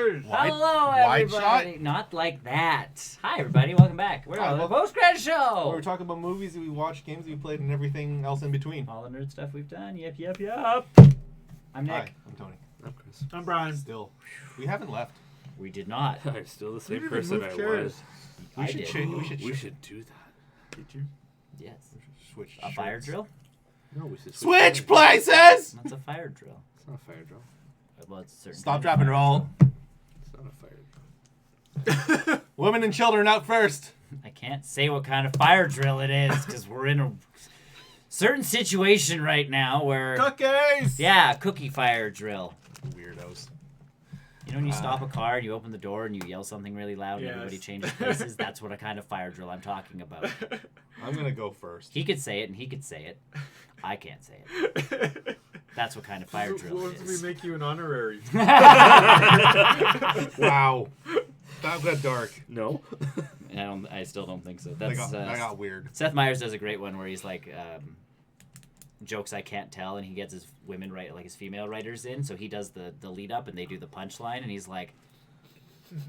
Spoilers! Hello, Wide everybody. shot? Not like that. Hi, everybody. Welcome back. We're on the Post Credit Show. We're talking about movies that we watched, games we played, and everything else in between. All the nerd stuff we've done. Yep. I'm Nick. Hi, I'm Tony. I'm Chris. I'm Brian. Still, we haven't left. We did not. I'm still the same didn't person move I chairs. was. We I should did. change. We should do that. Did you? Yes. Switch. A fire shirts. drill? No, we should Switch places. places. That's a fire drill. It's not a fire drill. Well, it's a certain Stop, kind drop, of and fire roll. It's not a fire drill. Women and children out first. drill. I can't say what kind of fire drill it is because we're in a certain situation right now where... Cookies! Yeah, cookie fire drill. Weirdos. You know when you stop a car and you open the door and you yell something really loud and Yes. everybody changes places? That's what a kind of fire drill I'm talking about. I'm gonna go first. He could say it and he could say it. I can't say it. That's what kind of fire drill What it if we is. make you an honorary? Wow. That got dark. No. I still don't think so. That That's got weird. Seth Meyers does a great one where he's like jokes I can't tell, and he gets his women right, like his female writers in, so he does the lead up and they do the punchline, and he's like, and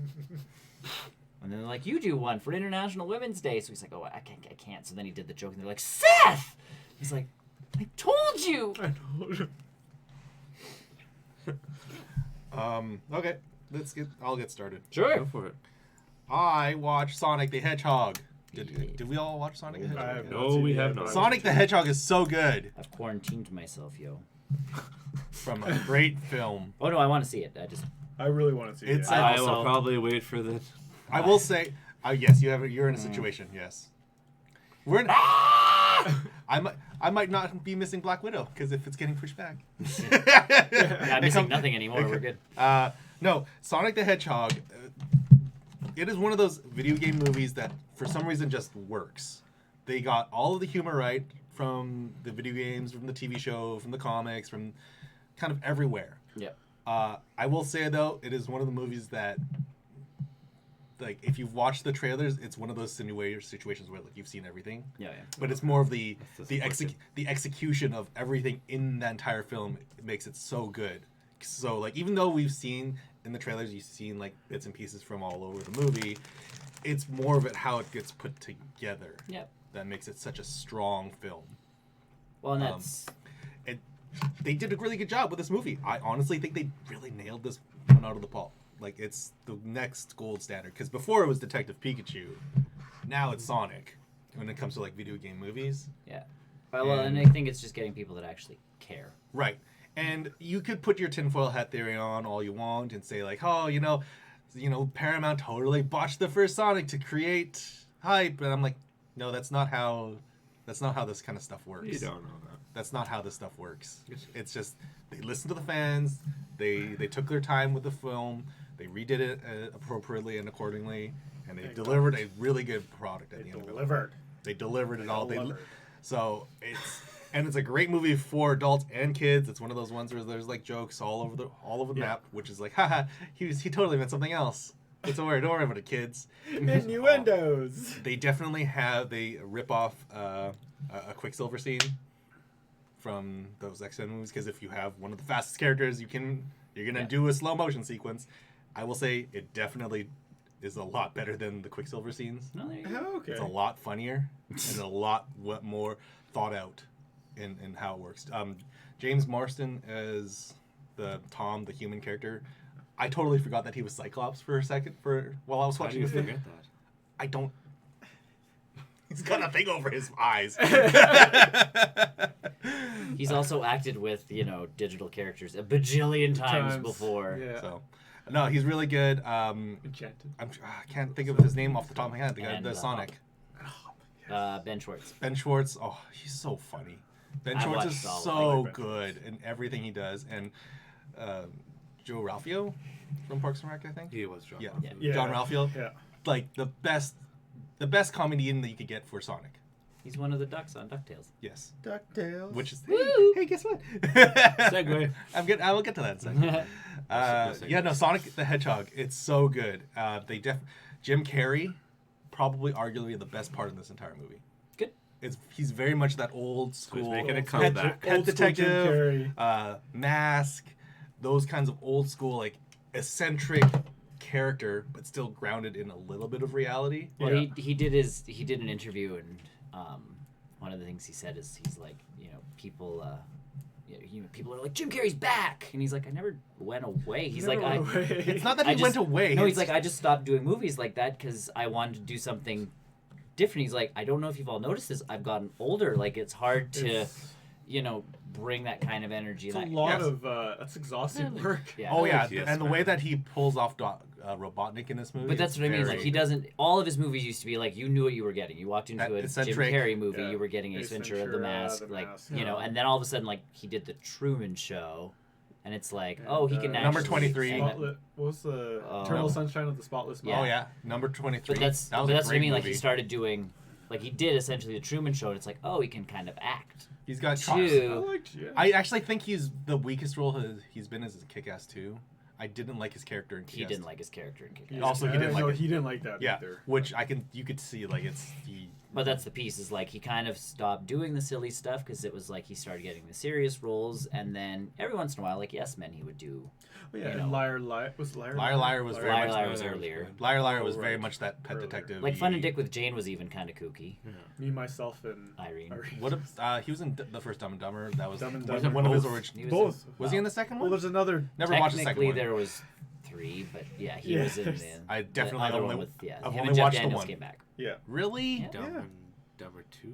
then they're like, you do one for International Women's Day, so he's like, oh, I can't. So then he did the joke, and they're like, Seth, he's like, I told you. Okay. I'll get started. Go for it. I watched Sonic the Hedgehog. Did we all watch Sonic the I Hedgehog? have No, not seen we it have yet, not. but- Sonic the Hedgehog is so good. I've quarantined myself, yo. From a great film. Oh no, I want to see it. I really want to see It's it. I I also- will probably wait for the. I will say, yes, you're in a situation. Yes, we're in. I might not be missing Black Widow because if it's getting pushed back. Yeah, I'm missing nothing anymore. We're good. No, Sonic the Hedgehog. It is one of those video game movies that, for some reason, just works. They got all of the humor right from the video games, from the TV show, from the comics, from kind of everywhere. Yep. I will say though, it is one of the movies that, like, if you've watched the trailers, it's one of those situations where like you've seen everything. Yeah. But it's more of the disappointing. the execution of everything in that entire film. It makes it so good. So like, even though we've seen in the trailers, you've seen like bits and pieces from all over the movie, it's more of it how it gets put together Yep. that makes it such a strong film. Well, and that's They did a really good job with this movie. I honestly think they really nailed this one out of the park. Like, it's the next gold standard. Because before it was Detective Pikachu, now it's Sonic. When it comes to like video game movies, yeah. Well, and I think it's just getting people that actually care. right? And you could put your tinfoil hat theory on all you want and say like, oh, you know, Paramount totally botched the first Sonic to create hype. And I'm like, no, that's not how this kind of stuff works. You don't know that. That's not how this stuff works. It's just they listened to the fans. They took their time with the film. They redid it appropriately and accordingly, and they delivered a really good product at the end of it. They delivered it all. So it's a great movie for adults and kids. It's one of those ones where there's like jokes all over the map, which is like, haha, he totally meant something else. Don't worry about it, kids. Innuendos. They definitely they rip off a Quicksilver scene from those X-Men movies, because if you have one of the fastest characters, you're gonna do a slow motion sequence. I will say it definitely is a lot better than the Quicksilver scenes. No, there you go. Oh, okay. It's a lot funnier and a lot more thought out in how it works. James Marsden as the Tom, the human character. I totally forgot that he was Cyclops for a second while I was How do watching you this thing. forget that? I don't. He's got a thing over his eyes. He's also acted with, digital characters a bajillion times before. Yeah. So, no, he's really good. Enchanted. I can't think of his name off the top of my head. The guy, And, the Sonic. Ben Schwartz. Ben Schwartz. Oh, he's so funny. Ben I Schwartz watched is all of so it. good in everything he does. And Joe Ralphio from Parks and Rec, I think. He was John. Yeah. Ralphio. Yeah. John Ralphio. Yeah. Like the best comedian that you could get for Sonic. He's one of the ducks on DuckTales. Yes. DuckTales. Which is Woo! hey, guess what? Segue. I will get to that in a second. Yeah, no, Sonic the Hedgehog. It's so good. Jim Carrey, probably arguably the best part of this entire movie. Good. He's very much that old So he's school making a pet comeback. pet Old school Jim detective, Carrey. Mask, those kinds of old school like eccentric character, but still grounded in a little bit of reality. Well, Yeah. he did an interview, and one of the things he said is he's like, people people are like, Jim Carrey's back, and he's like, I never went away. He's like, It's not that I he went away. No, he's it's- like, I just stopped doing movies like that because I wanted to do something different. He's like, I don't know if you've all noticed this. I've gotten older. Like, it's hard to, bring that kind of energy. It's a and lot Yes. of that's exhausting work. Yeah. Oh yeah, Yes, and the man. way that he pulls off Robotnik in this movie. But that's is what I mean. very- Like, he doesn't. All of his movies used to be like, you knew what you were getting. You walked into That a Jim eccentric- Carrey movie, Yeah. you were getting Ace Ventura, The Mask, The like Mask. and then all of a sudden, like, he did the Truman Show, and it's like, And, oh, he can actually Number 23. hang out- What was the Oh. Eternal Sunshine of the Spotless Mind? Oh yeah, number 23. But that's that was but a that's what I great mean. Like, movie. he started doing, like, he did essentially the Truman Show, and it's like, oh, he can kind of act. He's got chops. I Two. liked, yeah. I actually think he's the weakest role he's been as Kick-Ass 2. I didn't like his character in Kick-Ass. He didn't like his character in Kick-Ass. Yeah. Also, he didn't like no, it. he didn't like that Yeah, either. which you could see like he. But that's the piece, is like he kind of stopped doing the silly stuff because it was like he started getting the serious roles, and then every once in a while, like Yes Men, he would do. Oh, yeah, you and know. Liar Liar was Liar Liar was very Liar much Liar was earlier. Liar was Oh, very right. much that pet Earlier. detective. Like Fun and Dick with Jane was even kind of kooky. Me, Myself, and Irene. What if he was in the first Dumb and Dumber? That was Dumb and was Dumber. one of his Both. origins. He was Both. Was he in the second Well, one? there's another. Never watched the second Technically, one. there was 3, but yeah, he Yeah, was in there's- the. I definitely the other only- one with I've him only and Jeff watched the Daniels one. came back. Yeah. Really? Yeah. Dumb Yeah. and Dumber 2?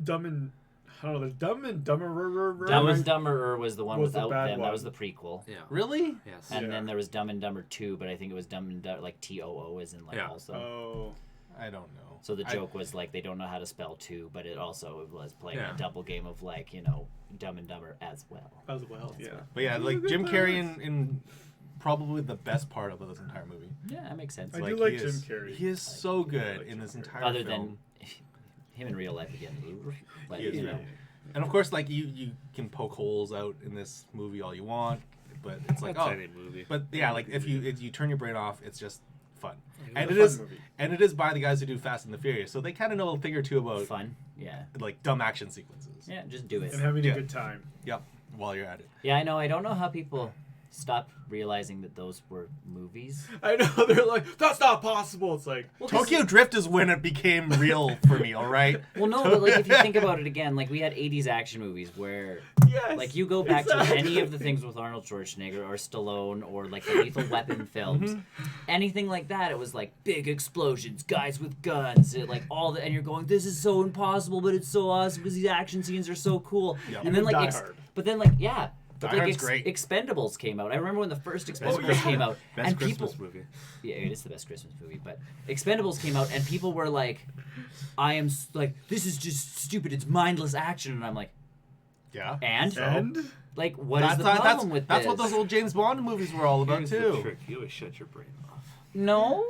Dumb and I don't know. There's Dumb and Dumber. Dumb and Dumberer was the one Was the without bad them. one. That was the prequel. Yeah. Really? Yes. And Yeah. then there was Dumb and Dumber 2, but I think it was Dumb and Dumber, like TOO is in like Yeah. also. Oh. I don't know. So the I- joke was like they don't know how to spell 2, but it also was playing Yeah. a double game of like, Dumb and Dumber as well. As well. That's Yeah. right. But yeah, Those are like good Jim Carrey times. in probably the best part of this entire movie. Yeah, that makes sense. I do Like, like he Jim is- Carrey. He is so good like in Jim this Carrey. entire Other film. than him in real life again. Like, He is you really know. And of course, like you can poke holes out in this movie all you want, but it's like That's oh, any movie. but yeah, like if you turn your brain off, it's just fun. And a it fun is, movie. and it is by the guys who do Fast and the Furious, so they kind of know a thing or two about Fun. Yeah. like dumb action sequences. Yeah, just do it. And having Yeah. a good time. Yep. While you're at it. Yeah, I know. I don't know how people stopped realizing that those were movies. I know they're like, that's not possible. It's like, Well, 'cause- Tokyo Drift is when it became real for me. All right. Well, no, but like if you think about it again, like we had 80s action movies where yes. like you go back exactly. to any of the things with Arnold Schwarzenegger or Stallone or like the Lethal Weapon films, anything like that, it was like big explosions, guys with guns, like all the, and you're going, this is so impossible, but it's so awesome because these action scenes are so cool. Yep. And then like, Die Hard. but then like yeah. But Die like Hard's great. Expendables came out. I remember when the first Expendables yeah. came out, Best and Christmas people, movie. yeah, it is the best Christmas movie. But Expendables came out, and people were like, like, this is just stupid. It's mindless action, and I'm like, Yeah. And like, what is the problem with that's this? what those old James Bond movies were all about Here's the too. trick. You always shut your brain off. No.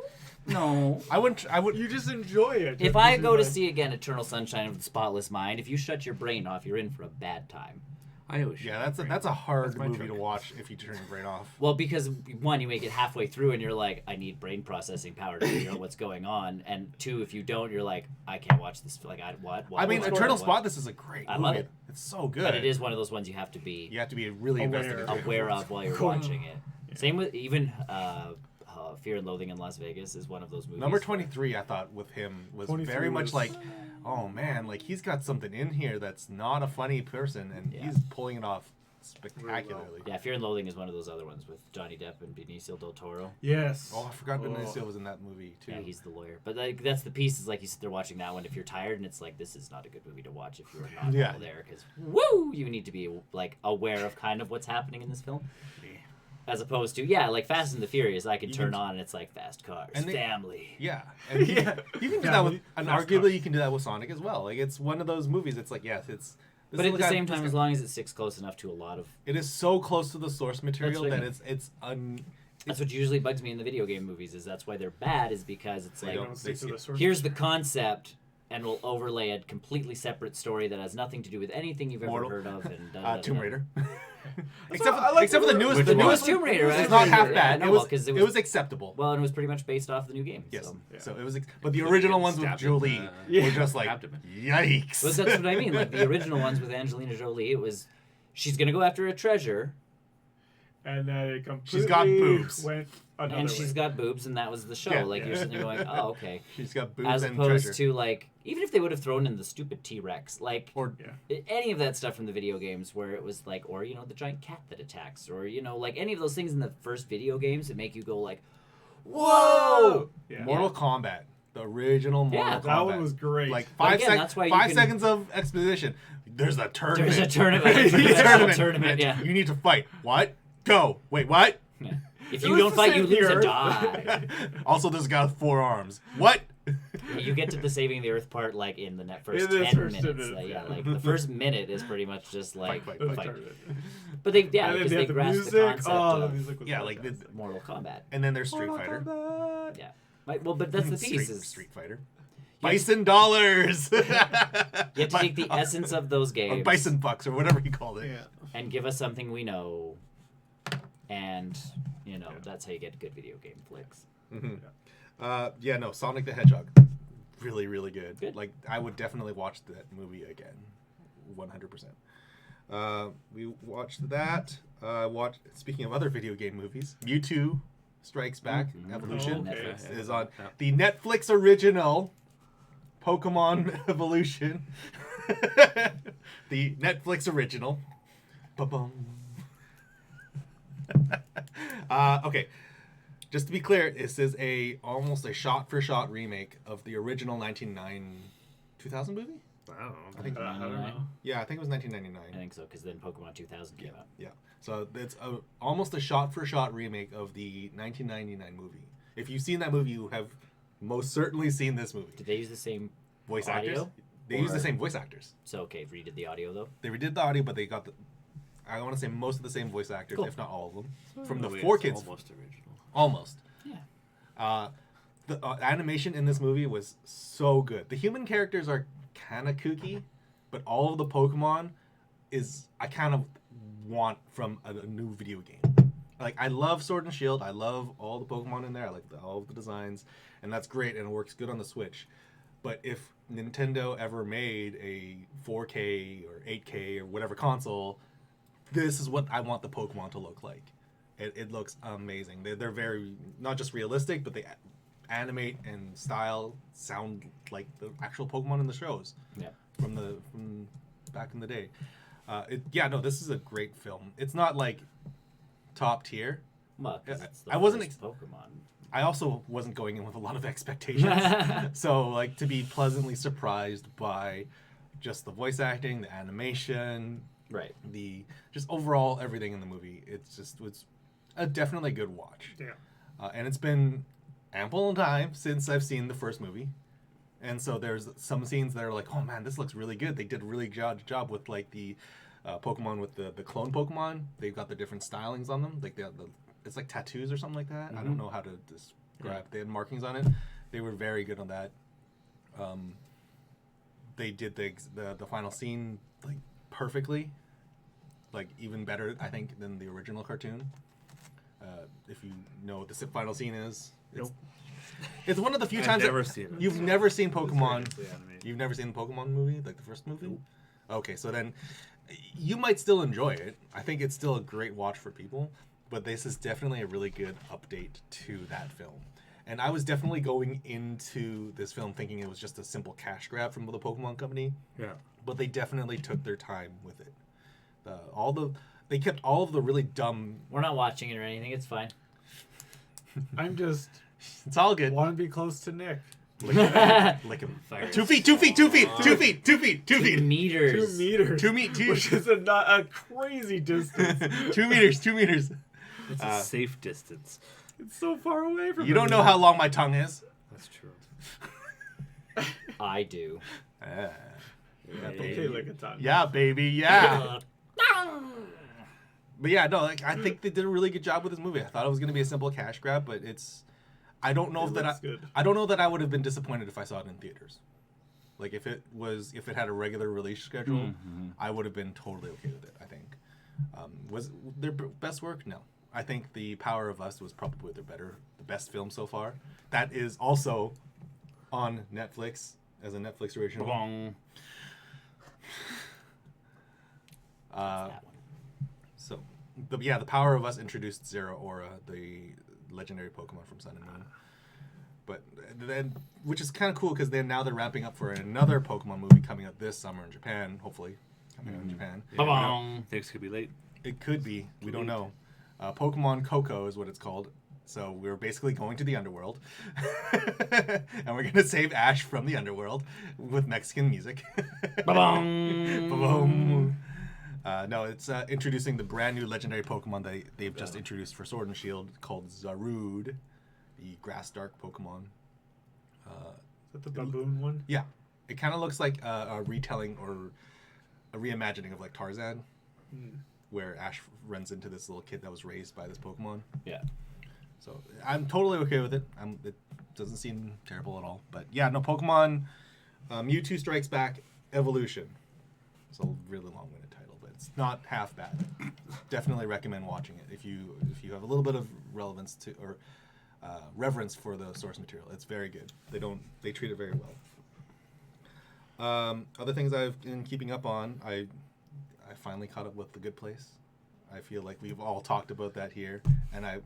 I would. you just enjoy it. If This I is go to like- see again Eternal Sunshine of the Spotless Mind, if you shut your brain off, you're in for a bad time. I always Yeah, shut that's my a brain off. hard That's my movie trick. to watch if you turn your brain off. Well, because one, you make it halfway through and you're like, I need brain processing power to figure out what's going on, and two, if you don't, you're like, I can't watch this. Like, what? I mean, what's Eternal going on? Spotless is a great I movie. love it. It's so good. But it is one of those ones you have to be You have to be really Aware. invested. aware of while you're Cool. watching it. Same with even Fear and Loathing in Las Vegas is one of those movies. Number where- 23, I thought, with him was 23 very much was- like, oh man, like he's got something in here that's not a funny person, and Yeah. he's pulling it off spectacularly. Yeah, Fear and Loathing is one of those other ones with Johnny Depp and Benicio del Toro. Yes. Oh, I forgot Oh. Benicio was in that movie too. Yeah, he's the lawyer. But like that's the piece is like you sit there watching that one if you're tired and it's like this is not a good movie to watch if you're not Yeah. all there because woo you need to be like aware of kind of what's happening in this film. As opposed to like Fast and the Furious, I can You turn can- on and it's like fast cars, And they- family. Yeah, and Yeah. you can do that Family, with, and fast arguably cars. you can do that with Sonic as well. Like it's one of those movies. It's like yes, it's. this But is at the guy- same this time, guy- as long as it sticks close enough to a lot of it is so close to the source material what I that mean. it's that's what usually bugs me in the video game movies is that's why they're bad is because it's They like don't- Don't stick to they- the source here's the concept and we'll overlay a completely separate story that has nothing to do with anything you've ever Mortal. heard of and Tomb Raider. I except like except for the the newest, Which the one? newest Tomb Raider, It's actually. not half Yeah, bad. I know, it was 'cause it was acceptable. well, and it was pretty much based off the new game. Yes. So. Yeah. So it was, but the original ones with Stabbed in Jolie the- were just like, abdomen. yikes. But that's what I mean. Like the original ones with Angelina Jolie, it was she's gonna go after a treasure, and then it completely She's got boobs. went another And she's way. got boobs, and that was the show. Yeah. Like you're sitting there going, oh, okay. She's got boobs As and opposed treasure. to like, even if they would have thrown in the stupid T-Rex, like Or any of that stuff from the video games, where it was like, or the giant cat that attacks, or like any of those things in the first video games that make you go like, whoa! Yeah. Mortal Kombat. The original Mortal Yeah, Kombat. That one was great. Like But 5 again, that's why you 5 can- seconds of exposition. There's a tournament. There's a tournament. There's a There's a tournament. yeah. You need to fight. What? Go. Wait, what? Yeah. If It you was don't the fight, same you lose here. a die. Also, there's a guy with 4 arms. What? You get to the saving the earth part like in the first In the 10 first minutes. 10 minutes, like, yeah. like the first minute is pretty much just like Fight, The fight. tournament. But they And then because they they had the grasped the music. concept Oh, the of music was Yeah, like fantastic. Mortal Kombat. And then there's Street Mortal Fighter. Kombat. Yeah. Like, well, but that's the Street, piece. Is Street Fighter. You have Bison dollars. You have to take the essence of those Or games bison bucks or whatever he called it. Yeah. and give us something we know, and that's how you get good video game flicks. Yeah, no, Sonic the Hedgehog. Really, really good. Good. Like, I would definitely watch that movie again. 100%. We watched that. Speaking of other video game movies, Mewtwo Strikes Back Evolution Oh, okay. is on the Netflix original Pokemon Evolution. The Netflix original. Ba-bum. Okay. Just to be clear, this is almost a shot-for-shot remake of the original 2000 movie? I don't know. I think I don't know. Yeah, I think it was I 1999. think so, because then Pokemon 2000 came out. Yeah. So it's almost a shot-for-shot remake of the 1999 movie. If you've seen that movie, you have most certainly seen this movie. Did they use the same Voice audio? actors? They use the Or- same voice actors. So okay, redid the audio though. They redid the audio, but they got I want to say most of the same voice actors, Cool. if not all of them, from the Wait, 4 it's kids. almost original. Almost. Yeah. The animation in this movie was so good. The human characters are kind of kooky, but all of the Pokemon I kind of want from a new video game. Like, I love Sword and Shield. I love all the Pokemon in there. I like all of the designs, and that's great, and it works good on the Switch. But if Nintendo ever made a 4K or 8K or whatever console, this is what I want the Pokemon to look like. It looks amazing. They're very, not just realistic, but they animate and sound like the actual Pokemon in the shows Yeah. from back in the day. This is a great film. It's not like top tier. Well, 'cause it's the I wasn't first Pokemon. I also wasn't going in with a lot of expectations. So, like, to be pleasantly surprised by just the voice acting, the animation, Right. just overall everything in the movie. It's a definitely good watch. Yeah. And it's been ample time since I've seen the first movie. And so there's some scenes that are like, oh man, this looks really good. They did a really good job with like the Pokemon with the clone Pokemon. They've got the different stylings on them. Like it's like tattoos or something like that. I don't know how to describe. They had markings on it. They were very good on that. They did the final scene like perfectly. Like even better, I think, than the original cartoon. If you know what the final scene is, it's one of the few times I've never seen it. you've never seen Pokemon. It's very animated. You've never seen the Pokemon movie, like the first movie? Okay, so then you might still enjoy it. I think it's still a great watch for people, but this is definitely a really good update to that film. And I was definitely going into this film thinking it was just a simple cash grab from the Pokemon company, Yeah. but they definitely took their time with it. They kept all of the really dumb. We're not watching it or anything. It's fine. I'm just It's all good. want to be close to Nick. Lick him. Fire. 2 feet, 2 feet, 2 feet, 2 feet, 2 feet, 2 2 feet. meters. 2 meters. 2 meters. Which is a crazy distance. 2 meters, 2 meters. It's a safe distance. It's so far away from You don't know how long my tongue is. That's true. I do. Okay, look at time. Yeah, baby, yeah. But yeah, no, like I think they did a really good job with this movie. I thought it was going to be a simple cash grab, but I don't know It looks good. I don't know that I would have been disappointed if I saw it in theaters. Like if it had a regular release schedule, I would have been totally okay with it. I think. Was their best work? No. I think The Power of Us was probably the best film so far. That is also on Netflix as a Netflix original. Bong. Uh, That one. So the Power of Us introduced Zeraora, the legendary Pokemon from Sun and Moon. But then, which is kind of cool because now they're wrapping up for another Pokemon movie coming out this summer in Japan. Hopefully, coming out in Japan. Yeah, things could be late. It could be. We don't know. Pokemon Coco is what it's called. So we're basically going to the underworld, and we're gonna save Ash from the underworld with Mexican music. Ba-boom. No, it's introducing the brand new legendary Pokemon that they've just introduced for Sword and Shield called Zarude, the Grass Dark Pokemon. Is that the baboon one? Yeah, it kind of looks like a retelling or a reimagining of like Tarzan, where Ash runs into this little kid that was raised by this Pokemon. Yeah. So I'm totally okay with it. It doesn't seem terrible at all. But yeah, no, Pokemon Mewtwo Strikes Back Evolution. It's a really long-winded title, but it's not half bad. Definitely recommend watching it if you have a little bit of relevance to or reverence for the source material. It's very good. They treat it very well. Other things I've been keeping up on, I finally caught up with The Good Place. I feel like we've all talked about that here, and I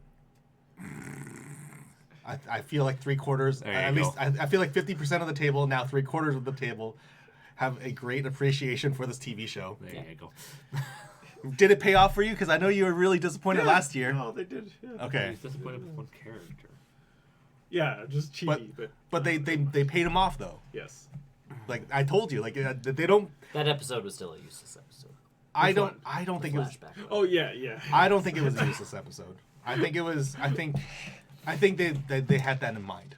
feel like three-quarters, at least I feel like 50% of the table, now three-quarters of the table, have a great appreciation for this TV show. There you go. Did it pay off for you? Because I know you were really disappointed last year. No, they did. Yeah. Okay. He's disappointed with one character. Yeah, just cheesy, But they paid him off, though. yes. Like, I told you, like, they don't... That episode was still a useless episode. I don't think it was... Flashback. Oh yeah, yeah. I don't think it was a useless episode. I think they had that in mind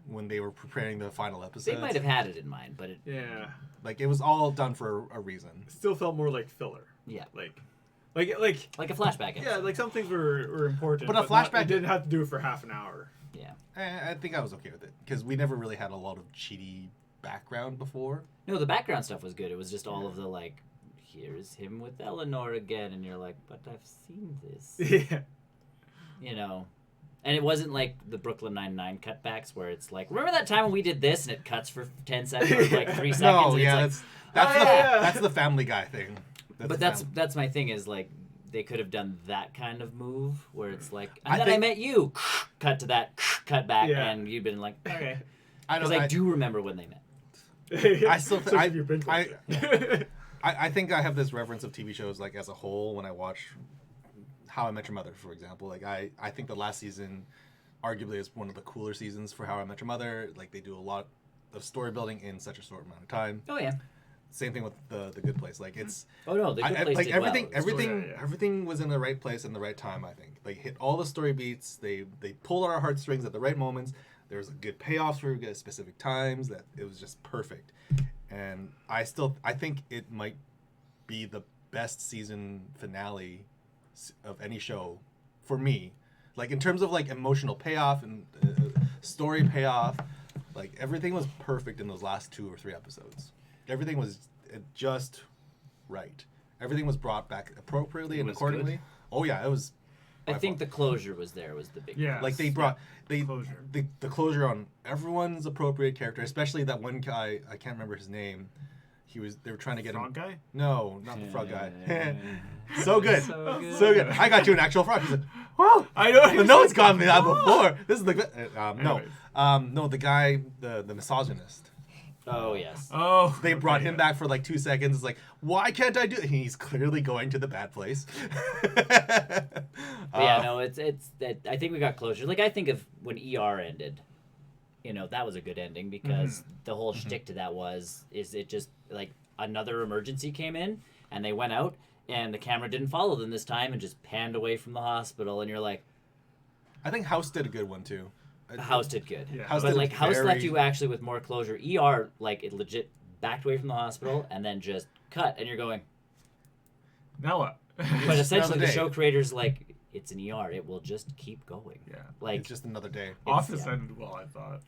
when they were preparing the final episode. They might have had it in mind, but it, Yeah. Like, it was all done for a reason. It still felt more like filler. yeah, Like like a flashback. yeah, like some things were important. But a flashback- it didn't have to do it for half an hour. Yeah. I think I was okay with it because we never really had a lot of cheaty background before. No, the background stuff was good. It was just all of the like, here's him with Eleanor again, and you're like, but I've seen this, Yeah. you know. And it wasn't like the Brooklyn Nine-Nine cutbacks where it's like, remember that time when we did this, and it cuts for 10 seconds, or like 3 seconds. No, and yeah, it's that's the Family Guy thing. but that's my thing is like they could have done that kind of move where it's like, and I then I think- met you, cut to that, cut back, Yeah. and you've been like, okay, I because don't. I do remember when they met. I still So I, if you've been I, like I think I have this reverence of TV shows like as a whole when I watch How I Met Your Mother, for example. Like I think the last season arguably is one of the cooler seasons for How I Met Your Mother. Like they do a lot of story building in such a short amount of time. Oh yeah. Same thing with the Good Place. Like it's Oh no, the Good Place like did everything well. everything yeah. everything was in the right place in the right time. I think they hit all the story beats. They pulled our heartstrings at the right moments. There was a good payoffs for good specific times. That it was just perfect. And I think it might be the best season finale of any show for me. Like in terms of like emotional payoff and story payoff, like everything was perfect in those last 2 or 3 episodes. Everything was just right. Everything was brought back appropriately and was accordingly. good. Oh yeah, it was. I think the closure was the big Yeah. Like they brought Closure. the closure on everyone's appropriate character, especially that one guy. I can't remember his name. They were trying to get Frog him. guy? No, not the frog guy. So good. So good. So good. I got you an actual frog. He said, "Whoa, I know. no one's gotten me that before. This is the Anyways. no, the guy, the misogynist. Oh yes. Oh. They brought okay, him back for like 2 seconds. It's like, why can't I do it? He's clearly going to the bad place. But yeah, no, it's I think we got closure. Like I think of when ER ended, you know, that was a good ending because the whole shtick to that is it just like another emergency came in and they went out and the camera didn't follow them this time and just panned away from the hospital and you're like, I think House did a good one too. House did good. Yeah. House But did like House very- left you actually with more closure. ER like it legit backed away from the hospital and then just cut and you're going. Now what? But essentially another the day. show creators like it's an ER. It will just keep going. Yeah. Like It's just another day. Office yeah. ended well, I thought.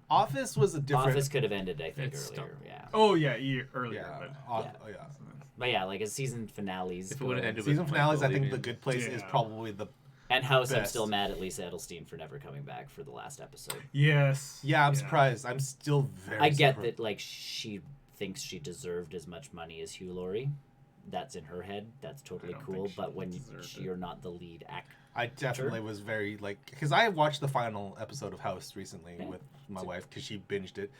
Office was a different. Office could have ended, I think, It's earlier. still- Yeah. Oh yeah, earlier. Yeah, But Oh, yeah. But yeah, like as season finales. If it would have go. ended Season with finales, I Michael think leaving. The Good Place is Yeah. probably the. And House, I'm best. still mad at Lisa Edelstein for never coming back for the last episode. yes. Yeah, I'm surprised. I'm still very. I get surprised. that, like, she thinks she deserved as much money as Hugh Laurie. that's in her head, that's totally don't cool. think she But when deserved it. you're not the lead actor, I definitely was very because I watched the final episode of House recently with my wife because she binged it,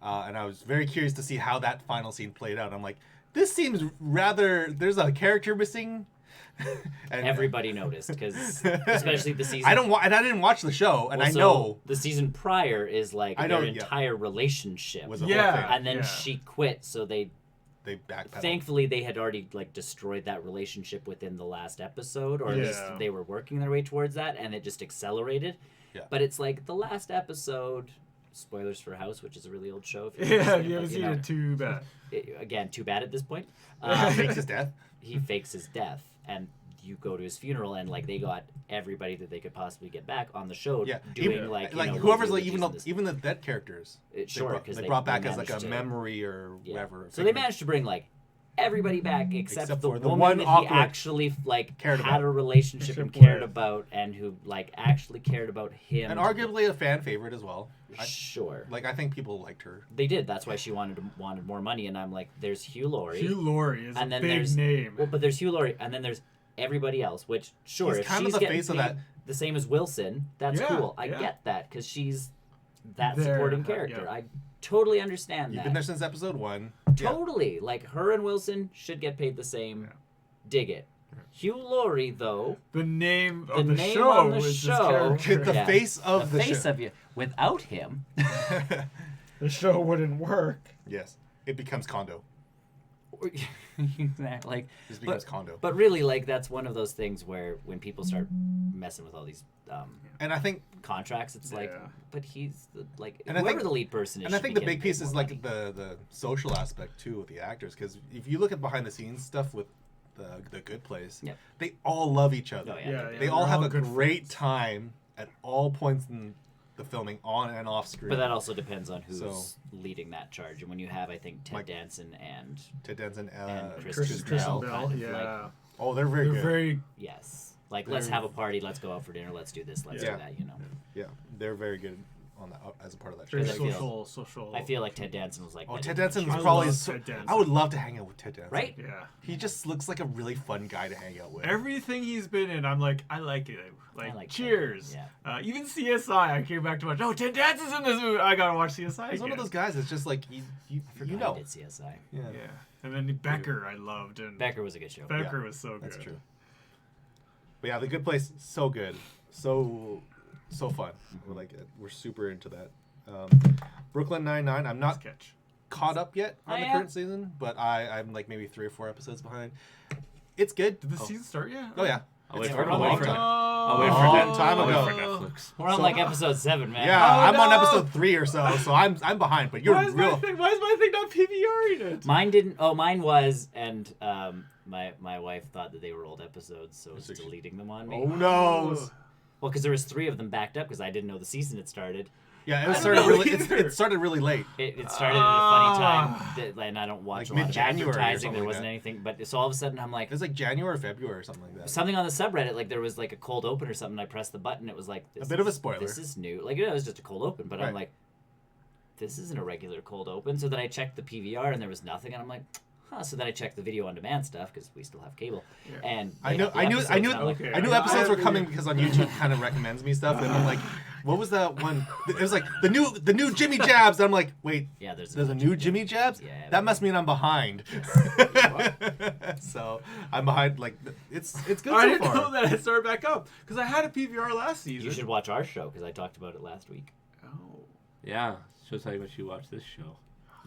and I was very curious to see how that final scene played out. I'm like, this seems rather. There's a character missing. And everybody noticed because especially the season. I didn't watch the show, and I know the season prior is like I know, their yeah. entire relationship, was a whole thing. and then she quit, so they backpedaled. thankfully they had already like destroyed that relationship within the last episode, or at least Yeah. they were working their way towards that, and it just accelerated. Yeah. But it's like the last episode. Spoilers for House, which is a really old show. If Yeah, haven't if you haven't seen it, too bad. Again, too bad at this point. Fakes his death. He fakes his death, and you go to his funeral, and like they got everybody that they could possibly get back on the show, Yeah, doing even, like whoever's like eulogies and this. even the dead characters. Sure, because they brought back as like managed a to- memory or whatever. So they managed to bring like everybody back except Except the for the woman one that awkward he actually like cared had about. a relationship and Relationship cared with. about, and who like actually cared about him. and arguably a fan favorite as well. Sure. I think people liked her. They did. That's why she wanted more money. And I'm like, there's Hugh Laurie. Hugh Laurie is and a then big there's name. Well, but there's Hugh Laurie, and then there's everybody else. Which sure, He's if kind of she's the getting face of paid that. the same as Wilson, that's Yeah, cool. I yeah. get that because she's that There, supporting character. yeah. I totally understand You've that. been there since episode 1. Totally. Like her and Wilson should get paid the same. Yeah. Dig it. Hugh Laurie, though, The name the of the name show on the is this show- character. The Yeah. face of the face show. of you. Without him, The show wouldn't work. Yes, it becomes Condo. like, It becomes Condo. but really, like that's one of those things where when people start messing with all these And I think contracts, it's like, Yeah. but he's the like And I whoever think- the lead person is. And I should think be the big getting paid piece is more like money. the social aspect too with the actors, because if you look at behind the scenes stuff with the Good Place, Yep. they all love each other. Oh, yeah, Yeah, they yeah. They all they're have a good great friends. time at all points in the filming, on and off screen. But that also depends on who's So- leading that charge. And when you have, I think, Ted Mike- Danson and Ted Danson, and Kristen Kristen Bell. Bell. Bell, kind of yeah. Oh, they're very They're good. very yes, like let's They're- have a party, let's go out for dinner, let's do this, let's Yeah. do that. You know, Yeah, they're very good on that as a part of that show. very Because I feel- social. I feel like Ted Danson was like. Oh, that Ted in Danson the is I show. probably love so. Ted Danson. I would love to hang out with Ted Danson. Right? Yeah. He just looks like a really fun guy to hang out with. Everything he's been in, I'm like, I like it. Like, I like Cheers. that, Even CSI, I came back to watch. Oh, Ted Danson's in this movie. I gotta watch CSI. He's one of again. those guys that's just like you I forgot know. he did CSI. Yeah, Yeah. And then Becker, I loved. And Becker was a good show. Becker Yeah, was so good. that's true. But yeah, The Good Place, so good, so fun. We're super into that. Brooklyn Nine-Nine. I'm not Sketch. caught up yet on I the am. current season, but I'm like maybe 3 or 4 episodes behind. It's good. Did the season start yet? Oh yeah. I'll It's wait for for a long time. I'll wait for Long that time I'll ago. wait for Netflix. We're on So- like episode 7, man. Yeah, Oh, I'm on no. episode 3 or so I'm behind. But you're Why is my real. thing not PVRing it? Mine didn't. Oh, mine was, and my wife thought that they were old episodes, so was So she- deleting them on me. Oh no. Well, because there was 3 of them backed up because I didn't know the season had started. Yeah, don't started know really. either. It started really late. It started at a funny Ah. time, and I don't watch Like a lot of mid-January or advertising. something There like wasn't that. anything, but so all of a sudden I'm like, It was like January or February or something like that. something on the subreddit, like there was like a cold open or something. I pressed the button, it was like this bit of a is- spoiler. This is new. Like it was just a cold open, but I'm Right. like, this isn't a regular cold open. So then I checked the PVR and there was nothing, and I'm like, huh. So then I checked the video on demand stuff because we still have cable, Yeah. and I they know, had the I knew, episodes, I knew, and I'm like, Okay. I knew I episodes were have coming the- because on YouTube kind of recommends me stuff, and I'm like, what was that one? It was like the new Jimmy Jabs. And I'm like, wait, yeah, there's a new Jimmy Jabs? Yeah, That must mean I'm behind. So I'm behind. Like it's good I so didn't far. know that it started back up because I had a PVR last season. You should watch our show because I talked about it last week. Oh. Yeah, shows how much you watch this show.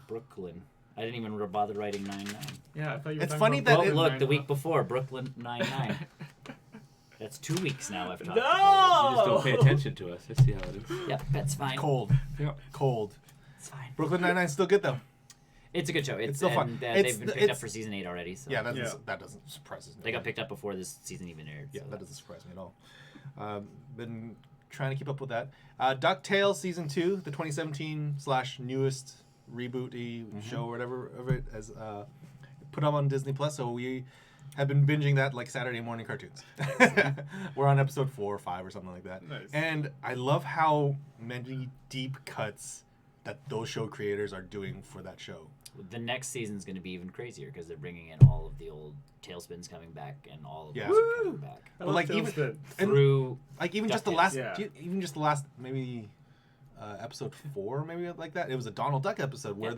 Brooklyn. I didn't even bother writing 9-9. Yeah, I thought you were It's talking funny about that Well, it- look, the week before, Brooklyn 9-9. That's 2 weeks now I've talked about No! You just don't pay attention to us. I see how it is. it. Yep, that's fine. Cold, Yeah. cold. It's fine. Brooklyn Nine-Nine's still good though. It's a good show. It's still fun. and, It's- they've been picked up it's- for season 8 already. So Yeah, Yeah. that doesn't surprise us. they got picked up before this season even aired. Yeah, so that doesn't surprise me at all. Been trying to keep up with that. DuckTales season 2, the 2017/newest rebooty show or whatever of it, as put up on Disney Plus. So we have been binging that like Saturday morning cartoons. We're on episode 4 or 5 or something like that. Nice. And I love how many deep cuts that those show creators are doing for that show. The next season's going to be even crazier because they're bringing in all of the old Tailspins coming back and all of Yeah. those are coming back I But love like even Tailspin. through. like even just the DuckTales. last Yeah. even just the last maybe episode 4 maybe like that. It was a Donald Duck episode where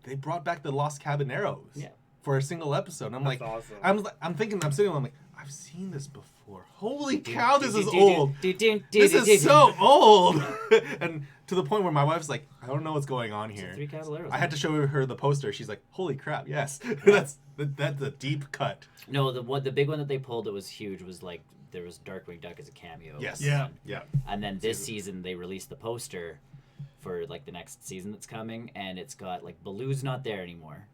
they brought back the Lost Caballeros Yeah. for a single episode. And I'm That's like awesome. I'm thinking I'm sitting there, I'm like I've seen this before. Holy cow, this is old. This is so old. And to the point where my wife's like, I don't know what's going on here. 3 Caballeros. I had to show her the poster. She's like, "Holy crap, yes." that's a deep cut. No, the big one that they pulled that was huge was like there was Darkwing Duck as a cameo. Yes. Yeah. Yeah. And then this season they released the poster for like the next season that's coming, and it's got like Baloo's not there anymore,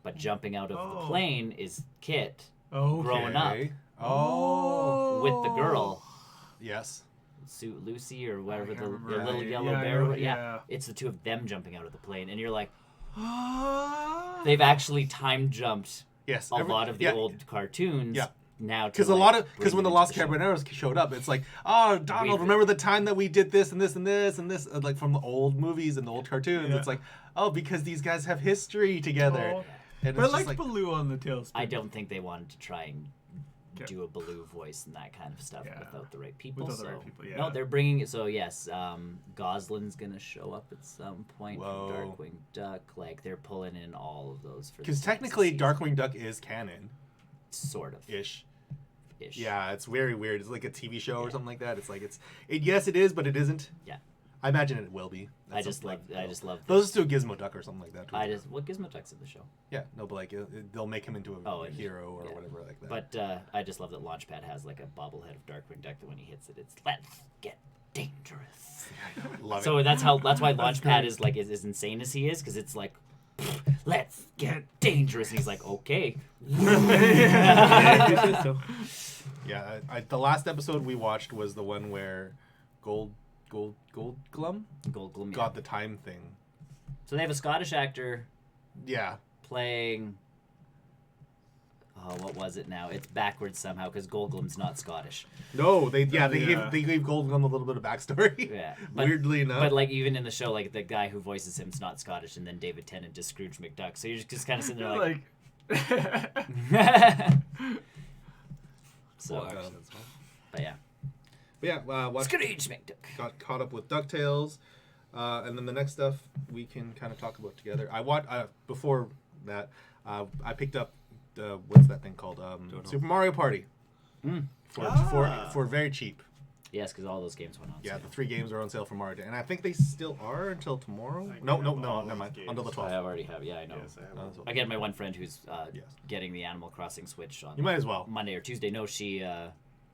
but jumping out of the plane is Kit growing up Okay. Oh. with the girl, Yes. Lucy or whatever, the remember. little yellow Yeah, bear. yeah. It's the two of them jumping out of the plane, and you're like, they've actually time jumped Yes. a lot of the old cartoons. Yeah. Now Because bring when the them Lost into the show. Caballeros showed up, it's like, oh, Donald, remember the time that we did this and this and this and this, like from the old movies and the old cartoons. Yeah. It's like, oh, because these guys have history together. Oh. And But I it's just liked like, Baloo on the Tailspin. I don't think they wanted to try and Okay. do a Baloo voice and that kind of stuff Yeah. without the right people. Without the so right people, yeah. no, they're bringing it. So yes, Gosling's gonna show up at some point Whoa. from Darkwing Duck. Like they're pulling in all of those for. because this next technically season. Darkwing Duck is canon sort of ish. ish. Yeah, it's very weird. It's like a TV show or something like that. It's like yes, it is, but it isn't. Yeah. I imagine it will be. I just love. Those two Gizmo Duck or something like that. What Gizmo Duck's in the show. Yeah, no, but like they'll make him into a hero or yeah. whatever like that. But I just love that Launchpad has like a bobblehead of Darkwing Duck that when he hits it, it's let's get dangerous. Love So it. that's why Launchpad is like as insane as he is because it's like let's get dangerous and he's like okay. Yeah, the last episode we watched was the one where Gold Glum Goldglum, got the time thing. So they have a Scottish actor Yeah. playing. Oh, what was it now? It's backwards somehow because Goldglum's not Scottish. No, they yeah. gave Gold Glum a little bit of backstory. Yeah, Weirdly enough. But like even in the show, like the guy who voices him's not Scottish, and then David Tennant is Scrooge McDuck. So you're just kind of sitting there like. So, but yeah. But yeah, Scrooge McDuck. got caught up with DuckTales, and then the next stuff we can kind of talk about together. I watched before that. I picked up what's that thing called? Super Mario Party. For very cheap. Yes, because all those games went on. Yeah, sale. the 3 games are on sale for Mario Day, and I think they still are until tomorrow. No, never mind. Until the I 12th. have already have. Yeah, I know. Yes, I have. I get my one friend who's Yes. getting the Animal Crossing Switch on You might as well. Monday or Tuesday. No, she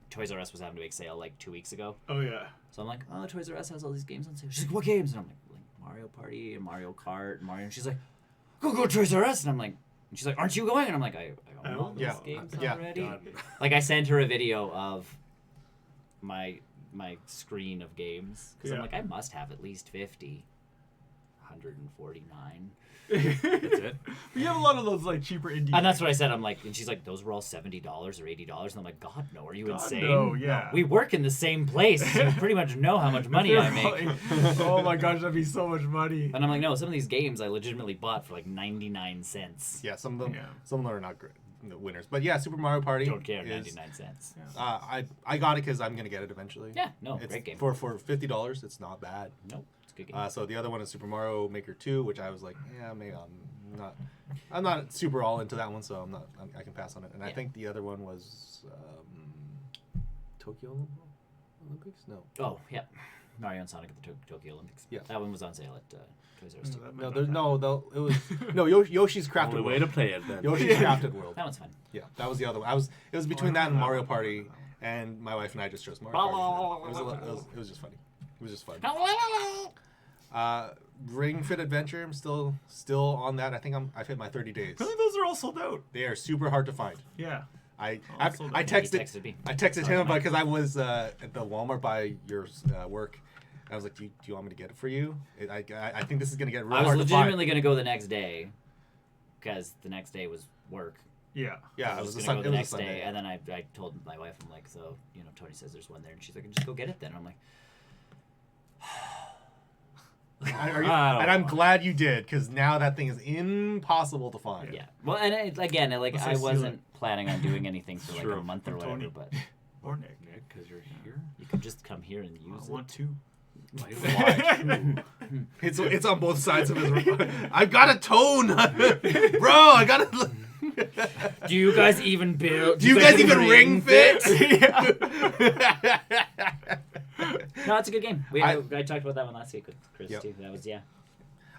Toys R Us was having a big sale like 2 weeks ago. Oh yeah. So I'm like, oh, Toys R Us has all these games on sale. She's like, what games? And I'm like Mario Party and Mario Kart and Mario. And she's like, go Toys R Us. And I'm like, and she's like, aren't you going? And I'm like, I own all those Yeah. games Yeah. already. God. Like I sent her a video of my screen of games because I'm Yeah. like, I must have at least 50. 149. That's it. We have a lot of those like cheaper indie. And that's what I said. I'm like, and she's like, those were all $70 or $80. And I'm like, God, no, are you insane? No, yeah. We work in the same place. So you pretty much know how much money I make. Oh my gosh, that'd be so much money. And I'm like, no, some of these games I legitimately bought for like 99 cents. Yeah, some of them Yeah. are not great winners. But yeah, Super Mario Party. Don't care, is, 99 cents. I got it because I'm gonna get it eventually. Yeah, no, It's, great game. For $50, it's not bad. Nope, it's a good game. So the other one is Super Mario Maker 2, which I was like, yeah, maybe I'm not super all into that one, so I can pass on it. And I Yeah. think the other one was Tokyo Olympics. No, Oh, yeah. Mario and Sonic at the Tokyo Olympics. Yeah. That one was on sale at Toys R Us too. no, there's no. It was no Yoshi's Crafted Only World. way to play it then. Yoshi's Crafted World. That one's fun. Yeah, that was the other one. It was between that and Mario Party, and my wife and I just chose Mario Party. It was just funny. It was just fun. Ring Fit Adventure. I'm still on that. I think I've hit my 30 days. I think those are all sold out. They are super hard to find. Yeah. I Also, I he texted me. I texted him because I was at the Walmart by your work. I was like, do you want me to get it for you? I think this is gonna get real I was hard to legitimately find. going to go the next day because the next day was work. Yeah. Yeah, I it was was going to go the next Sunday. day, and then I told my wife, I'm like, so, Tony says there's one there, and she's like, just go get it then. I'm like, And I'm glad you did, because now that thing is impossible to find. Yeah. Well, and again, like Unless I I steal wasn't planning on doing anything for like Sure. a month or From whatever, Tony. but Or Nick, because you're here. you could just come here and use I it. want to. Why? It's on both sides of his. I've got a tone, bro. I got to. Do you guys even build? Do you guys even ring fit? No, it's a good game. I talked about that one last week with Chris Yep. too. That was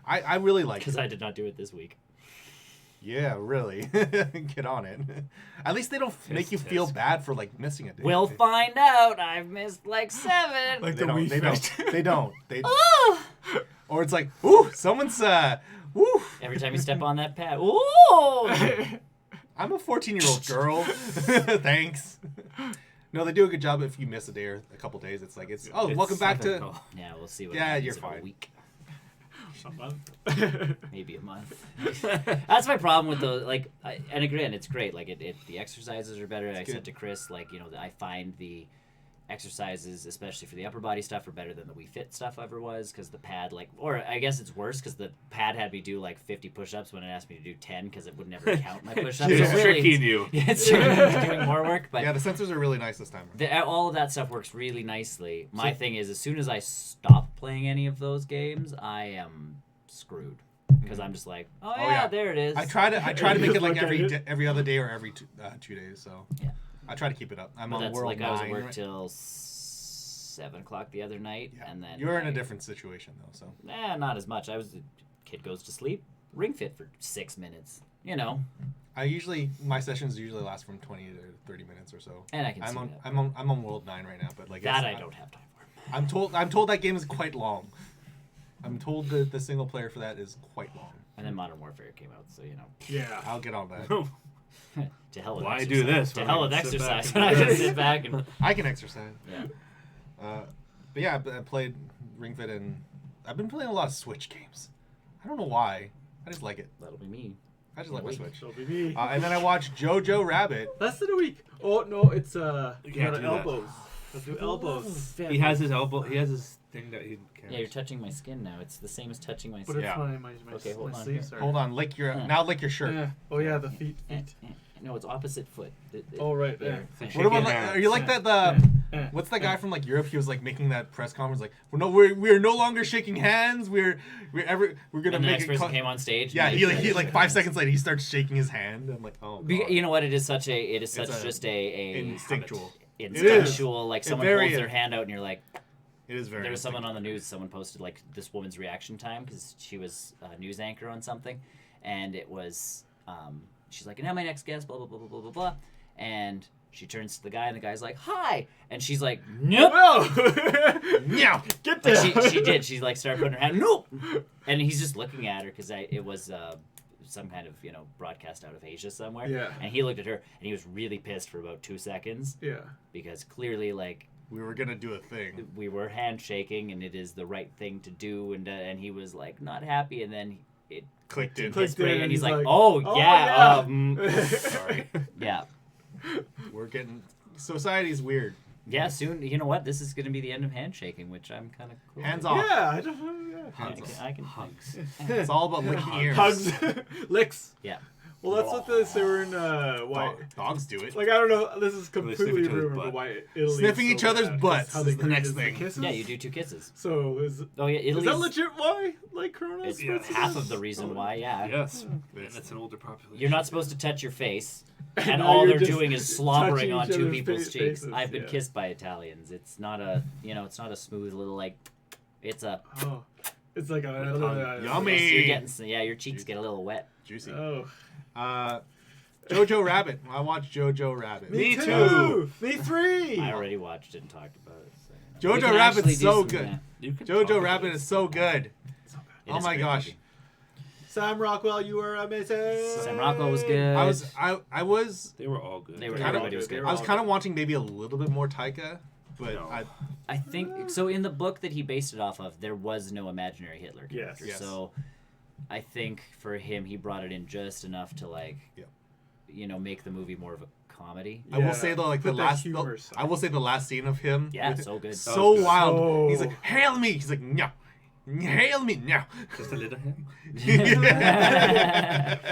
I really like because it. I did not do it this week. Yeah, really. Get on it. At least they don't make you feel bad for like missing a day. We'll find out. I've missed like 7. Like They the don't. Wii They Fit. don't. They don't. They. Oh! Or it's like, ooh, someone's woo. Every time you step on that pad, ooh! I'm a 14-year-old girl. Thanks. No, they do a good job if you miss a day or a couple days. It's like It's welcome back to. something. Yeah, we'll see what Yeah, happens you're in fine. a week. A month. Maybe a month. That's my problem with those. Like, and again, it's great. Like, the exercises are better. I good. said to Chris, like, I find the exercises, especially for the upper body stuff, are better than the Wii Fit stuff ever was, because the pad, like, or I guess it's worse because the pad had me do like 50 push-ups when it asked me to do 10 because it would never count my push-ups. It's So really, tricking you. it's doing more work, but Yeah, the sensors are really nice this time. all of that stuff works really nicely. My thing is, as soon as I stop playing any of those games, I am screwed because I'm just like, oh yeah, yeah. there it is. I try to make it like Look at it. every other day or every 2 days. So Yeah. I try to keep it up. I'm But on that's world like I was at 9. work right? till 7 o'clock the other night, Yeah. and then You're in a different situation though. So not as much. The kid goes to sleep, Ring Fit for 6 minutes. my sessions usually last from 20 to 30 minutes or so. And I can I'm see on that. I'm on world 9 right now, but like That it's- I don't have time for. I'm told that game is quite long. I'm told that the single player for that is quite long. And then Modern Warfare came out, so Yeah. I'll get on that. to hell with Why exercise. do this To when hell I with can sit back exercise. and I play? can sit back and I can exercise. yeah. But yeah, I played Ring Fit and I've been playing a lot of Switch games. I don't know why. I just like it. That'll be me. I just like my Wait. Switch. That'll be me. And then I watched Jojo Rabbit. Less than a week. Oh no, it's You you can't gotta do that. elbows. Let's do elbows. He has his elbow. He has his thing that he can't. Yeah, you're touching my skin now. It's the same as touching my But skin. it's Yeah. my Okay, hold my on sleeves are. Hold on, lick your shirt. Yeah. Oh yeah, the feet. No, it's opposite foot. Oh right there. What about like, are you like that what's that guy from like Europe? He was like making that press conference like we're no longer shaking hands. We're gonna And the make next it. person came on stage. Yeah, and he like 5 seconds later he starts shaking his hand. I'm like, oh. God. You know what? It is such It's just a instinctual. instinctual. Like someone very holds their is. hand out and you're like. It is very. There was someone on the instinctual. news. Someone posted like this woman's reaction time because she was a news anchor on something, and it was she's like, and now my next guest, blah blah blah blah blah blah blah, and she turns to the guy, and the guy's like, hi, and she's like, nope. Yeah. Get Like, there. she did. She like started putting her hand, nope, and he's just looking at her because it was some kind of broadcast out of Asia somewhere. Yeah. And he looked at her, and he was really pissed for about 2 seconds Yeah. because clearly like. We were gonna do a thing. We were handshaking, and it is the right thing to do, and he was like not happy, and then it Clicked in. his brain, in, and he's like, like, oh yeah, Sorry. yeah, We're getting society's weird. yeah. Soon, you know what? This is gonna be the end of handshaking, which I'm kind of cool. Hands with. off. Yeah, I don't know. Yeah. I Hands can, off. I can Hugs. It's all about licking ears. Hugs, licks. Yeah. Well, that's what they were in why. Dogs do it. Like I don't know. This is sniff completely each other's rumor, but butt. why Italy Sniffing is each so other's bad, butts how is they the greet next is the thing. kisses. Yeah, you do 2 kisses. So Oh yeah, is Italy's that legit? Why like Corona? It's Yeah. half of the reason why. Yeah. Yes. And it's an older population. You're not supposed to touch your face, and now all you're they're just doing is slobbering touching on each 2 other's people's cheeks. faces, I've been yeah. kissed by Italians. It's not a it's not a smooth little like. It's a. Oh, it's like Yummy. You're getting your cheeks get a little wet. Juicy. Oh, Jojo Rabbit. I watched Jojo Rabbit. me too. Me three. I already watched it and talked about it. So, We Jojo can Rabbit's actually do so some, good. You can talk Jojo about Rabbit it. is so good. It Oh is my great gosh. movie. Sam Rockwell, you were amazing. Sam Rockwell was good. I was They were all good. They were Kind of- everybody was good. I was kind of wanting maybe a little bit more Taika, but No. I think so. In the book that he based it off of, there was no imaginary Hitler character. Yes. So I think for him, he brought it in just enough to like, Yep. make the movie more of a comedy. I will say though, like the Put that last, humor aside. I will say the last scene of him. Yeah, with- so good. so good. wild. So- He's like, hail me. He's like, no. Hail me now. Just a little him.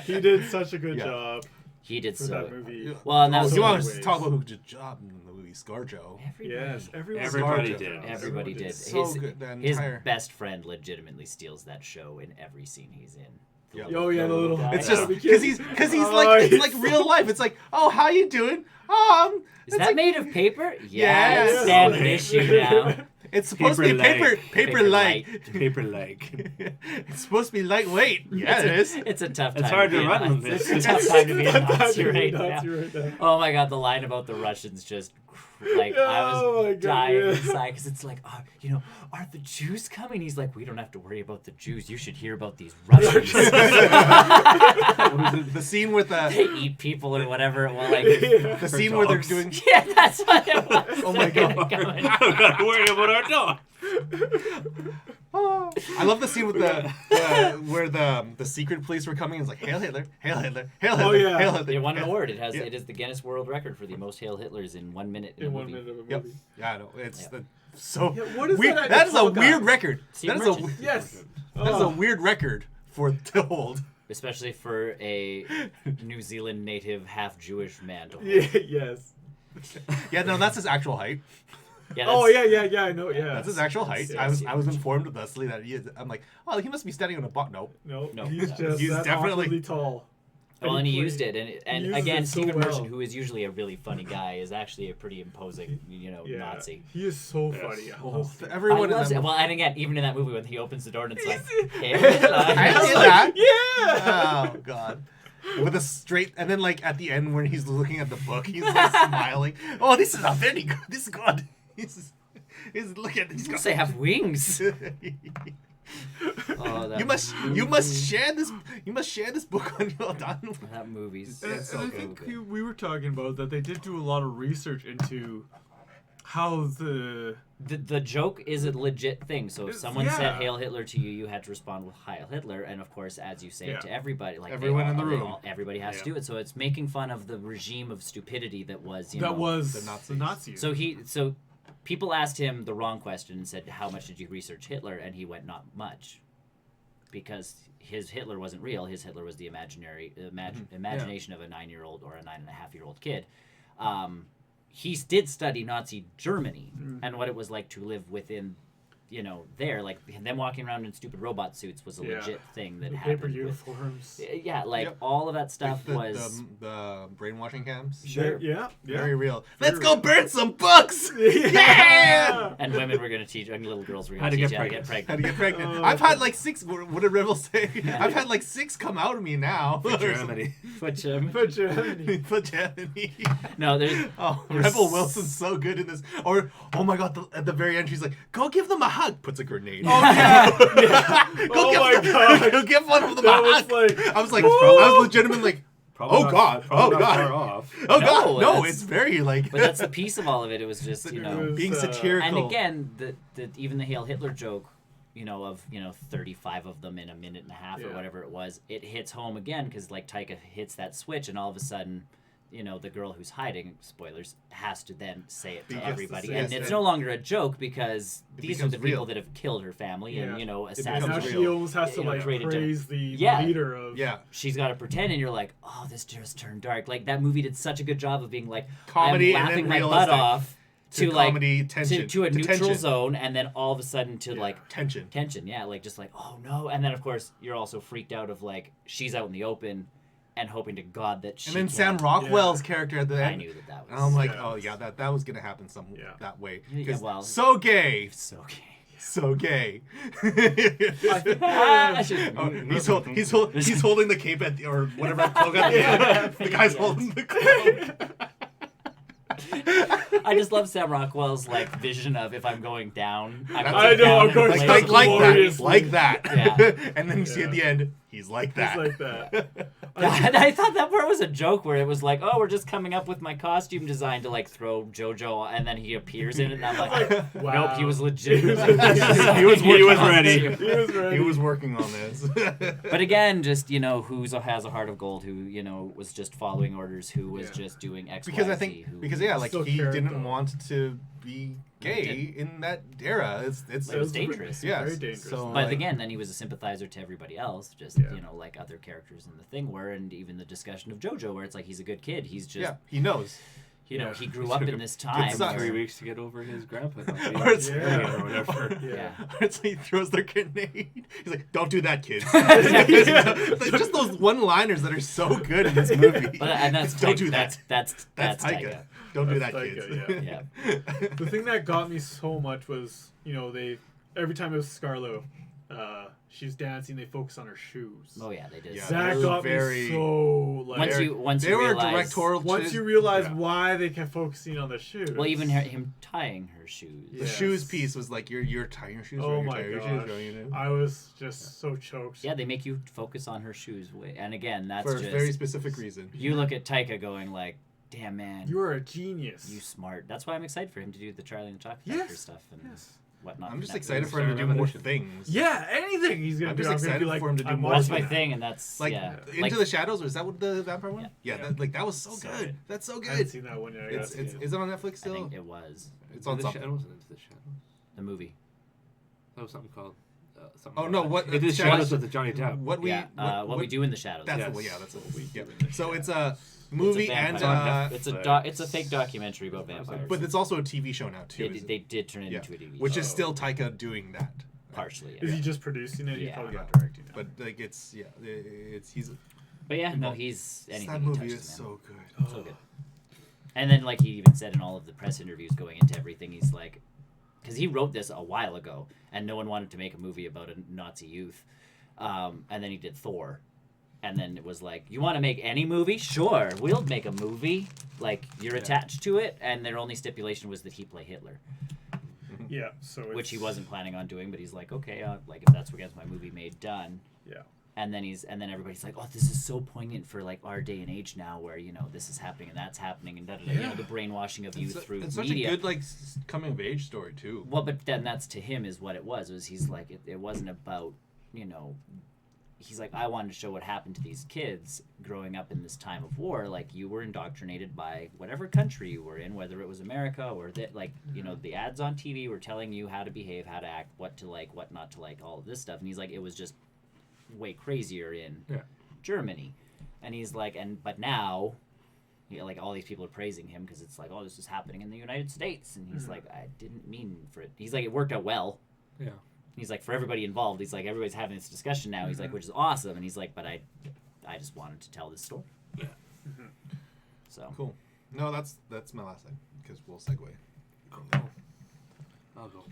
He did such a good Yeah. job He did for so. that movie. Well, and that Oh, was you many want to ways. talk about who did job in the movie ScarJo? Yes, Everybody Scarjo. did. Everybody did. So His, good. The his entire. best friend legitimately steals that show in every scene he's in. Yeah. Oh yeah, the little. guy. It's Yeah. just because he's Oh, like it's he's like so- real life. It's like, oh, how you doing? Is It's that like, made of paper? Yeah, Yes. it's standard issue now. it's supposed to be Paper paper light. Paper leg. It's supposed to be lightweight. Yeah, it is. It's a tough time. It's hard to to be a run Nazi. this. It's a tough time to be a That's Nazi really right nuts now. right now. Oh my god, the line about the Russians just like I Oh my was God, dying yeah. inside because it's like, are the Jews coming? He's like, we don't have to worry about the Jews. You should hear about these Russians. The scene with They the eat people or whatever. Well, like, the scene where they're doing. yeah, that's what it was. Oh my God. Coming. I don't gotta worry about our dog. I love the scene with the where the secret police were coming. It's like Hail Hitler, Hail Hitler, Hail Hitler, yeah. Hail Hitler. It won an Hail- award. Yeah. It is the Guinness World Record for the most Hail Hitlers in 1 minute in a In 1 movie. minute of a Yep. movie. Yeah, I know. It's Yep. so Yeah, what is weird. that That is a called, weird guys? record. Steve That is Merchant. Yes. that is a Oh. weird record for to hold. Especially for a New Zealand native half Jewish man to hold. Yeah. Yes. Yeah, no, that's his actual height. Yeah, Oh that's- yeah. I know. Yeah. That's his actual height. yes, I was informed thusly that he is. I'm like, oh, he must be standing on a box. Nope. No. No, He's that- just He's that definitely- awkwardly tall. Well, and he played- used it, and uses again, it so Stephen well. Merchant, who is usually a really funny guy, is actually a pretty imposing, Yeah. Nazi. He is so Yes. funny. Well, I everyone in love that it. Well, and again, even in that movie when he opens the door and it's like, hey, I see that. Yeah. Oh God. With a straight, and then like at the end when he's looking at the book, he's like smiling. Oh, this is a very good. This is good. He's look at. He's got. they have wings. Oh, that you must share this. You must share this book on your done. that movie's And, so and I good. think we were talking about that they did do a lot of research into how the joke is a legit thing. So if It's- someone said yeah. Hail Hitler to you, you had to respond with Heil Hitler, and of course, as you say Yeah. it to everybody, like Everyone in the room. everybody has to do it. So it's making fun of the regime of stupidity that was you that know, was the the Nazis. Nazis. So people asked him the wrong question and said, "How much did you research Hitler?" And he went, "Not much," because his Hitler wasn't real. His Hitler was the imagination of a 9-year-old or a 9.5-year-old kid. He did study Nazi Germany and what it was like to live within, there. Like them walking around in stupid robot suits was a Yeah. legit thing that The happened. paper with- uniforms. Yeah, like Yep. all of that stuff the, was the brainwashing camps. Sure. Yeah. Very real. Very Let's go real. burn some books. Yeah. and women were going to teach, and little girls were How going to to get teach you how to get pregnant. How to pregnant. get pregnant. Oh. I've had like 6. What did Rebel say? I've had like 6 come out of me now. Germany. Which, But Germany. For Germany. no, there's Oh, There's Rebel Wilson's so good in this. Or, oh my God, at the very end, she's like, "Go give them a hug." Puts a grenade. Oh yeah. Go Oh give my them, God. Go give one of them That a was hug. like- I was like, Woo! I was legitimately like, Probably Oh, not- God. probably Oh, not God. far off. oh No, God, no, that's- it's very like. but that's the piece of all of it. It was just It know, was, being satirical. and again, the even the Hail Hitler joke, of 35 of them in a minute and a half or Yeah. whatever it was, it hits home again because like Taika hits that switch, and all of a sudden, the girl who's hiding, spoilers, has to then say it He to has to everybody, say and it. it's no longer a joke because It these are the becomes people real. that have killed her family and It Now assassinated. becomes she real. almost has to like created praise the Yeah. leader of. Yeah. She's got to pretend, and you're like, oh, this just turned dark. Like that movie did such a good job of being like, Comedy I'm and laughing then my butt realistic. off To to like comedy, tension. to a to neutral tension. zone, and then all of a sudden to like Tension. tension. Yeah, like just like, oh no, and then of course you're also freaked out of like she's out in the open and hoping to God that she. And then Sam can't- Rockwell's character at the end. I knew that was. And I'm like, Yeah. oh yeah, that was gonna happen Yeah. that way. Yeah, 'Cause well- so gay, so okay. so gay. I should- Oh, he's holding the cape at the, or whatever cloak at the end. The guy's holding the cloak. I just love Sam Rockwell's like vision of if I'm going down. I'm I going know, down of in course, a Like, place like that, gloriously. like that. Yeah. And then you see at the end, he's like that. It's like that. And I thought that part was a joke where it was like, oh, we're just coming up with my costume design to like throw JoJo, and then he appears in it, and I'm like, Wow. nope, he was legitimately. He was He was on ready. costume. He was ready. He was working on this. But again, just has a heart of gold, who was just following orders, who was Yeah. just doing X, because Y, I Z, think who like Still he cared, didn't though. want to be gay in that era. It's It was dangerous. Yeah. Very dangerous. So, But like, again, then he was a sympathizer to everybody else, just Yeah. like other characters in the thing were, and even the discussion of JoJo, where it's like he's a good kid. He's just, yeah, he knows. Yeah. he grew up in this time. sucks. where- 3 weeks to get over his grandpa. not being Or it's- gay or whatever. Yeah. It's like he throws their grenade. He's like, "Don't do that, kids." Like, just those one-liners that are so good in this movie. But and that's Don't do that. That's Taika. Don't do that, That's kids. Taika, Yeah. The thing that got me so much was, every time it was Scarlo, she's dancing, they focus on her shoes. Oh yeah, they did. Yeah, That was got very- me so like. Once they you were realize, directorial. Once you realize Yeah. why they kept focusing on the shoes. well, even him tying her shoes. The Yes. shoes piece was like you're tying your shoes. Oh right? You're my tying your gosh, shoes, right? I was just so choked. Yeah, they make you focus on her shoes, and again, that's For a just very specific reason. you look at Taika going like, "Damn man, You are a genius. you smart." That's why I'm excited for him to do the Charlie and the Chocolate Factory Yes. stuff and Yes. whatnot. I'm just Netflix. excited for him to do more things. Yeah, anything he's gonna I'm do. just I'm gonna excited be like, for him to do I'm more That's watching my that. thing, and that's Like yeah. Into the Shadows, was that what the vampire one? Yeah. Yeah, that was so So good. good. That's so I haven't good. seen that one yet. I It's gotta see it. is it on Netflix I still? think it was It's on the something. shadows. Into the shadows. the movie. That was something called. Something Oh like no! that. What Into the Shadows- shadows with the Johnny Depp. What we What we do in the shadows. That's Yes. the yeah. That's what we. Yeah. in the So it's a It's a movie and vampire. Netflix. It's a fake documentary about vampires. but it's also a TV show now too. they did turn it Yeah. into a TV Which show. is still Taika doing that. partially. Is Yeah. he just producing it? He's Yeah. probably Yeah. not directing it. But like it's he's But yeah, no, he's anything that he movie touches, is man. so good. So good. And then, like he even said in all of the press interviews going into everything, he's like, because he wrote this a while ago, and no one wanted to make a movie about a Nazi youth, and then he did Thor, and then it was like, you want to make any movie? Sure, we'll make a movie. Like you're attached to it, and their only stipulation was that he play Hitler, Yeah, so it's, which he wasn't planning on doing, but he's like, okay, like if that's what gets my movie made, done. Yeah. And then everybody's like, oh, this is so poignant for like our day and age now, where this is happening and that's happening and Yeah. the brainwashing of youth through It's such media. a good like coming of age story too. Well, but then that's to him is what it was he's like it wasn't about he's like, I wanted to show what happened to these kids growing up in this time of war. Like you were indoctrinated by whatever country you were in, whether it was America or that, like the ads on TV were telling you how to behave, how to act, what to like, what not to like, all of this stuff. And he's like, it was just way crazier in Germany, and he's like, but now, like all these people are praising him because it's like, oh, this is happening in the United States, and he's like, I didn't mean for it. He's like, it worked out well. Yeah. He's like, for everybody involved, he's like, everybody's having this discussion now. He's like, which is awesome, and he's like, but I just wanted to tell this story. Yeah. So Cool. No, that's my last thing because we'll segue. I'll go.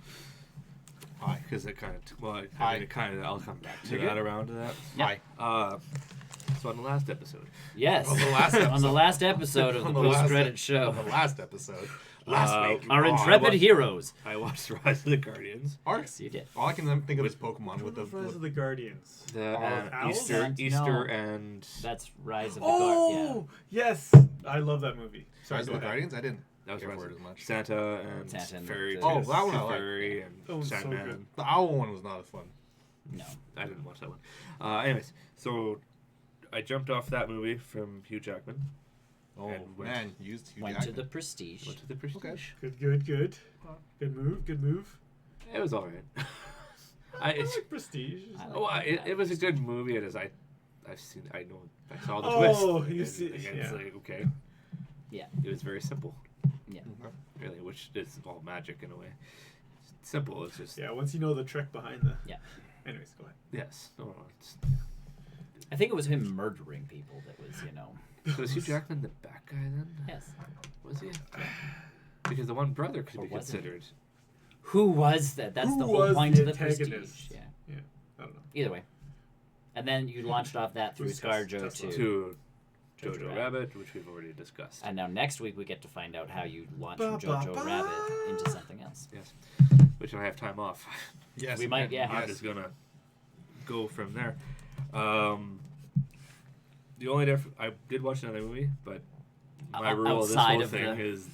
Hi. Because it kind of, I'll come back to You're that good. around to that. Yeah. Hi. So on the last episode, yes, On the last on the last episode of the On the last Post Credit ep- Show, On the last episode. Last week. our Oh, intrepid heroes. I watched Rise of the Guardians. Yes, you did. All I can think of is Pokemon with the. Rise of the Guardians. The Owls? Easter No. and That's Rise of the Guard. Oh yes, I love that movie. Sorry, Rise of go the ahead. Guardians. I didn't. that was care Rise for of it as much. Santa and Santa and Fairy. the- Oh, that one I Tooth like. Fairy and That one's so Sandman. good. The owl one was not as fun. Yeah. No. I didn't watch that one. Anyways, so I jumped off that movie from Hugh Jackman. Oh And man, used Hugh Went to Jackman. the Prestige. Went to the Prestige. Okay. Good. Good move. Good move. It was alright. I like Prestige. I like Oh, that. it was a good movie. It is. I saw the Oh, twist. you And see- again, yeah. It's like okay. Yeah. It was very simple, Yeah. really, which is all magic in a way. It's simple. It's just Yeah, once you know the trick behind the. Yeah. Anyways, go ahead. yes. No. It's, I think it was him murdering people that was, so was Hugh Jackman the bad guy then? Yes. Was he? Because the one brother could Or be wasn't he? considered. Who was that? That's Who the whole was point the of the Prestige. antagonist? Yeah. Yeah, I don't know. Either way. And then you launched off that through Who's ScarJo Tesla? To Jojo Jojo Rabbit, which we've already discussed. And now next week we get to find out how you launched Ba, from ba, Jojo ba. Rabbit into something else. Yes. Which I have time off. Yes. We might, yeah. I'm Yes. just gonna go from there. The only I did watch another movie, but my rule of this Outside whole of thing the- is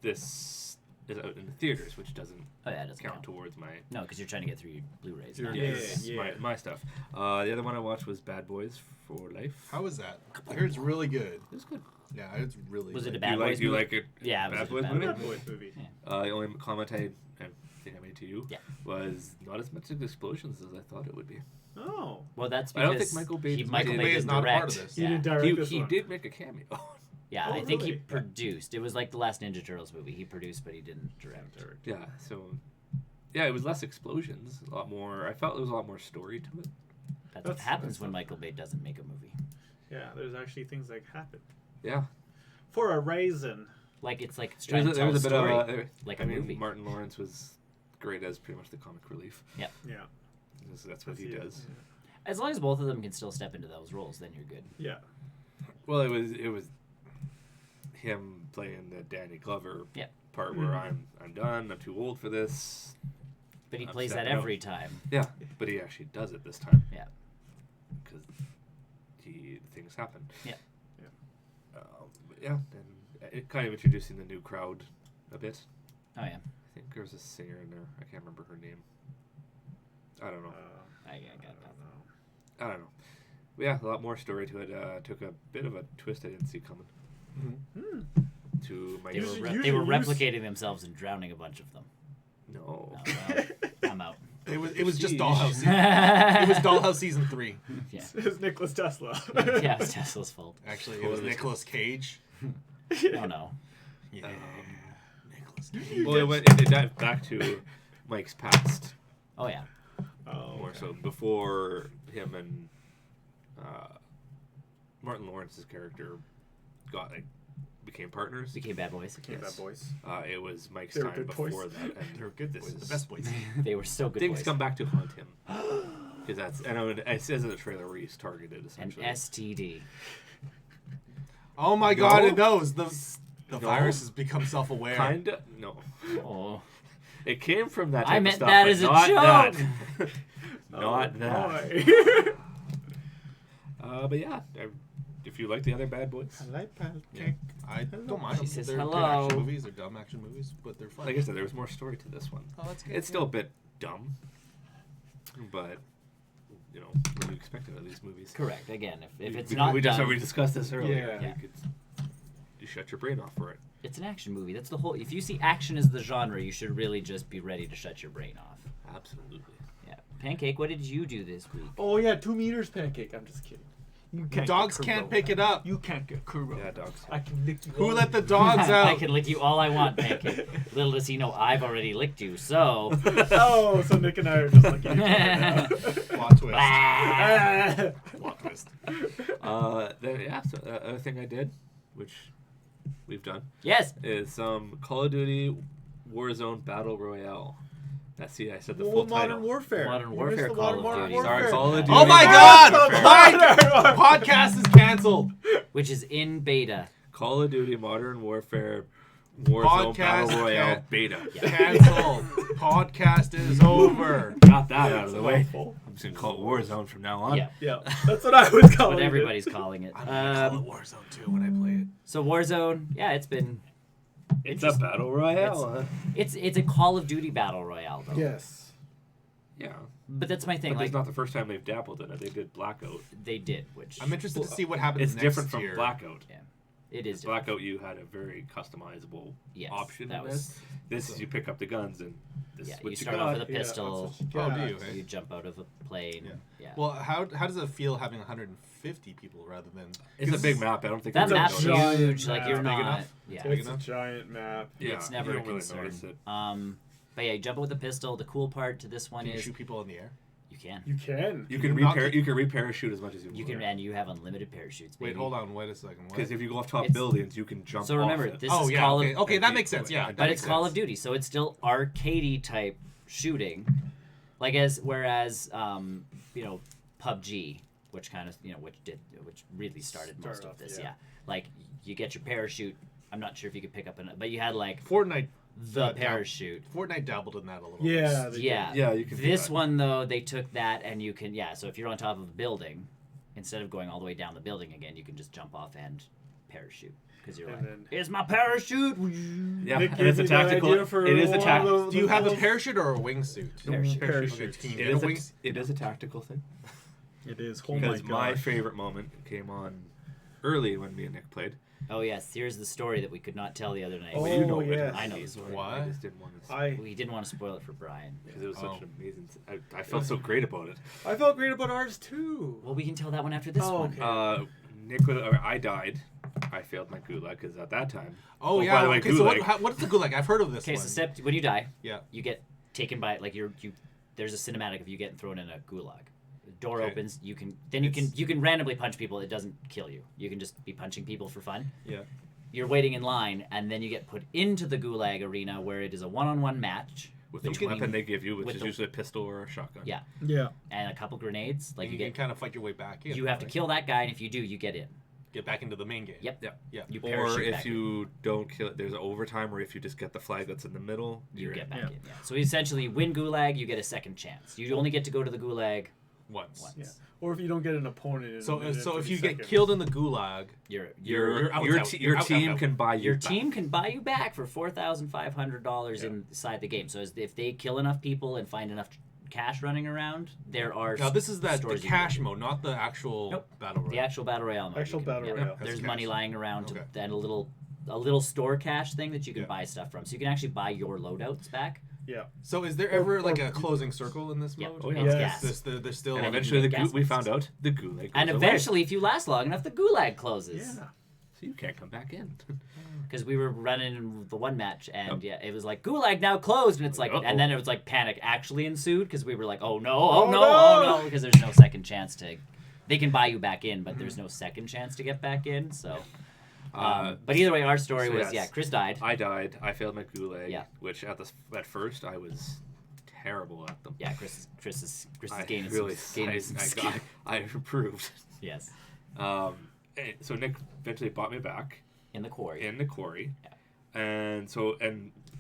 this is out in the theaters, which doesn't Oh yeah, it doesn't count count. towards my No, because you're trying to get through your Blu-rays. Your- not Yeah, yours. yeah. my stuff. The other one I watched was Bad Boys for Life. How was that? I heard it's really good. It was good. Yeah, it's really. Was it a like- Bad Boys you movie? like it? Yeah, it was Bad a Boys Bad movie? Bad Boys movie. The only comment I think I made to you Yeah. was not as much of explosions as I thought it would be. Oh. Well, that's I don't because think Michael Bay Michael did- Bay is didn't not a direct. part of this. He Yeah. didn't direct this He one. did make a cameo. Yeah, Oh, I think he really? produced. It was like the last Ninja Turtles movie. He produced, but he didn't direct. Yeah, so it was less explosions, a lot more. I felt there was a lot more story to it. That's what That's- happens that's when not- Michael Bay doesn't make a movie. Yeah, there's actually things that happen. Yeah, For a reason. Like it's like it's there trying was, to there tell a was a bit story, of like I a mean, movie. Martin Lawrence was great as pretty much the comic relief. Yeah. That's what he does. As long as both of them can still step into those roles, then you're good. Yeah. Well, it was him playing the Danny Glover Yeah. part where I'm done. I'm too old for this. But he I'm plays that stepping out. every time. Yeah, but he actually does it this time. Yeah. Because things happen. Yeah. Yeah, and it kind of introducing the new crowd a bit. Oh yeah. I think there's a singer in there. I can't remember her name. I don't know. I got that. I don't know. But yeah, a lot more story to it. Took a bit of a twist I didn't see coming. To my They were, Usually- they were usually- replicating themselves and drowning a bunch of them. no. Oh, well, I'm out. It was just Sheesh. Dollhouse. It was Dollhouse season 3. Yeah. It's Nicholas Tesla. Yeah, it was Tesla's fault. Actually, it was Nicolas Cage. Oh no. Yeah, Nicolas Cage. Well, it dived back to Mike's past Oh yeah. Oh, more okay. so before him and Martin Lawrence's character became partners. Became Bad Boys. Became Bad Boys. It was Mike's They were time good before boys. that, and They're good this boys, is the best boys. They were so good things boys. come back to haunt him. Because that's, I know it says in the trailer where he's targeted An essentially. STD. Oh my No. God! It knows the No. virus has become self-aware. Kinda, no. Oh. It came from that. I Type meant of stuff, that but as a not joke. That. Not that. Boy. But yeah, if you like the other Bad Boys, I don't mind She them. says They're good hello. action movies. They're dumb action movies, but they're fun. like I said, there was more story to this one. Oh, that's good. It's still a bit dumb, but you know what do you expect out of these movies? Correct. Again, if it's we, not we done, discussed this earlier. Yeah. You could you shut your brain off for it. it's an action movie. That's the whole. If you see action as the genre, you should really just be ready to shut your brain off. Absolutely. Yeah. Pancake, what did you do this week? Oh yeah, 2 meters pancake. I'm just kidding. You can't. Dogs get can't Kuro. pick it up. You can't get Kuro. Yeah, dogs. I can lick you. Who all. let the dogs I out? can lick you all I want, Pancake. Little does he know I've already licked you, so. Oh, so Nick and I are just looking at each other Plot twist. now. Plot twist. Then yeah. So other thing I did, which we've done, Yes. is some Call of Duty Warzone Battle Royale. See, I said the Well, full Modern title. Warfare. Modern You missed Warfare the Call of Modern Duty. Warfare. Sorry, Call of Duty. Oh my Yes, God! the Mike! Podcast is canceled. Which is in beta. Call of Duty Modern Warfare Warzone Podcast Battle Royale can- beta. Canceled. Podcast is over. Got that out of the way. Awful. I'm just gonna call it Warzone from now on. Yeah. Yeah, that's what I was calling What it. everybody's calling it. I'm gonna call it Warzone 2 when I play it. So Warzone, yeah, it's been. It's a battle royale. It's a Call of Duty battle royale though. Yes. Yeah, But that's my thing. but Like it's not the first time they've dabbled in it. They did Blackout. they did, which I'm interested to see what happens It's next different from year. Blackout. yeah, it is. different. Blackout, you had a very customizable Yes, option. that in was. this. This is you pick up the guns and this Yeah, is what you start off got. with a Yeah, pistol. that's what you Oh, got. do you? You jump out of a plane. Yeah. Yeah. Well, how does it feel having 150 people rather than? It's a big map. I don't think that you really map's notice it. huge. Like map. you're Big not. enough? Yeah. Big It's a enough? giant map. Yeah, It's never you a don't really concern. notice it. But yeah, you jump out with a pistol. The cool part to this one Can you is shoot people in the air? you can. You can. You can you not repair. get- You can reparachute as much as you want. You can, and you have unlimitted parachutes. Wait, baby. hold on. Wait a second. What? Because if you go off top It's- buildings, you can jump. So remember, off it. this Oh is yeah. Call Okay. of, Okay, that makes sense. Yeah. that but makes it's Call of sense. Duty, so it's still arcadey type shooting, like whereas PUBG, which kind of which really started most Started of off, this. yeah. Yeah, like you get your parachute. I'm not sure if you could pick up but you had like Fortnite. the dab- parachute. Fortnite dabbled in that a little. Yeah. bit. they Yeah, Yeah, you can do This that. one though, they took that and you can So if you're on top of a building, instead of going all the way down the building again, you can just jump off and parachute because you're And like, then- "It's my parachute." Yeah, Nick and gave it's a me that tactical. idea for It is a one tactical. of Do you have a those- parachute or a wingsuit? Parachute. Okay, can you It get a is wing? It is a tactical thing. It is. Oh my Because my god. favorite moment came on early when me and Nick played. Oh yes, here's the story that we could not tell the other night. Oh, But you know it. yes. I know the story. What? I just didn't want to. We didn't want to spoil it for Brian. Because it was such Oh. an amazing. I felt so great about it. I felt great about ours too. Well, we can tell that one after this one. Okay. I died. I failed my gulag because at that time. Oh, yeah. By the way, Okay, so gulag. what's the gulag? I've heard of this Okay, one. so Sep, when you die, Yeah. you get taken by like you. There's a cinematic of you getting thrown in a gulag. The door Okay. opens. You can randomly punch people. It doesn't kill you. You can just be punching people for fun. Yeah. You're waiting in line, and then you get put into the gulag arena where it is a one-on-one match With the between- weapon they give you, which with is the- usually a pistol or a shotgun. Yeah, Yeah. and a couple grenades. Like You can kind of fight your way back in. you have to right? kill that guy, and if you do, you get in. Get back into the main game. Yep. Yeah. Yeah. You Or parachute if back in. you don't kill it, there's an overtime, or if you just get the flag that's in the middle, You you're get in. back Yeah. in. Yeah. So essentially, you win gulag, you get a second chance. You only get to go to the gulag Once. once. Yeah. Or if you don't get an opponent in So a minute, if 30 you get seconds. killed in the gulag, You're You're out, your out. te- You're your out, team out. can buy you your back. team can buy you back for $4,500 Yeah. inside the game. So if they kill enough people and find enough cash running around, there are now this is the stores you cash can go mode, not the actual Nope. battle to. royale. The actual battle royale mode. Actual you can- battle yeah, royale. There's That's money cash. lying around Okay. and a little store cash thing that you can Yeah. buy stuff from. So you can actually buy your loadouts back. Yeah. So is there ever like or- a closing circle in this Yeah. mode? Oh, yeah. It's Yes. gas. There's still. And you eventually, can get gas we masks. found out the gulag. And goes away. eventually, if you last long enough, the gulag closes. Yeah. So you can't come back in. Because we were running the one match, and yeah, it was like gulag now closed, and it's like, Uh-oh. and then it was like panic actually ensued because we were like, oh no, Oh, no. because there's no second chance to. They can buy you back in, but there's no second chance to get back in. So, but either way, our story so was yes. Chris died. I died. I failed my gulag. Yeah. Which at first I was terrible at them. Yeah, Chris is I gaining really, some, gaining some I skill. improved. Yes, So Nick eventually bought me back in the quarry. in the quarry, and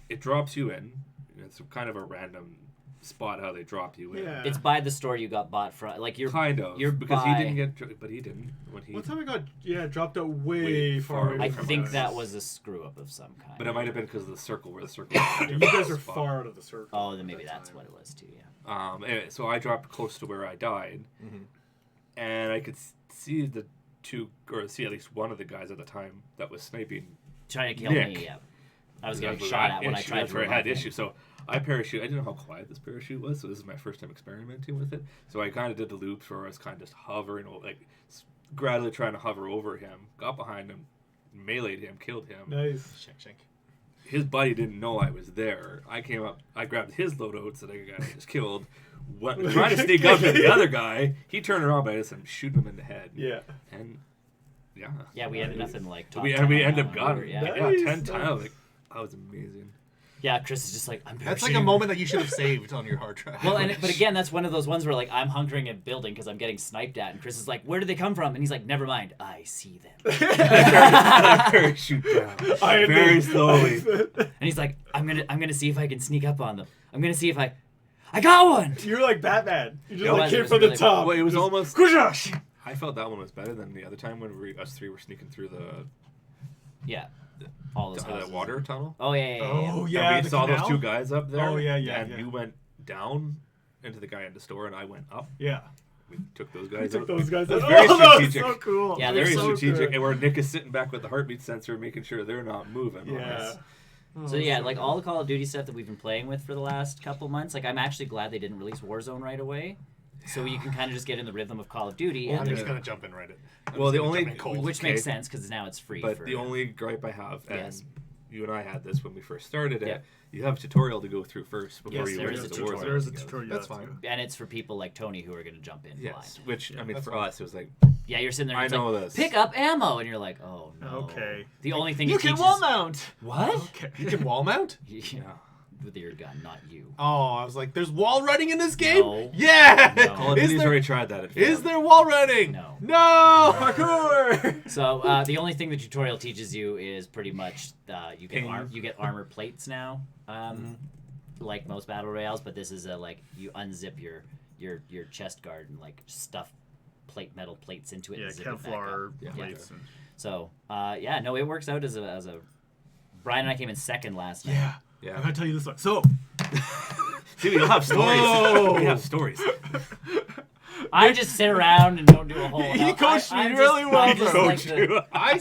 it drops you in. It's kind of a random spot how they drop you in. Yeah. It's by the store you got bought from. Like you're Kind of, you're because by- he didn't get, but he didn't when he. One time I got dropped out way Way far far away I from think us. that was a screw up of some kind. But it might have been because of the circle where the circle. Yeah, you guys are far out of the circle. Oh, then at maybe that that's time. what it was too. Yeah. Anyway, so I dropped close to where I died, and I could see at least one of the guys at the time that was sniping. Trying to kill Nick. me. Yeah. I was That getting was shot an at when I issue. tried That's to where I had revive him. issues. So I parachute. I didn't know how quiet this parachute was, so this is my first time experimenting with it. So I kind of did the loops where I was kind of just hovering, like gradually trying to hover over him. Got behind him, meleeed him, killed him. Nice. Shank. His buddy didn't know I was there. I came up, I grabbed his loadouts that I just killed. Trying to sneak up to the other guy. He turned around by us and shooting him in the head. Yeah. And yeah. Yeah, we ended up in like top We 10 on ended that up one. got We him. were- Yeah, Nice, 10 times. nice. Like, that was amazing. Yeah, Chris is just like, I'm That's like parachuting. a moment that you should have saved on your hard drive. Well, but again, that's one of those ones where like I'm hunkering at building because I'm getting sniped at, and Chris is like, "Where do they come from?" And he's like, "Never mind, I see them." I parachute down very slowly. And he's like, "I'm gonna see if I can sneak up on them. I'm gonna see if I got one." You're like Batman. You just It like was- it came was from the really- top. Well, it was Just, almost. Kujash! I felt that one was better than the other time when us three were sneaking through Yeah, all those the houses. water tunnel. Oh yeah. Oh, And yeah. we the saw canal? those two guys up there. Oh, yeah, yeah, And yeah. you went down into the guy in the store, and I went up. Yeah. We took those We guys took out. those guys That's out. very Oh, that was strategic. so cool. Yeah, they're Very so strategic, good. and where Nick is sitting back with the heartbeat sensor, making sure they're not moving. on Yeah. us. Oh, So yeah, like all the Call of Duty stuff that we've been playing with for the last couple months, like I'm actually glad they didn't release Warzone right away, so you can kind of just get in the rhythm of Call of Duty, I'm and just there's- gonna jump in right it. Well, the only- which Okay. makes sense because now it's free. But for, the only gripe I have, and Yes. you and I had this when we first started it, Yeah. you have a tutorial to go through first before Yes, you there went is to a the tutorial. Warzone. There's a together. tutorial. That's too. fine. and it's for people like Tony who are going to jump in Yes, blind. which I mean that's for fine. us it was like Yeah, you're sitting there. I And it's know like, this. Pick up ammo, and you're like, oh no. Okay. The only thing You it can teaches- wall mount. What? Okay. You can wall mount? Yeah, with your gun, not you. Oh, I was like, there's wall running in this game? No. Yeah! No. Call of Is Duty's there, already tried that. It is failed. there wall running? No. No! Parkour! So the only thing the tutorial teaches you is pretty much you get Ping. you get armor plates now, like most battle royales. But this is a like you unzip your chest guard and like stuff metal plates into it. Yeah, and zip it back up. Kevlar Yeah. plates. And... So yeah, no, it works out as a. Brian and I came in second last night. Yeah. Yeah. I gotta tell you this one. So, See, we'll have stories. Whoa. We have stories. I just sit around and don't do a whole lot. He coached me I'm really well, I'm just bro. like the- I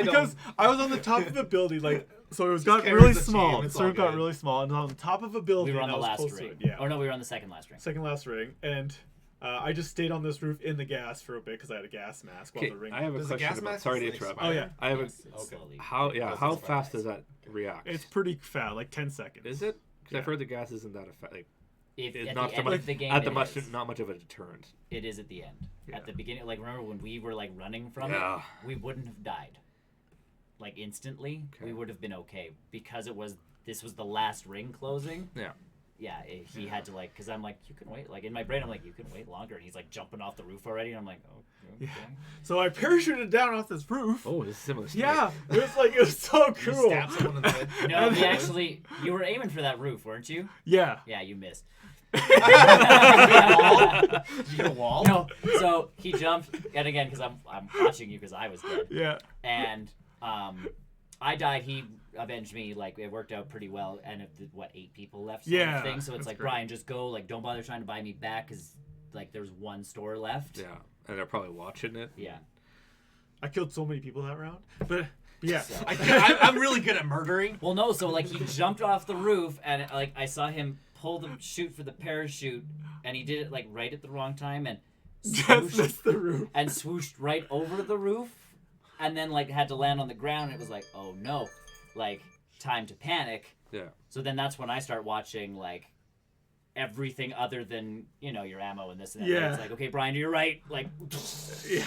don't. Because I was on the top of the building, like, so it was got carry really the team, small. The it's serve all got good. really small, and on the top of a building. we were on that the was last close to ring. it, Yeah. Or no, we were on the second last ring. Second last ring, and I just stayed on this roof in the gas for a bit because I had a gas mask while Okay, the ring. I have a Does the question gas about. mask Sorry to expire? interrupt. Oh, yeah. I have Yes, a. it's Okay. slowly. How fast does that react? It's pretty fast, like 10 seconds. Is it? Because Yeah. I've heard the gas isn't that effective. Like, If, it's at not the so end much of the game, at the it much is. not much of a deterrent. It is at the end. Yeah. At the beginning, like remember when we were like running from Yeah. it, we wouldn't have died. Like instantly, we Okay. would have been okay because this was the last ring closing. Yeah. Yeah, he had to like, cause I'm like, you can wait. Like in my brain, I'm like, you can wait longer. And he's like jumping off the roof already, and I'm like, oh, okay. Yeah. So I parachuted down off this roof. Oh, this is similar. Story. Yeah, it was so You cool. stab someone in the head. No, he actually, you were aiming for that roof, weren't you? Yeah. Yeah, you missed. Did you get a wall? No, so he jumped, and again, because I'm watching you because I was dead. Yeah. And I died. He avenged me. Like it worked out pretty well. And what 8 people left? Sort Yeah, of thing. So it's that's like great. Brian, just go. Like don't bother trying to buy me back because like there's one store left. Yeah, and they're probably watching it. Yeah. I killed so many people that round. But yeah. So- I'm really good at murdering. Well, no. So like he jumped off the roof, and like I saw him shoot for the parachute, and he did it like right at the wrong time, and Just swooshed, missed the roof. and swooshed right over the roof, and then like had to land on the ground. And it was like, oh no, like time to panic. Yeah. So then that's when I start watching like everything other than your ammo and this and that. Yeah. It's like, okay, Brian, you're right. Like, Yeah.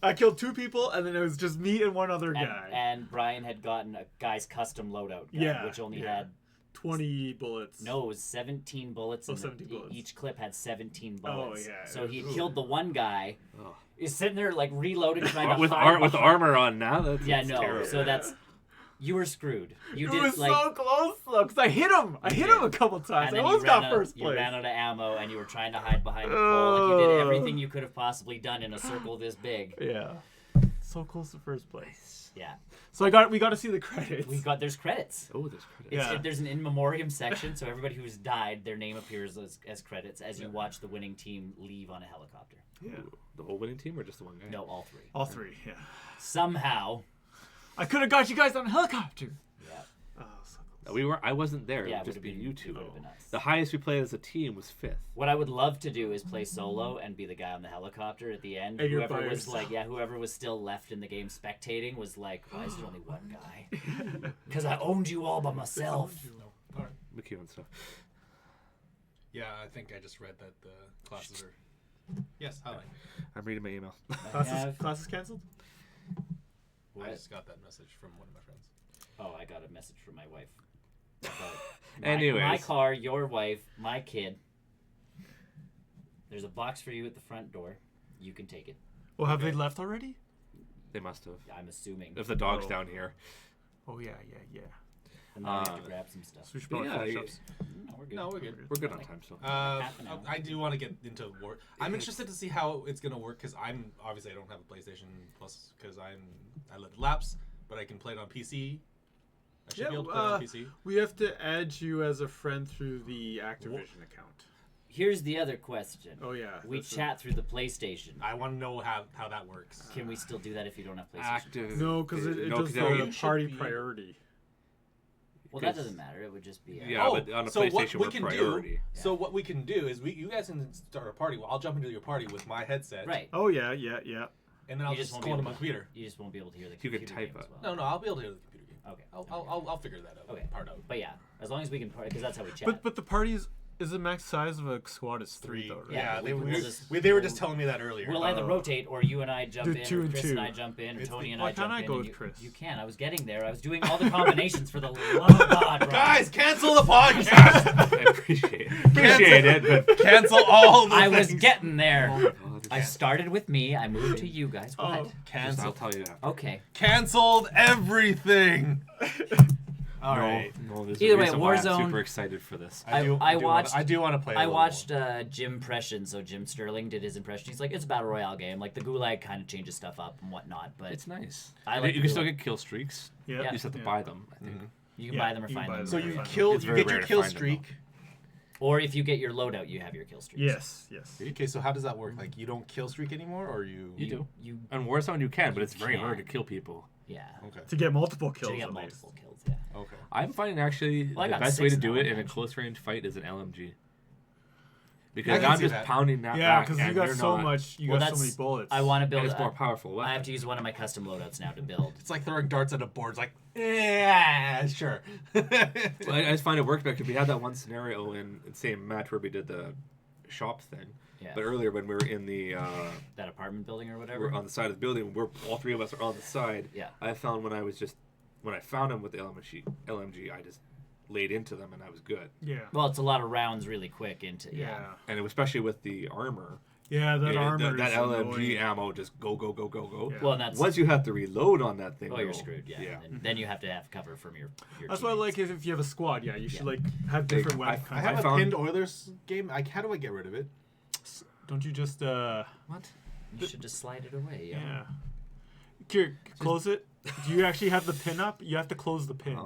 I killed 2 people, and then it was just me and one other guy. and Brian had gotten a guy's custom loadout gun, Yeah, which only yeah. had 20 bullets. no, it was 17 bullets. Oh, and 17 bullets. Each clip had 17 Oh, bullets. yeah, So it he was- killed the one guy. Oh. He's sitting there like reloading, trying to With hide with behind- armor on now. That's No. terrible. So you were screwed. You It did was like. so close, though, because I hit him. I hit him a couple times. And I then almost got first You place. ran out of ammo, and you were trying to hide behind the pole. Like you did everything you could have possibly done in a circle this big. Yeah. So close to first place. Yeah, So we got to see the credits. there's credits. Oh, there's credit. Yeah. There's an in memoriam section, so everybody who's died, their name appears as credits as you watch the winning team leave on a helicopter. Yeah. The whole winning team or just the one guy? No, all 3. All 3, yeah. Somehow. I could have got you guys on a helicopter. Yeah. Oh, so close. I wasn't there. Yeah, It it would just would've be been- you it two. would've been us. The highest we played as a team was 5th. What I would love to do is play solo and be the guy on the helicopter at the end. And you're Whoever by was yourself. whoever was still left in the game spectating was like, why is there only one guy? Because I owned you all by myself. All right. McEwen stuff. Yeah, I think I just read that the classes are. Yes, hi. I'm reading my email. Classes canceled? I just got that message from one of my friends. Oh, I got a message from my wife. Anyways. My car, your wife, my kid. There's a box for you at the front door. You can take it. Well, have they left already? They must have. I'm assuming. If the dog's Oh. down here. Oh, yeah. And then we have to grab some stuff. So we should But probably yeah, finish you- up. No, we're good. No, we're good. We're good on time still. Half an hour. I do want to get into war. I'm interested to see how it's gonna work because I don't have a PlayStation Plus because I let it lapse, but I can play it on PC. I should be able to play it on PC. We have to add you as a friend through the Activision account. Here's the other question. Oh, yeah. We that's chat through the PlayStation. I want to know how that works. Can we still do that if you don't have PlayStation? Active. No, because it No, does 'cause then the you should party be- priority. Well, that doesn't matter. It would just be. Yeah, but on a PlayStation, we're priority. So what we can do is you guys can start a party. Well, I'll jump into your party with my headset. Right. Oh, yeah. And then I'll You just won't go be into able my to- computer. You just won't be able to hear the You computer could type game as it. well. No, I'll be able to hear the computer game. Okay. I'll figure that out. Okay. Part out. But yeah, as long as we can, because that's how we chat. But the party is the max size of a squad is 3, though, right? Yeah, Yeah, we- we'll just- they were just telling me that earlier. We'll either rotate, or you and I jump Do in, 2 or and Chris 2. and I jump in, or It's Tony the- and Why I jump can't I in. go and with you, Chris? You can. I was getting there. I was doing all the combinations for the love of God, Ryan. Guys, cancel the podcast. I appreciate it, but Cancel all the I was things. getting there. oh, I started with me. I moved to you guys. What? Oh. I'll Cancel. tell you after. Okay. Canceled everything. All right. No, there's Either a way, reason why I'm Warzone- super excited for this. I watched- I do want to play. I watched Jim impression, so Jim Sterling did his impression. He's like, it's a battle royale game. Like the Gulag kind of changes stuff up and whatnot, but It's nice. I like you the can still Gulag. get kill streaks. Yeah. You just have to buy them, I think. You can Yeah, buy them or you can find buy them. them. So Very you fun. kill. It's You very get your rare to kill find them, streak, Or if you get your loadout, you have your kill streaks. Yes. Okay, so how does that work? Like, you don't kill streak anymore, or you? You do. You On Warzone you can, but it's very can. hard to kill people. yeah. Okay. To get multiple kills. To get at multiple least. kills. Yeah. Okay. I'm finding actually Well, I the got best way to 6 do now, it in a actually. close range fight is an LMG. I Because can I'm see just that. pounding that Yeah, back, because and you got they're so not- much. You Well, got so many that's- bullets. I want to build. and it's more powerful weapon. I have to use one of my custom loadouts now to build. It's like throwing darts at a board. It's like, yeah, sure. Well, I just find it works better because we had that one scenario in the same match where we did the shop thing. Yeah. But earlier when we were in the That apartment building or we whatever. were on the side of the building, all 3 of us are on the side. Yeah. I found when I found them with the LMG, I just laid into them and I was good. Yeah. Well, it's a lot of rounds really quick into. Yeah. And especially with the armor. Yeah, that Yeah, armor. that is LMG annoying. ammo just go. Yeah. Well, and that's. Once you have to reload on that thing, Oh, you're though, screwed. Yeah. yeah. And then you have to have cover from your That's why I teammates. like if you have a squad. Yeah, you should Yeah. like have different I- weapons. I have I a found- pinned Oilers game. How do I get rid of it? Don't you just What? You should just slide it away. Yeah. yeah. Here, close it. Do you actually have the pin up? You have to close the pin.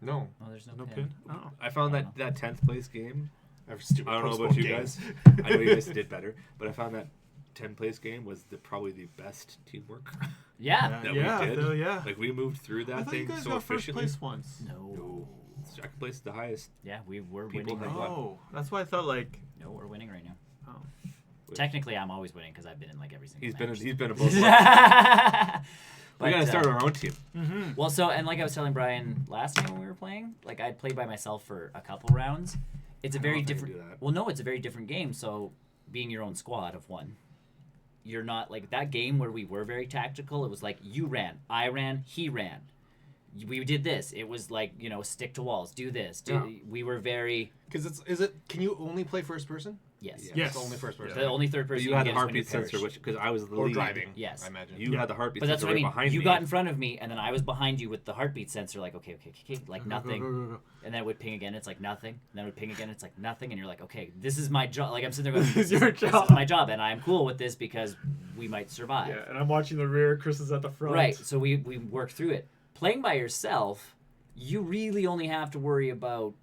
No. Oh, there's no, no pin. pin. Oh. I found that 10th place game. I have stupid I don't know postponed about you games. guys. I know you guys did better, but I found that 10th place game was probably the best teamwork Yeah. that yeah, we did. yeah. Like we moved through I that thought you thing guys so got first efficiently. place once. No. No, second place is the highest. Yeah, we were People winning. have Right won. now. Oh, that's why I thought like. No, we're winning right now. Oh. Technically, I'm always winning because I've been in like every single. He's been match. a both. We But, gotta start our own team. Mm-hmm. Well, so and like I was telling Brian last time when we were playing, like I played by myself for a couple rounds. It's a I don't very know if I can different. do that. Well, no, it's a very different game. So, being your own squad of one, you're not like that game where we were very tactical. It was like you ran, I ran, he ran. We did this. It was like stick to walls, do this. Yeah. We were very Because can you only play first person? yes. Yeah. Yes. It's only first person. The only third But person you had the get is when you heartbeat sensor, perish. because I was the Or lead. driving. Yes. I imagine. You had the heartbeat But that's sensor what I right mean. behind You me. got in front of me, and then I was behind you with the heartbeat sensor, like okay, like Go, nothing, go, go, go. and then it would ping again. It's like nothing, and then it would ping again. It's like nothing, and you're like, okay, this is my job. Like I'm sitting there going, This is your This job. is my job, and I'm cool with this because we might survive. Yeah, and I'm watching the rear. Chris is at the front. Right. So we work through it. Playing by yourself, you really only have to worry about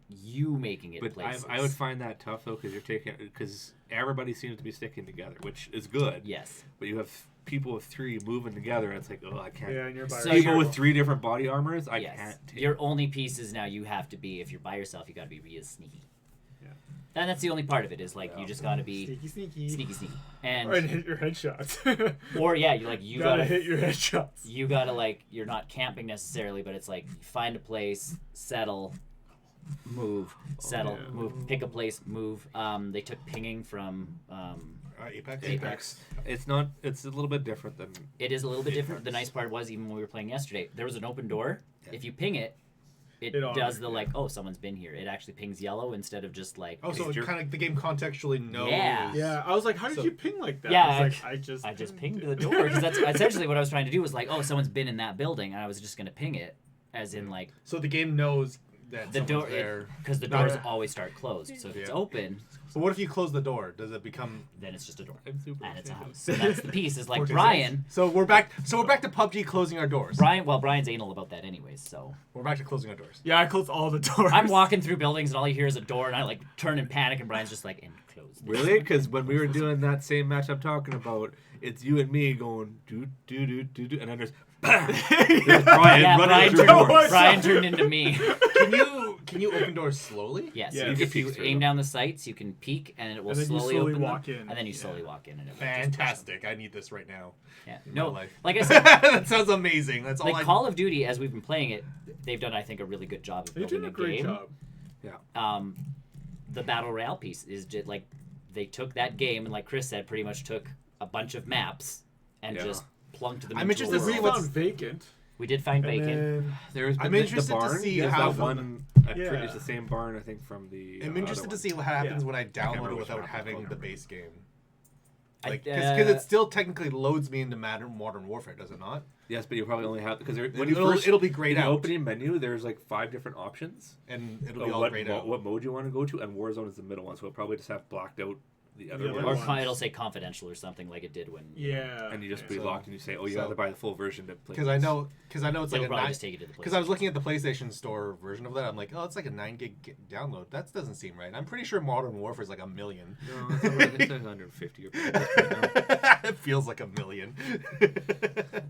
you making it But places. I would find that tough though, because everybody seems to be sticking together, which is good. Yes. But you have people with 3 moving together, and it's like, oh, I can't. Yeah, and you're by So People you're- with 3 different body armors, I Yes. can't take. Your only piece is now you have to be, if you're by yourself, you got to be real sneaky. Yeah. And that's the only part of it is like Yeah. you just got to be Sneaky. sneaky. And Or hit your headshots. or yeah, you gotta gotta hit your headshots. you gotta like you're not camping necessarily, but it's like find a place, settle, move, settle, yeah. move, pick a place, move. They took pinging from Apex. Apex. It's not. It's a little bit different than. It is a little bit different. The nice part was even when we were playing yesterday, there was an open door. Yeah. If you ping it, it It does honors, the yeah. like, oh, someone's been here. It actually pings yellow instead of just like. Oh, so Major. kind of the game contextually knows. Yeah. Yeah, I was like, how did So- you ping like that? Yeah, I was like, I just pinged the door because that's essentially what I was trying to do was like, oh, someone's been in that building, and I was just gonna ping it, as in like So the game knows that the someone's door, there. because the Not- doors always start closed. So if it's Yeah. open, So what if you close the door? Does it become? then it's just a door, I'm super and it's a excited. house. So that's the piece. Is like 46? Brian. So we're back. So we're back to PUBG closing our doors. Brian's anal about that anyways. So We're back to closing our doors. Yeah, I closed all the doors. I'm walking through buildings, and all you hear is a door, and I like turn in panic, and Brian's just like, and close. Really? Because when we were doing that same match I'm talking about, it's you and me going do do do do do, and then there's bam. There's Brian Yeah, running through turned- doors. Brian turned into me. Can you open doors slowly? Yes. Yeah. You You if can you peek through aim them. down the sights, you can peek, and it will And then you slowly slowly open walk them, in. and then you Yeah. slowly walk in, and it will just push them. Fantastic! I need this right now. Yeah. in No, my life. like I said, that sounds amazing. That's all like I. Call of Duty, as we've been playing it, they've done, I think, a really good job of You're building doing a the great game. job. The battle royale piece is just like they took that game and, like Chris said, pretty much took a bunch of maps and Yeah. just plunked them I'm into interested a to We see world. what's- found vacant. We did find And bacon. then There's I'm been interested the to barn. see There's how- that one. Yeah. It's the same barn, I think, from the. I'm interested other to see one. what happens Yeah. when I download remember it which without map it's having called the now. base game. I- Like, because it still technically loads me into Modern Warfare, does it not? Yes, but you probably only have because when you It'll- first it'll be grayed in the out. opening menu. There's like 5 different options. And it'll of be all what, grayed out. what mode you want to go to, and Warzone is the middle one, so it'll probably just have blacked out the other other ones. Or ones. it'll say confidential or something like it did when. Yeah. And you just yeah. be So- locked and you say, oh, you so- gotta buy the full version to play. Because I know it's like It'll a probably 9. just take you to the Because I was PlayStation. looking at the PlayStation Store version of that, I'm like, oh, it's like a 9 gig download. That doesn't seem right. I'm pretty sure Modern Warfare is like 1 million. No, it's 150 or right It feels like 1 million.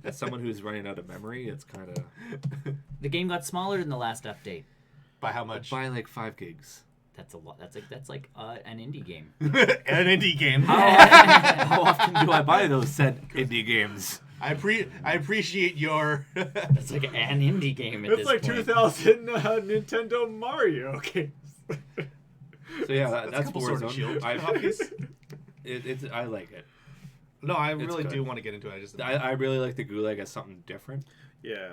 As someone who's running out of memory, it's kind of The game got smaller in the last update. By how much? by like 5 gigs. That's a lot. That's like an indie game. An indie game. How often do I buy those said indie games? I appreciate your. That's like an indie game at It's this like point. 2000 Nintendo Mario games. So yeah, That's a that's couple Sword and Warzone. Shield I copies. I like it. No, I really good. do want to get into it. I really like the Gulag as something different. Yeah.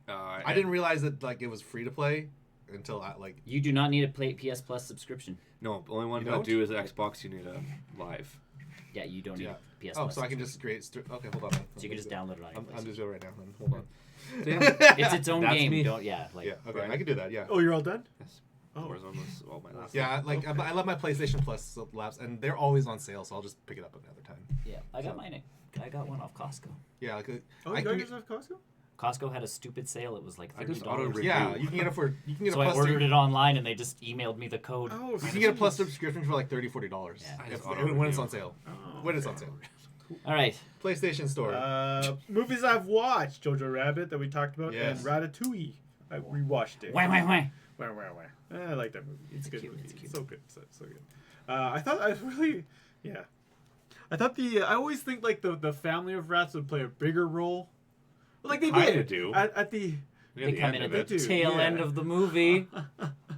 I didn't realize that like it was free to play until I like. You do not need a PS Plus subscription. No, the only one You that I don't? do is Xbox. You need a live. Yeah, you don't need Yeah. a PS Oh, Plus. so I can just create. Okay, hold on. So you can just download it on your I'm just PlayStation. doing it right now. Then hold on. So yeah, It's its own That's game. me. Don't like. Yeah. Okay, Right. I can do that. Yeah. Oh, you're all done? yes. Oh. Warzone was all my last. Yeah, like I love my PlayStation Plus laps, and they're always on sale, so I'll just pick it up another time. Yeah, I got mine. I got one off Costco. Yeah, like Oh, I you got can, yours off Costco? Costco had a stupid sale. It was like I just $30. auto-renew. yeah, you can get it for you can get So a I plus. ordered it online and they just emailed me the code. Oh, You can get a plus subscription for like $30-$40 Yeah. I just when auto-renew. it's on sale. Oh, When it's okay. on sale. All right. PlayStation Store. Movies I've watched: Jojo Rabbit that we talked about, Yes. and Ratatouille. I rewatched it. Why? Wah. I like that movie. It's a good cute, movie. it's It's cute. so good. So good. I thought I really, yeah. I thought I always think like the family of rats would play a bigger role. Like they Kinda did do. at the. Near They the come end in at of the it. do, tail yeah. end of the movie.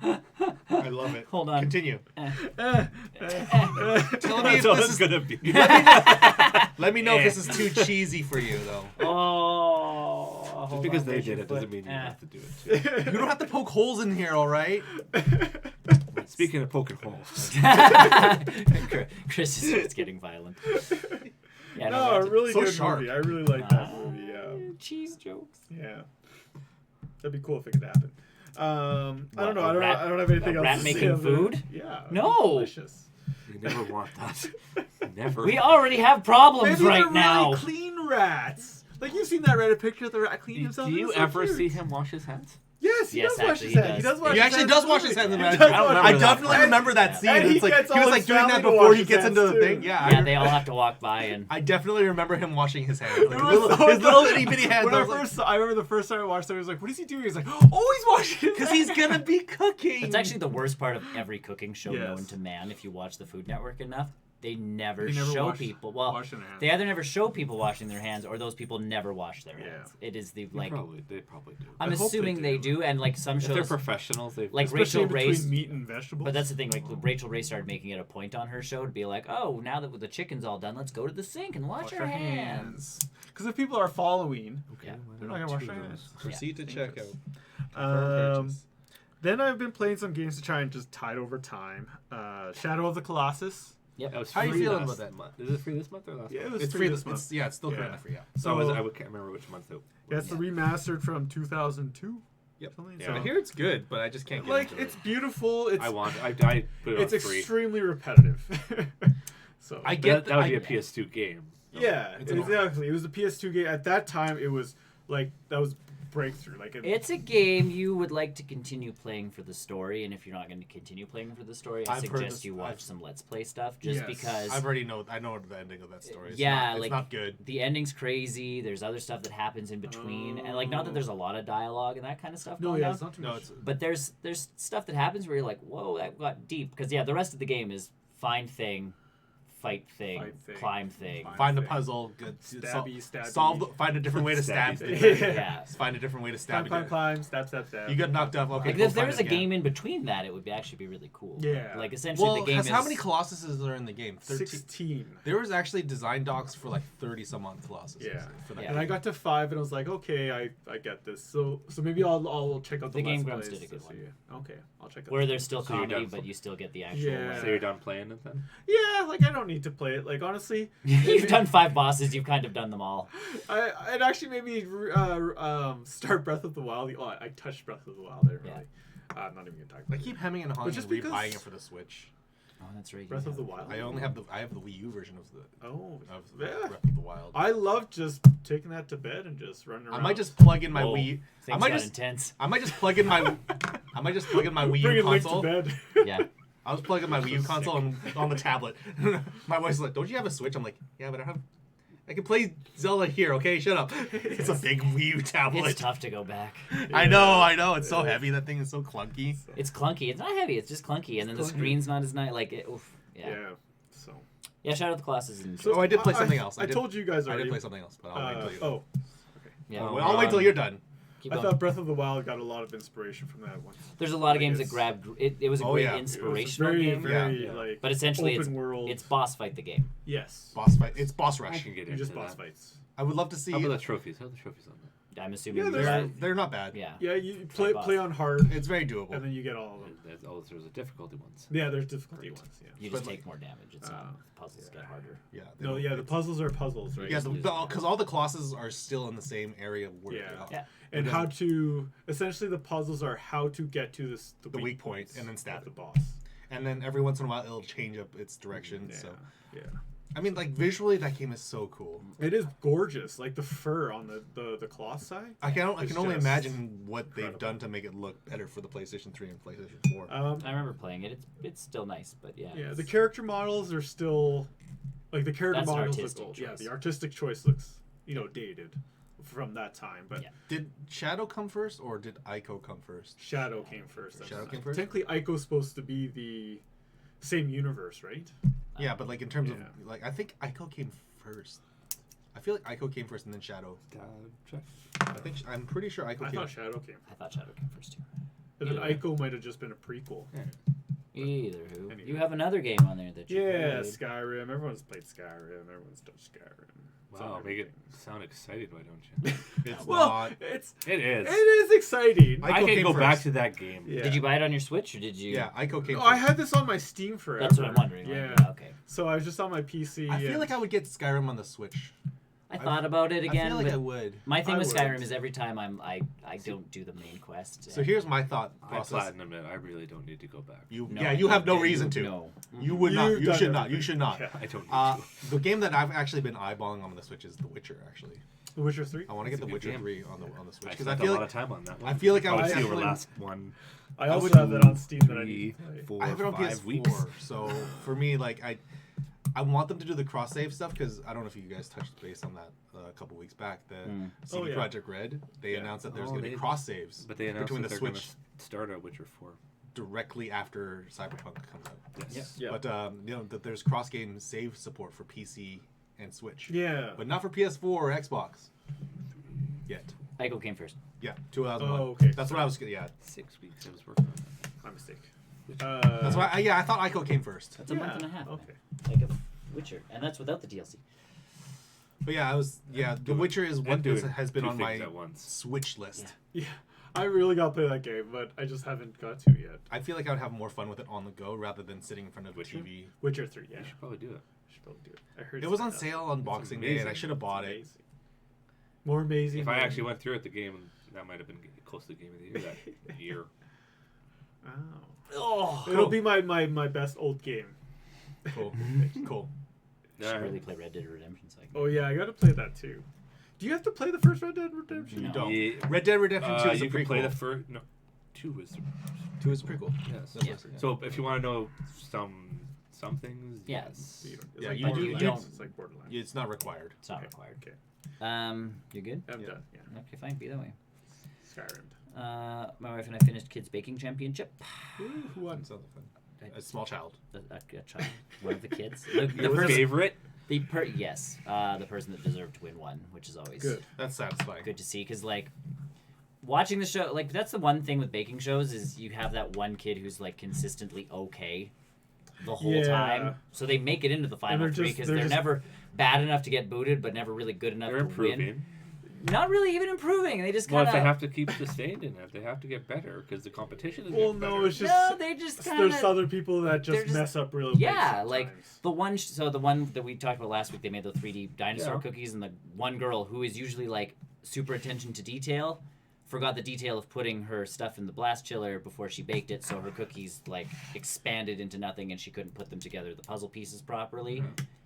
I love it. Hold on. Continue. Tell Tell me if That's all this it's is. gonna be. Let me know if this is too cheesy for you, though. Oh. Just because they did it doesn't mean you have to do it too. You don't have to poke holes in here, all right? Speaking of poking holes, Chris is getting violent. Yeah, No, a Ratatouille. really So good sharp. movie. I really like that movie. Yeah. Cheese jokes. Yeah. That'd be cool if it could happen. I What, don't know. a rat- I don't have anything a else rat to making say other than- food? Yeah. No. Delicious. you never want that. Never. We already have problems Maybe right they're now. really clean rats. Like you've seen that Reddit picture of the rat cleaning Do himself. you It's so ever cute. see him wash his hands? Yes, he Yes, does wash actually, his he hands. He does. does wash He his actually hands. does wash his hands in He Ratatouille. does I don't wash remember I his that definitely part. remember that scene. And he It's like gets he all was his like doing that family to before wash he his gets hands, into the too. thing. Yeah, Yeah, they all have to walk by and. I definitely remember him washing his hands. Like, It was so his little good. itty bitty hands. When I I was like, first, I remember the first time I watched it, I was like, "What is he doing?" He's like, "Oh, he's washing his because he's hands." gonna be cooking. It's actually the worst part of every cooking show Yes. known to man. If you watch the Food Network enough, they never, They never show wash- people. Well, washing their hands. they either never show people washing their hands, or those people never wash their Yeah. hands. It is the They like. probably do. I'm I hope they assuming they do. do, and like some If they're shows, professionals, they like Especially Rachel between Race. meat and vegetables. But that's the thing, like Rachel Ray started making it a point on her show to be like, oh, now that the chicken's all done, let's go to the sink and wash our hands. Because if people are following, Okay, Yeah. why they're not not gonna wash two their of hands. those? proceed to checkout. Then I've been playing some games to try and just tide over time. Shadow of the Colossus. Yep. That was How you free feeling last about that? month. Is it free this month or last Yeah, it month? was It's free free this this month. Yeah, it's still Yeah. currently free. Yeah. So So I can't remember which month it. yeah, it's the remastered from 2002. Yep. Something, Yeah. so- I hear it's good, but I just can't get like into it's it. beautiful. It's I put it it's on free. extremely repetitive. So I But get that would be I- a PS2 game. yeah, It's an exactly. It was a PS2 game at that time. It was like that was breakthrough. Like It's a game you would like to continue playing for the story, and if you're not going to continue playing for the story, I I've heard suggest this- you watch I've- some Let's Play stuff, just Yes. because I know the ending of that story. It's Yeah, not, like- it's not good. the ending's crazy. There's other stuff that happens in between, and like not that there's a lot of dialogue and that kind of stuff no, going yeah, on. it's not too No, much. it's But there's stuff that happens where you're like, whoa, that got deep. Because yeah, the rest of the game is find thing, fight thing, Fight thing, climb thing. find find a thing. puzzle. Good. Stabby. Find a different way to stab. Stabby. things. Yeah. Find a different way to stab. Climb, stab. You got knocked up. Okay. Like go if there find was it a again. game in between that, it would be actually be really cool. Yeah. Like essentially Well, the game is how many Colossuses are in the game? 13. 16. There was actually design docs for like 30 some odd Colossuses. Yeah. For that Yeah. And I got to 5 and I was like, okay, I get this. So maybe I'll check out the The Game Let's Grumps Plays did a good to one. see. Okay, I'll check out. where there's still So you're comedy, done but for- you still get the actual. Yeah. So you're done playing it then? Yeah, like I don't need to play it. Like honestly, You've done 5 bosses. You've kind of done them all. it actually made me start Breath of the Wild. Oh, I touched Breath of the Wild there. Yeah. Really. I'm not even gonna talk I about keep hemming and hawing just and because- rebuying it for the Switch. Oh, that's right. Breath you of the have- Wild. I have the Wii U version of Yeah. Breath of the Wild. I love just taking that to bed and just running around. I might just plug in my Whoa, Wii. I Things might got just intense. I might just plug in my I might just plug in my Wii U bring Link to console. bed. Yeah. I was plugging my Wii U console on the tablet. My wife's like, "Don't you have a Switch?" I'm like, "Yeah, but I can play Zelda here." Okay, shut up. It's a big Wii U tablet. It's tough to go back. I know. It's so heavy. That thing is so clunky. It's clunky. It's not heavy. It's just clunky, and then the clunky. screen's not as nice. Like, oof. Yeah. Yeah. So. Yeah. Shadow of the Colossus is. Oh, I did play something else. I told you guys I already. did play something else, but I'll wait until you. Oh, Yeah. Oh, Well, I'll wait till you're done. Keep I going. thought Breath of the Wild got a lot of inspiration from that one. There's a lot of Like, games that it's- grabbed. It was a Oh, great yeah. It was inspirational very, game, very Yeah. like. but essentially open it's world. it's boss fight the game. Yes. Boss fight. It's boss I rush. can get You into just boss that. fights. I would love to see. How about the trophies? How are the trophies on that? I'm assuming. Yeah, you They're got- not bad. yeah. Yeah, you like play boss. on hard, It's very doable. and then you get all of them. There's a difficulty ones. Yeah, there's difficulty ones. Yeah. You just But, take more damage. It's not. The puzzles get harder. Yeah. they No, don't- yeah, the puzzles are puzzles, right? Yeah, lose because all the Colossus are still in the same area where Yeah. they are. Yeah. and how to essentially the puzzles are how to get to the weak point points and then stab of the it. boss. And then every once in a while it'll change up its direction. Yeah. So Yeah. I mean, like visually, that game is so cool. It is gorgeous, like the fur on the cloth side. I can It's only just imagine what they've incredible. done to make it look better for the PlayStation 3 and PlayStation 4. I remember playing it. It's still nice, but yeah. Yeah, it's- the character models are still like the character That's an models look artistic old. Yeah, choice. the artistic choice looks dated from that time. But Yeah. Did Shadow come first or did Ico come first? Shadow came first. Shadow came first? Technically, Ico's supposed to be the same universe, right? Yeah, but like in terms Yeah. of like, I think Ico came first. I feel like Ico came first and then Shadow. Check. I'm pretty sure Ico I came. thought Shadow came. I thought Shadow came first too. And then Either way. Ico might have just been a prequel. Either who. Anyway. You have another game on there that you Yeah, played. Skyrim. Everyone's played Skyrim. Everyone's touched Skyrim. It's Wow, on make it everything. sound excited, why don't you? It's Well, not. it's It is. it is exciting. Ico I can came go back first. to that game. Yeah. Did you buy it on your Switch or did you? Yeah, Ico came No, first. I had this on my Steam forever. That's what I'm wondering. Yeah. Like, okay. So I was just on my PC. I feel and- like I would get Skyrim on the Switch. I thought about it again, I feel like but I would. my thing I with would. Skyrim is every time I don't do the main quest. So here's my thought I process. platinumed it. I really don't need to go back. You No, you have no you- reason to. No. You would not. You've You done should not. You everything. should not. Yeah. I don't need to. The game that I've actually been eyeballing on the Switch is The Witcher. Actually, The Witcher 3. I want to It's get a The good Witcher game. 3 on the Switch I because spent I feel a lot like of time on that one. I feel like I would Odyssey over actually- last one. I also would have that on Steam that I three, need to play. 4, I have it on 5 PS4. weeks. So for me, like I want them to do the cross save stuff because I don't know if you guys touched base on that a couple weeks back. The CD Oh, yeah. Projekt Red, they Yeah. announced that there's Oh, going to be they- cross saves But they announced between that the they're going Switch to start a Witcher 4. directly after Cyberpunk comes out. Yes. Yeah. But that there's cross game save support for PC and Switch. Yeah. But not for PS4 or Xbox yet. Ico came first. Yeah, 2001. Oh, okay. That's what I was. Yeah, 6 weeks I was working on that. My mistake. that's why. I thought Ico came first. That's a month and a half. Okay. Man. Like a Witcher, and that's without the DLC. But yeah, The doing- Witcher is and what doing has been two on things my at once. Switch list. Yeah. Yeah. I really got to play that game, but I just haven't got to yet. I feel like I would have more fun with it on the go rather than sitting in front of a Witcher? TV. Witcher 3, yeah. You should probably do it. Should probably do it. I heard It it's was on fantastic. sale on Boxing Day, and I amazing. should have bought it. Amazing. More amazing. If I than- actually went through it, the game, that might have been close to the game of the year that year. Oh. Oh, It'll be my best old game. Cool, cool. should really play Red Dead Redemption. So I can... Oh yeah, I got to play that too. Do you have to play the first Red Dead Redemption? No. You don't. Yeah. Red Dead Redemption 2 is a you can play the prequel. first. No, 2 is. 2 is a prequel. Yes. That's Yeah. what I said. So if you want to know some things, Yeah. yes. So you don't- It's Yeah, like you do- Borderlands. you don't- It's like Borderlands. It's not required. It's not Okay. required. Okay. You good? I'm Yeah. done. Yeah. Okay, fine. Be that way. Skyrim. My wife and I finished Kids Baking Championship. Who won? Sounds fun. A small child. A child, one of the kids. The Your person, favorite? yes, the person that deserved to win won, which is always Good. That's satisfying. good to see. Because like watching the show, like that's the one thing with baking shows is you have that one kid who's like consistently okay the whole Yeah. time. So they make it into the final they're three just- because they're they're just- never bad enough to get booted, but never really good enough They're to win. improving. Not really even improving. They just Well, kind if they of. have to keep sustained in it, they have to get better because the competition is Well, getting no, better. it's just No, they just kind there's of. other people that they're just just- mess up real big Yeah, like sometimes. the one. So the one that we talked about last week, they made the 3D dinosaur Yeah. cookies, and the one girl who is usually like super attention to detail forgot the detail of putting her stuff in the blast chiller before she baked it, so her cookies like expanded into nothing, and she couldn't put them together, the puzzle pieces properly,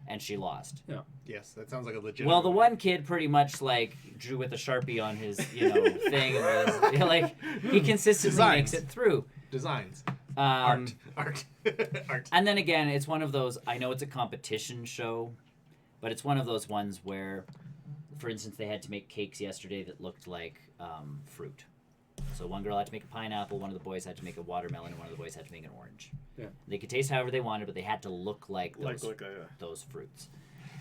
and she lost. Yes, that sounds like a legit. Well, the one kid pretty much like drew with a Sharpie on his thing, and was, like he consistently makes it through. Designs. Art. Art. And then again, it's one of those, I know it's a competition show, but it's one of those ones where, for instance, they had to make cakes yesterday that looked like fruit. So one girl had to make a pineapple, one of the boys had to make a watermelon, and one of the boys had to make an orange. Yeah. They could taste however they wanted, but they had to look like those fruits.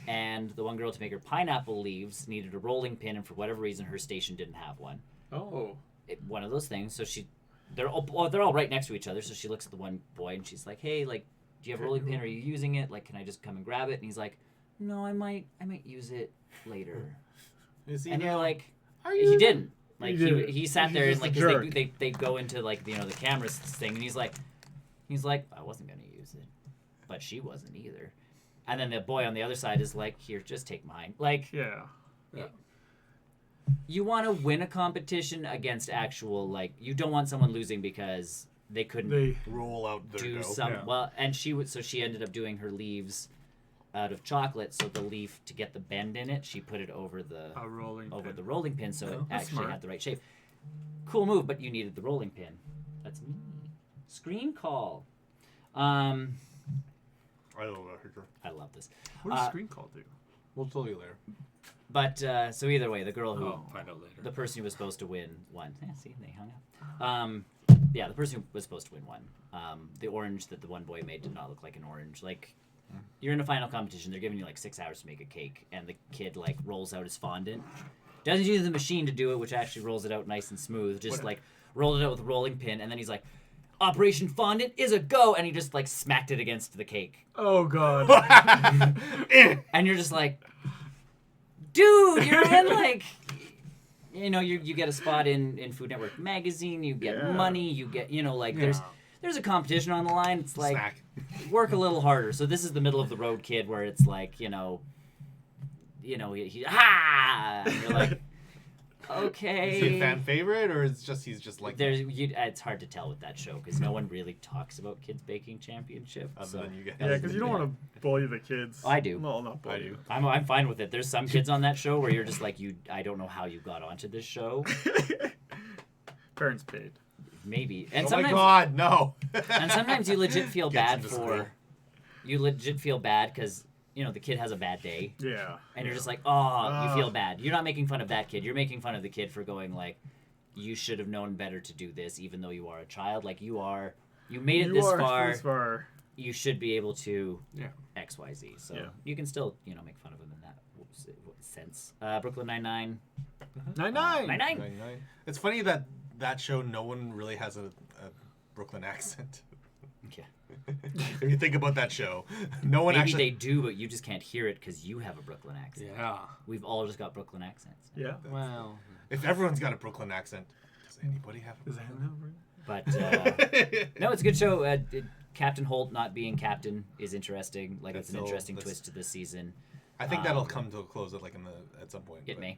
And the one girl, to make her pineapple leaves, needed a rolling pin, and for whatever reason, her station didn't have one. Oh. One of those things. So they're all right next to each other. So she looks at the one boy and she's like, "Hey, like, do you have a rolling pin? Are you using it? Like, can I just come and grab it?" And he's like, "No, I might use it later." And you're like, he didn't. Like he sat there and like they go into like the cameras thing, and he's like, "I wasn't gonna use it, but she wasn't either." And then the boy on the other side is like, "Here, just take mine." Like, yeah. You want to win a competition against actual, like, you don't want someone losing because they couldn't roll out their dough. Yeah. Well, and she ended up doing her leaves out of chocolate, so the leaf, to get the bend in it, she put it over the rolling pin, so it actually had the right shape. Cool move, but you needed the rolling pin. That's me. Screen call. I love that picture. I love this. What does screen call do? We'll tell you later. But so either way, the girl who find out later. The person who was supposed to win won. Yeah, see, they hung up. Yeah, the person who was supposed to win won. The orange that the one boy made did not look like an orange. Like, you're in a final competition, they're giving you like 6 hours to make a cake, and the kid like rolls out his fondant. Doesn't use the machine to do it, which actually rolls it out nice and smooth. Just like rolled it out with a rolling pin, and then he's like, "Operation Fondant is a go!" And he just like smacked it against the cake. Oh god. And you're just like, dude, you're in like, you get a spot in Food Network magazine, you get money, you get, there's a competition on the line. It's like, work a little harder. So this is the middle of the road kid where it's like, he and you're like, okay. Is he a fan favorite, or he's just like? It's hard to tell with that show because no one really talks about kids baking championship. Other than you guys. Yeah, because you don't want to bully the kids. I do. No, not bully you. I'm fine with it. There's some kids on that show where you're just like, I don't know how you got onto this show. Parents paid. Maybe. And oh sometimes, my God, no. And sometimes you legit feel bad because the kid has a bad day. Yeah. And you're just like, you feel bad. You're not making fun of that kid. You're making fun of the kid for going like, you should have known better to do this, even though you are a child. Like you made it this far. You should be able to X, Y, Z. So you can still, make fun of him in that sense. Brooklyn Nine-Nine. 9-9. It's funny that show, no one really has a Brooklyn accent. Yeah. If you think about that show, no one Maybe actually. they do, but you just can't hear it because you have a Brooklyn accent. Yeah. We've all just got Brooklyn accents. Yeah. Well. If everyone's got a Brooklyn accent, does anybody have a Brooklyn But no, it's a good show. Captain Holt not being captain is interesting. Like it's an interesting twist to this season. I think that'll come to a close at at some point. It may.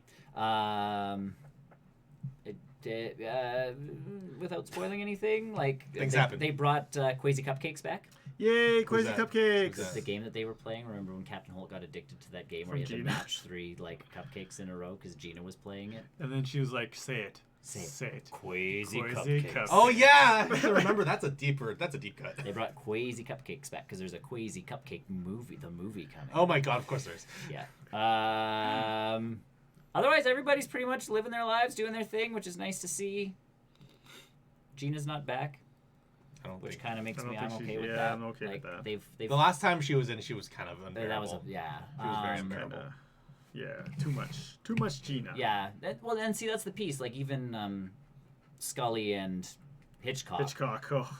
Without spoiling anything, like things happen. They brought Quasi Cupcakes back. Yay, Quasi Cupcakes! Who's that? The game that they were playing. Remember when Captain Holt got addicted to that game where he had to match 3 like cupcakes in a row because Gina was playing it? And then she was like, "Say it, say it." Quasi Cupcakes. Oh yeah, I remember. That's a deep cut. They brought Quasi Cupcakes back because there's a Quasi Cupcake movie, the movie coming. Oh my God, of course there is. Yeah. Otherwise, everybody's pretty much living their lives, doing their thing, which is nice to see. Gina's not back, which kind of makes me. I'm okay with that. Yeah, I'm okay with that. They've The last time she was in, she was kind of unbearable. that was She was very unbearable. Too much Gina. Yeah. And see, that's the piece. Like even Scully and Hitchcock. Oh.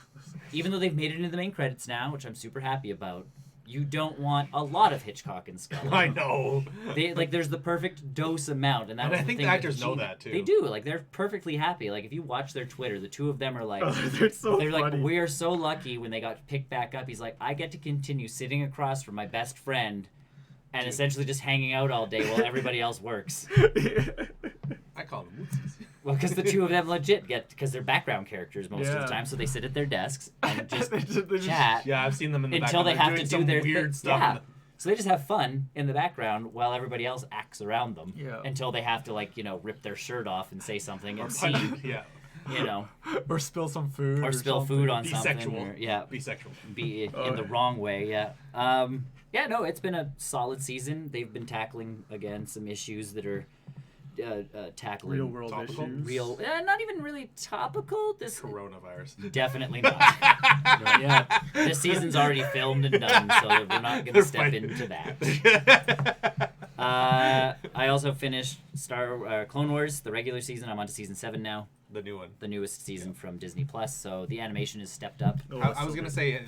Even though they've made it into the main credits now, which I'm super happy about. You don't want a lot of Hitchcock and Scully. I know. There's the perfect dose amount, and I think the actors know that too. They do. Like they're perfectly happy. Like if you watch their Twitter, the two of them are like, they're funny. like, we are so lucky when they got picked back up. He's like, I get to continue sitting across from my best friend, essentially just hanging out all day while everybody else works. I call them wootsies. Well, because the two of them legit because they're background characters most of Yeah. the time, so they sit at their desks and just They just- chat Yeah, I've seen them in the until they background. have They're to doing do some their weird stuff. Yeah. So they just have fun in the background while everybody else acts around them. Yeah. Until they have to rip their shirt off and say something Or and punch- scene, yeah. or spill some food. or spill something. food on Bisexual. something. Or, yeah. Bisexual. Be Oh, in the yeah. wrong way. Yeah. Yeah. No, it's been a solid season. They've been tackling again some issues that are tackling Real world Topical? issues. not even really topical. This Coronavirus. definitely not. No, yeah, this season's already filmed and done, so we're not going to step fine. into that. I also finished Clone Wars, the regular season. I'm on to season 7 now, The new one. the newest season from Disney Plus. So the animation has stepped up. Oh, I that's was so gonna good. say,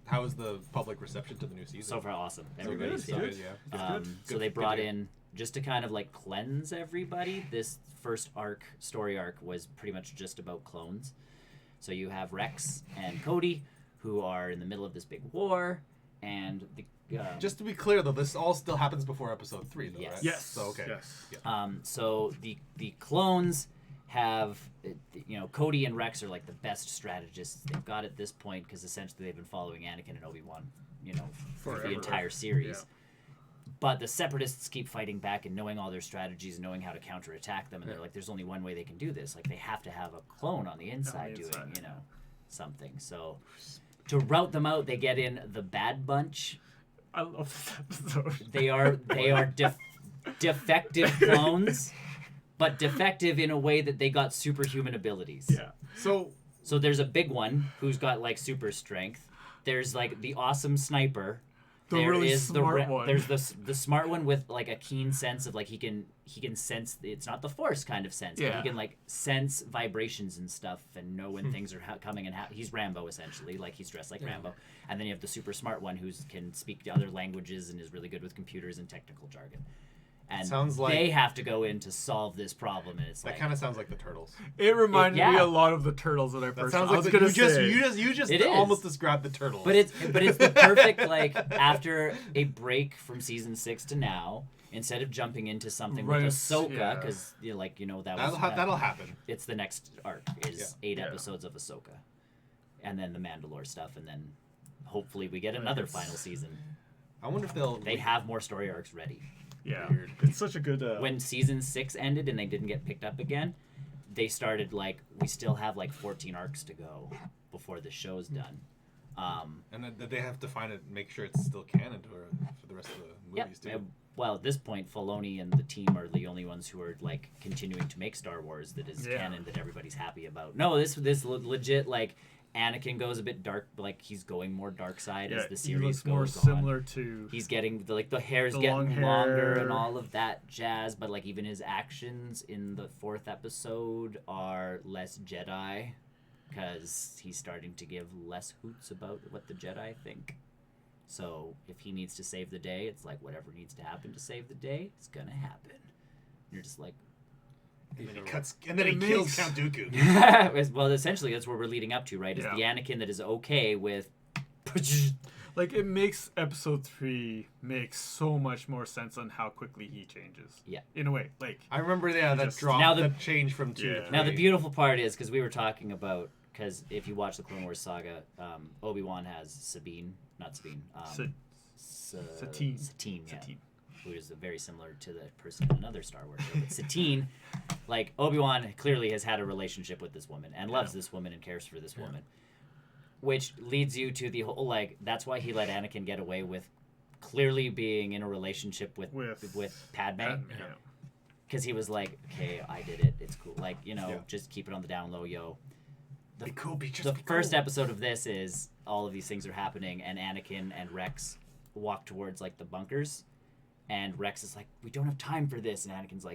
how is the public reception to the new season? So far, awesome. So Everybody's good, yeah. good. Yeah. So they Good brought to hear. in just to kind of cleanse everybody. This first story arc was pretty much just about clones. So you have Rex and Cody, who are in the middle of this big war, and the Just to be clear, though, this all still happens before episode 3, though, Yes. right? Yes. So, okay. Yes. Yeah. so the clones have Cody and Rex are the best strategists they've got at this point because essentially they've been following Anakin and Obi-Wan, for Forever. the entire series. Yeah. But the Separatists keep fighting back and knowing all their strategies and knowing how to counterattack them. And they're like, there's only one way they can do this. They have to have a clone on the inside doing, inside. something. So to rout them out, they get in the Bad Bunch. I love this episode. They are defective clones, but defective in a way that they got superhuman abilities. Yeah. So there's a big one who's got super strength. There's the awesome sniper. The There really is smart one. There's the smart one with a keen sense of he can sense. It's not the Force kind of sense, but Yeah. he can sense vibrations and stuff and know when things are coming and he's Rambo essentially. He's dressed like Rambo. And then you have the super smart one who can speak other languages and is really good with computers and technical jargon. And Sounds like- they have to go in to solve this problem, and it's That kind of sounds like the Turtles. It reminded me yeah. a lot of the Turtles that I That first. sounds I like was the, gonna you just It is. almost described the Turtles. But it's the perfect after a break from season 6 to now, instead of jumping into something Right, with Ahsoka, yeah. because that was that'll happen. it's the next arc is 8 Yeah. episodes of Ahsoka, and then the Mandalore stuff, and then hopefully we get another final season. I wonder if they'll. They have more story arcs ready. Yeah. Weird. It's such a good. When season 6 ended and they didn't get picked up again, they started we still have 14 arcs to go before the show's done. And then they have to find it, make sure it's still canon for the rest of the Yep. movies too. Well, at this point, Filoni and the team are the only ones who are continuing to make Star Wars that is Yeah. canon that everybody's happy about. No, this legit Anakin goes a bit dark, he's going more dark side as the he series looks more goes on. similar to. He's getting the hair's The getting long longer hair. and all of that jazz, but even his actions in the 4th episode are less Jedi because he's starting to give less hoots about what the Jedi think. So if he needs to save the day, it's whatever needs to happen to save the day, it's gonna happen. You're just And then he cuts, and then he It kills makes- Count Dooku. well, essentially that's what we're leading up to, right? Is Yeah. the Anakin that is okay with It makes episode 3 make so much more sense on how quickly he changes. Yeah. In a way, I remember, that Just- drop, Now that change from 2 to 3. Now the beautiful part is because we were talking about if you watch the Clone Wars saga, Obi-Wan has Sabine, not Sabine, Satine. Satine, yeah, Satine. who is very similar to the person in another Star Wars show. But Satine, Obi-Wan clearly has had a relationship with this woman and loves this woman and cares for this woman, which leads you to the whole Padme. that's why he let Anakin get away with clearly being in a relationship with Padme. Yeah. Because he was okay, I did it. It's cool. Yeah. Just keep it on the down low, yo. Be cool, The first episode of this is all of these things are happening, and Anakin and Rex walk towards the bunkers, and Rex is we don't have time for this, and Anakin's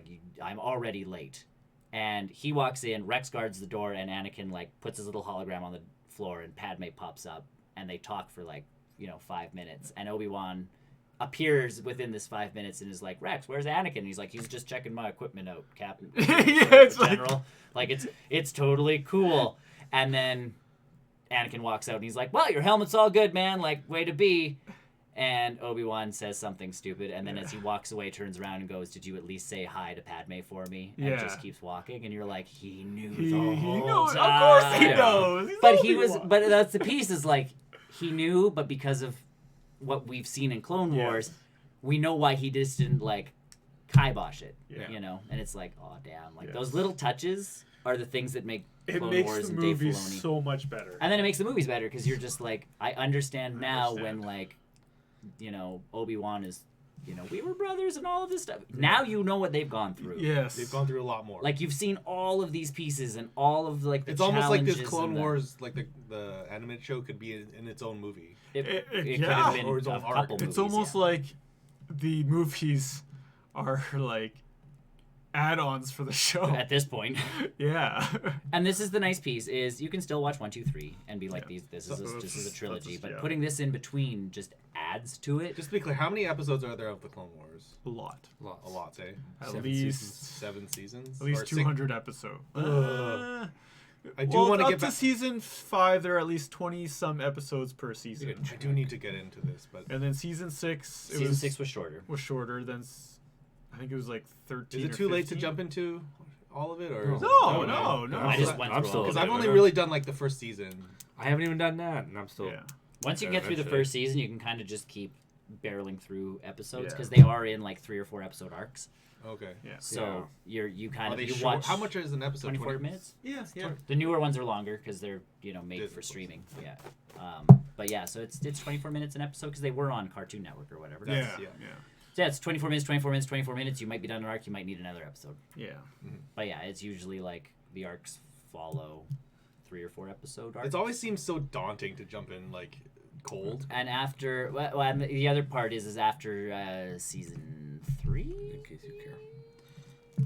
I'm already late, and he walks in, Rex guards the door, and Anakin puts his little hologram on the floor, and Padme pops up, and they talk for 5 minutes, and Obi-Wan appears within this 5 minutes and is Rex, where's Anakin? And he's he's just checking my equipment out, Captain. It's General. It's totally cool. And then Anakin walks out and he's well, your helmet's all good, man. Way to be. And Obi-Wan says something stupid, and then as he walks away, turns around and goes, "Did you at least say hi to Padme for me?" And Yeah. just keeps walking, and you're like, he knew He the whole knows. time. Of course he Yeah. knows. He's But he was, Obi-Wan. but that's the piece is like, he knew, but because of what we've seen in Clone Yes. Wars, we know why he just didn't like kibosh it, Yeah. you know? And it's like, oh damn, like Yes. those little touches are the things that make It Clone makes Wars the and Dave movie Filoni. so much better. And then it makes the movies better because you're just like, I understand I now understand. when like, you know, Obi-Wan is, you know, we were brothers and all of this stuff. Now you know what they've gone through. Yes. They've gone through a lot more. Like you've seen all of these pieces and all of like the it's almost like this challenges Clone and the- Wars, like the animated show, could be in its own movie. It could yeah. have been Or its a own arc. couple It's movies. It's almost yeah. like the movies are like add-ons for the show. At this point. Yeah. And this is the nice piece is you can still watch 1, 2, 3 and be like Yeah. this So is a that's trilogy, just- but yeah. putting this in between just adds to it. Just to be clear, how many episodes are there of the Clone Wars? A lot. A lot, eh? At 7 least seasons. 7 seasons. at least Or 200 episodes. Ugh. I do well, want to up get to back. season 5 there are at least 20 some episodes per season. I do need to get into this, but And then season 6 Season 6 was shorter. was shorter than I think it was like 13 is it or too late to 15? jump into all of it, or is it- No. I just went I'm through still all of Because it. I've only really done like the first season. I haven't even done that, and I'm still. Yeah. Once you get through the Eventually. first season, you can kind of just keep barreling through episodes Yeah. because they are in like 3 or 4 episode arcs. Okay. Yeah. So you kind Are of they you short? watch How much is an episode? 24 minutes. Yeah. The newer ones are longer because they're made Disney for Plus. streaming. Yeah. But yeah, so it's 24 minutes an episode because they were on Cartoon Network or whatever. That's- Yeah. yeah. So yeah, it's 24 minutes, 24 minutes, 24 minutes. You might be done an arc. You might need another episode. Yeah. But yeah, it's usually like the arcs follow 3 or 4 episode arcs. It always seems so daunting to jump in like cold. And after, well, and the other part is after season 3. In case you care.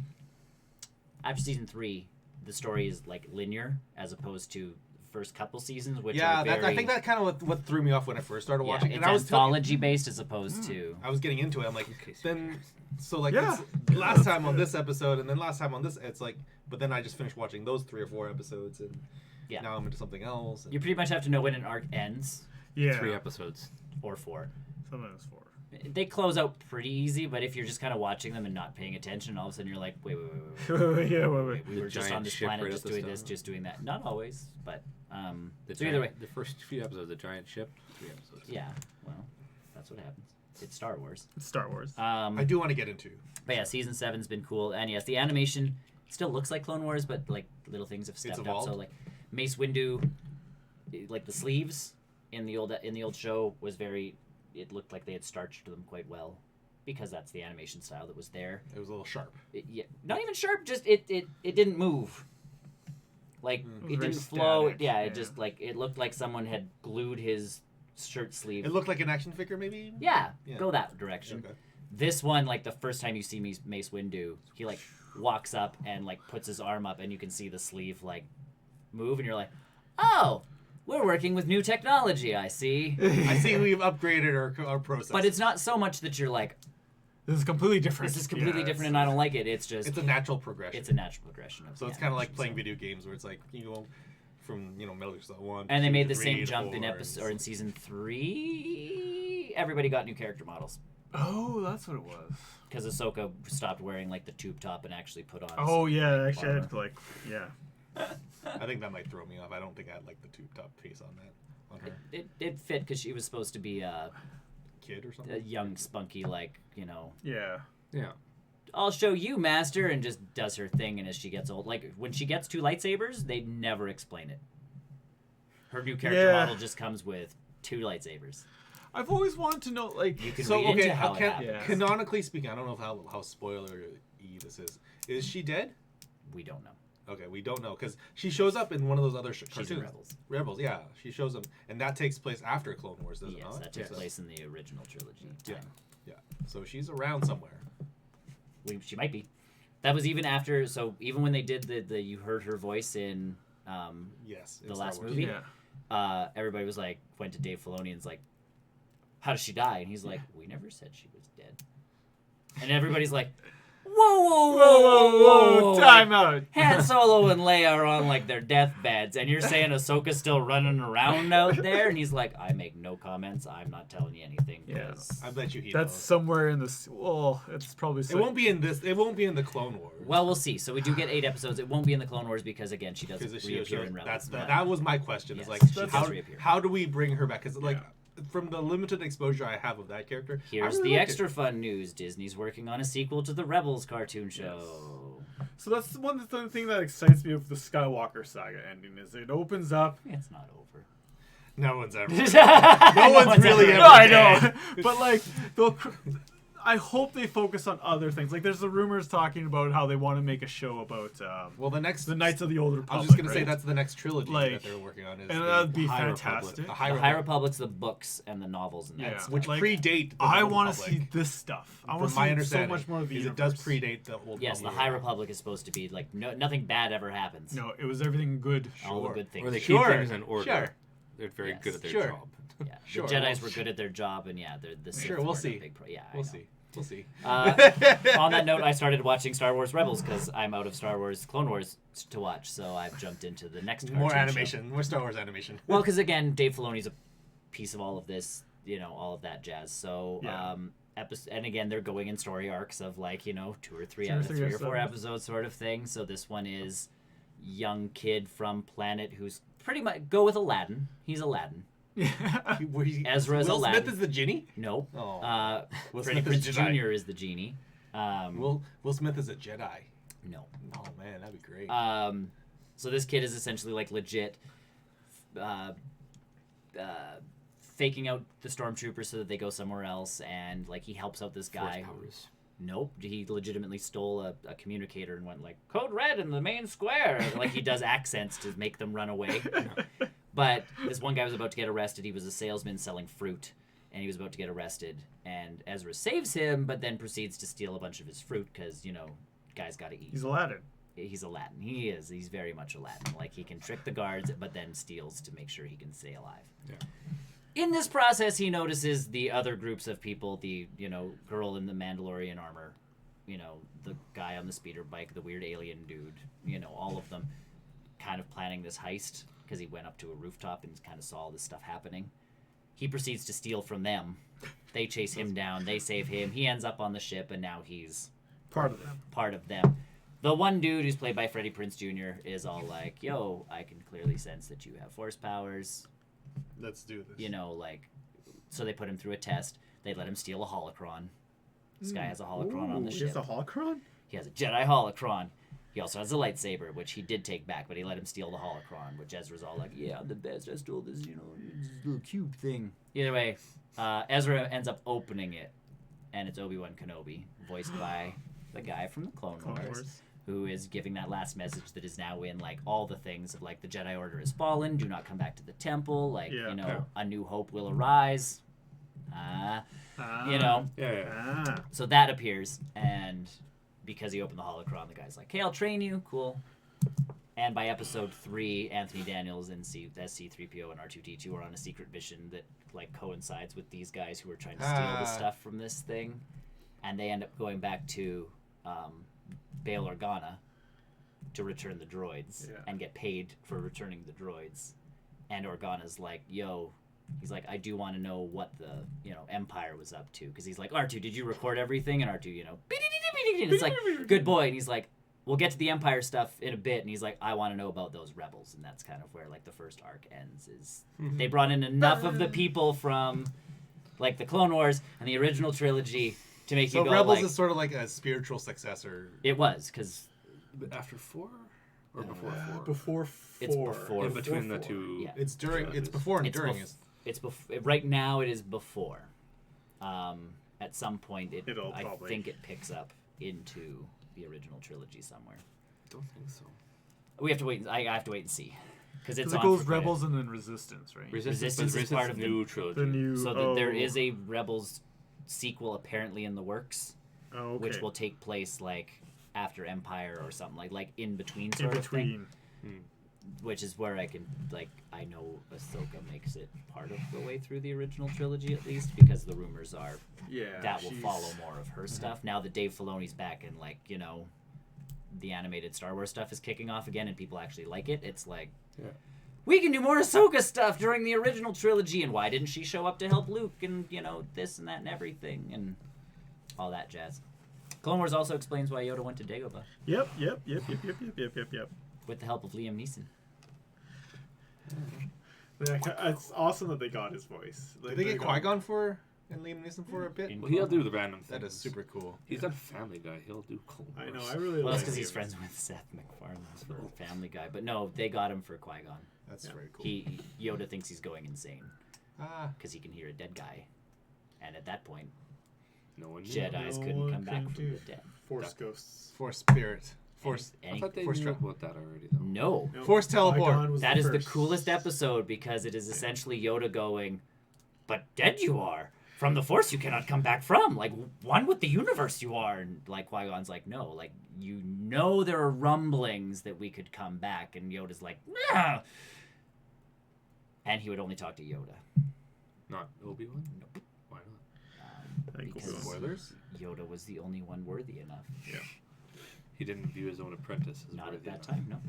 After season 3, the story is like linear as opposed to the first couple seasons, which Yeah, are that, I very, think that kind of what threw me off when I first started yeah, watching. it's And I was anthology based as opposed to. I was getting into it. I'm like, case you then so like Yeah. this, last time on this episode, and then last time on this, it's like, but then I just finished watching those 3 or 4 episodes, and Yeah. now I'm into something else. And You pretty much have to know when an arc ends, Yeah. 3 episodes. or 4. Sometimes 4. They close out pretty easy, but if you're just kind of watching them and not paying attention, all of a sudden you're like, wait. Yeah. We The were just giant on this ship planet, right just at the doing this, start. just doing that. Not always, but The so either way, the first few episodes, the giant ship, 3 episodes. yeah. Well, that's what happens. It's Star Wars. It's Star Wars. I do want to get into. But yeah, season 7's been cool, and yes, the animation still looks like Clone Wars, but like little things have stepped up. evolved. So like Mace Windu, like the sleeves in the old show was very. It looked like they had starched them quite well, because that's the animation style that was there. It was a little sharp. Yeah, not even sharp. Just it didn't move. Like It was it very didn't flow. static, Yeah, yeah. it just like it looked like someone had glued his shirt sleeve. It looked like an action figure, maybe. Yeah, Yeah. go that direction. Okay. This one, like the first time you see Mace Windu, he like walks up and like puts his arm up, and you can see the sleeve like move, and you're like, oh, we're working with new technology. I see. I see we've upgraded our process. But it's not so much that you're like, This is completely different. this is completely Yeah, different, it's- and I don't like it. It's just It's a natural progression. it's a natural progression. Of So the it's kind of like animation, playing so. video games where it's like you go from Metal Gear Solid 1. And they 2, made the 3, same jump 4, in and episode or in season 3. Everybody got new character models Oh, that's what it was. because Ahsoka stopped wearing like the tube top and actually put on. Oh some, yeah, like, actually I armor. had to like I think that might throw me off. I don't think I like the tube top face on that on her It fit because she was supposed to be a kid or a something. young, spunky, like yeah. Yeah. I'll show you, master, and just does her thing. And as she gets old, like when she gets 2 lightsabers, they never explain it. Her new character Yeah. model just comes with 2 lightsabers. I've always wanted to know like You can So read okay, into how it can, happens. Yeah. canonically speaking, I don't know how spoiler-y this is. Is she dead? We don't know. Okay, we don't know because she shows up in one of those other She's cartoons. in Rebels. Rebels, yeah, she shows up, and that takes place after Clone Wars, does it Yes, not? that takes Yes. place in the original trilogy. Yeah, time. yeah. So she's around somewhere. She might be. That was even after. So even when they did the you heard her voice in Yes. in The Star last Wars. movie? yeah. everybody was like, went to Dave Filoni and's like, how does she die? And he's like, we never said she was dead. And everybody's like, what? Whoa, time out. Han Solo and Leia are on like their deathbeds, and you're saying Ahsoka's still running around out there, and he's like, I make no comments. I'm not telling you anything. Yeah. I bet you he That's knows. somewhere in this. Well, it's probably. It won't be in this. It won't be in the Clone Wars. Well, we'll see. So we do get 8 episodes. It won't be in the Clone Wars because again, she doesn't because reappear in Rebels. that was my question. Yes, Is like she does how, reappear. how do we bring her back? Because like from the limited exposure I have of that character, I Here's really the like extra it. fun news. Disney's working on a sequel to the Rebels cartoon show. So that's one thing that excites me of the Skywalker saga ending is it opens up. It's not over. No one's ever. no one's really ever No, I dead. know, but like I hope they focus on other things. Like there's the rumors talking about how they want to make a show about Well, the Knights of the Old Republic. I was just gonna say right? that's the next trilogy Like, that they're working on. Is and the that'd be High fantastic. Republic. The High Republic's the books and the novels and that Yeah. stuff. which Like, predate. The I Old want to Republic. see this stuff. I want From to my see so understanding, much more of the is it universe. does predate the Old Yes, the Republic. High Republic is supposed to be like nothing bad ever happens. No, it was everything good. All the Sure. good things. Or they Sure, keep things in order. sure. They're very Yes. good at their Sure. job. Yeah, Sure, the Jedi's we'll were see. good at their job, and yeah, the Sith Sure, we'll weren't a see. big yeah, I We'll know. see. We'll see. On that note, I started watching Star Wars Rebels because I'm out of Star Wars Clone Wars to watch, so I've jumped into the next More cartoon show. animation. More Star Wars animation. Well, because again, Dave Filoni's a piece of all of this, all of that jazz. So, Yeah. and again, they're going in story arcs of like 2 or 3, Two or three 3 or 4 episodes. episodes sort of thing. So this one is young kid from planet who's pretty much go with Aladdin. He's Aladdin. Ezra's Will Aladdin. Smith is the genie. No. Oh. Will Freddie Smith is Prinze Jedi. Jr. is the genie. Will Smith is a Jedi. No. Oh man, that'd be great. So this kid is essentially like legit faking out the stormtroopers so that they go somewhere else, and like he helps out this guy. Force powers. Nope, he legitimately stole a communicator and went like code red in the main square. Like he does accents to make them run away. But this one guy was about to get arrested. He was a salesman selling fruit, and he was about to get arrested. And Ezra saves him, but then proceeds to steal a bunch of his fruit because guy's got to eat. He's Aladdin. He's Aladdin. He is. He's very much Aladdin. Like he can trick the guards, but then steals to make sure he can stay alive. Yeah. In this process, he notices the other groups of people. The girl in the Mandalorian armor, the guy on the speeder bike, the weird alien dude. All of them, kind of planning this heist because he went up to a rooftop and kind of saw all this stuff happening. He proceeds to steal from them. They chase him down. They save him. He ends up on the ship, and now he's Part of them. part of them. The one dude who's played by Freddie Prinze Jr. is all like, yo, I can clearly sense that you have force powers. Let's do this. So they put him through a test. They let him steal a holocron. This guy has a holocron on the He ship. has a holocron? He has a Jedi holocron. He also has a lightsaber, which he did take back, but he let him steal the holocron, which Ezra's all like, yeah, I'm the best. I stole this, this little cube thing. Either way, Ezra ends up opening it, and it's Obi-Wan Kenobi, voiced by the guy from the Clone Wars, who is giving that last message that is now in, like, all the things of, like, the Jedi Order has fallen, do not come back to the temple, like, a new hope will arise. Yeah. So that appears, and because he opened the holocron, the guy's like, hey, I'll train you, cool. And by episode 3, Anthony Daniels and C-3PO and R2-D2 are on a secret mission that like coincides with these guys who are trying to steal the stuff from this thing, and they end up going back to Bail Organa to return the droids and get paid for returning the droids. And Organa's like, yo, he's like, I do want to know what the Empire was up to, because he's like, R2, did you record everything? And R2, and it's like, good boy. And he's like, we'll get to the Empire stuff in a bit. And he's like, I want to know about those rebels. And that's kind of where like the first arc ends. Is they brought in enough of the people from like the Clone Wars and the original trilogy to make you go Rebels like, is sort of like a spiritual successor. it was, because After 4 or before 4? Before 4. it's before. In between the two. Yeah. It's during. It's before and It's during. It's right now it is before. At some point It'll I probably- think it picks up into the original trilogy somewhere. Don't think so. We have to wait. I have to wait and see, because it's Because it on goes for- Rebels and then Resistance, right? Resistance is part of the- new trilogy. The new. So there is a Rebels sequel apparently in the works, Oh, okay. which will take place like after Empire or something like in between in sort of thing. between. which is where I can I know Ahsoka makes it part of the way through the original trilogy at least, because the rumors are that will follow more of her stuff. Now that Dave Filoni's back and the animated Star Wars stuff is kicking off again and people actually like it, it's we can do more Ahsoka stuff during the original trilogy, and why didn't she show up to help Luke and this and that and everything and all that jazz. Clone Wars also explains why Yoda went to Dagobah. Yep. With the help of Liam Neeson. It's awesome that they got his voice. Did they get Qui-Gon and Liam Neeson for a bit? Well, he'll do the random things. That is super cool. He's done Family Guy. He'll do Clone Wars. I know. I really well, like that's because him. he's friends with Seth MacFarlane for Family Guy. But no, they got him for Qui-Gon. That's very cool. Yoda thinks he's going insane because he can hear a dead guy, and at that point, no one knew. Jedis couldn't come back from the dead. Force ghosts. Force spirit. Force. I thought they Force knew trap. about that already, though. No. Force teleport. That is the coolest episode because it is essentially Yoda going, "But dead you are. From the Force you cannot come back from. Like, one with the universe you are." And Qui-Gon's like, "No, there are rumblings that we could come back." And Yoda's like, "Nah." And he would only talk to Yoda. Not Obi-Wan? Nope. Why not? Because Spoilers? Yoda was the only one worthy enough. Yeah. He didn't view his own apprentice as Not at worthy that enough. time, no.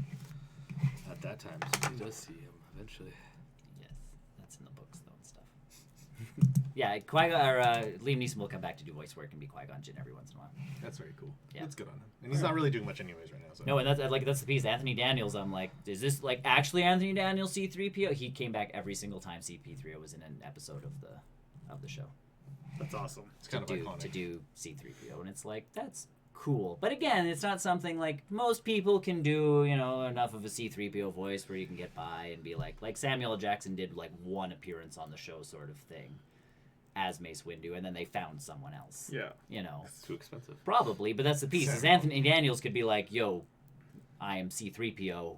At that time, so he does see him eventually. Yes, that's in the books though and stuff. Yeah, Liam Neeson will come back to do voice work and be Qui-Gon Jinn every once in a while. That's very cool. Yeah. That's good on him. And he's not really doing much anyways right now. So. No, and that's the piece. Anthony Daniels, I'm like, is this actually Anthony Daniels C-3PO? He came back every single time C-3PO was in an episode of the show. That's awesome. It's kind of iconic. To do C-3PO, and it's like, that's cool. But again, it's not something most people can do, enough of a C-3PO voice where you can get by and be like Samuel L. Jackson did one appearance on the show sort of thing as Mace Windu, and then they found someone else. Yeah. It's too expensive. Probably, but that's the piece. Is Anthony Daniels could be like, "Yo, I am C-3PO,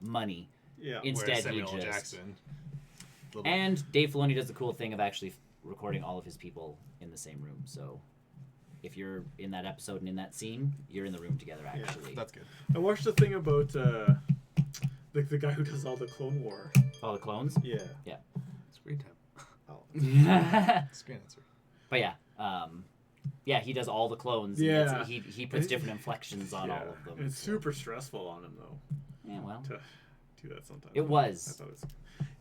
money." Yeah. Instead, Whereas Samuel he just... Jackson. And Dave Filoni does the cool thing of actually recording all of his people in the same room. So if you're in that episode and in that scene, you're in the room together, actually. That's good. I watched a thing about the guy who does all the Clone War. All the clones? Yeah. Screen time. Screen answer. But yeah, he does all the clones. Yeah. And he puts different inflections on all of them. And it's super stressful on him, though, Yeah, well. to do that sometimes. It was. I thought it was...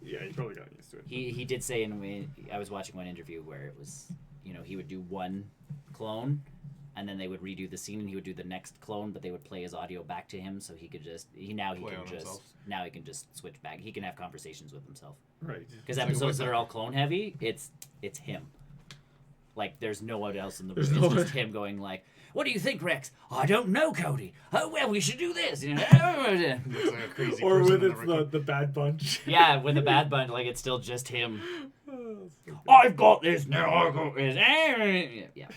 Yeah, he probably got used to it. He did say I was watching one interview where it was, he would do one clone, and then they would redo the scene, and he would do the next clone, but they would play his audio back to him, so he could just now he can just switch back. He can have conversations with himself. Right. Because episodes that are all clone heavy, it's him. There's no one else in the room. There's It's no just one. him going like, "What do you think, Rex? I don't know, Cody. Oh well, we should do this." Looks like a crazy Or person when in it's the the Bad Bunch. Yeah, with the Bad Bunch, it's still just him. Oh, so good. I've got this now. I've got this. Yeah.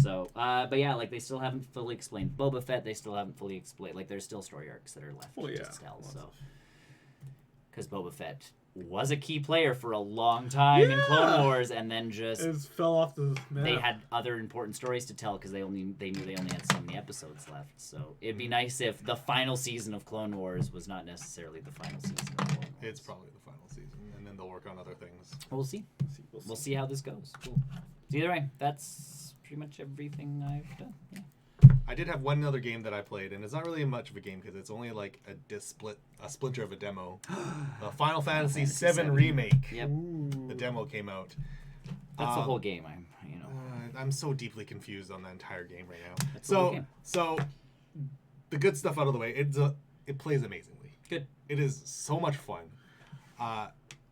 So, but yeah, they still haven't fully explained Boba Fett. They still haven't fully explained. There's still story arcs that are left to tell. So, because Boba Fett was a key player for a long time in Clone Wars, and then just It fell off the map. they had other important stories to tell because they knew they only had so many episodes left. So it'd be nice if the final season of Clone Wars was not necessarily the final season of Clone Wars. It's probably the final season, and then they'll work on other things. We'll see. We'll see how this goes. Cool. So either way, that's pretty much everything I've done. Yeah. I did have one other game that I played, and it's not really much of a game because it's only a splinter of a demo. Final Fantasy VII Remake. Yep. The demo came out. That's the whole game. I'm so deeply confused on the entire game right now. That's the whole game. So the good stuff out of the way. It plays amazingly. Good. It is so much fun,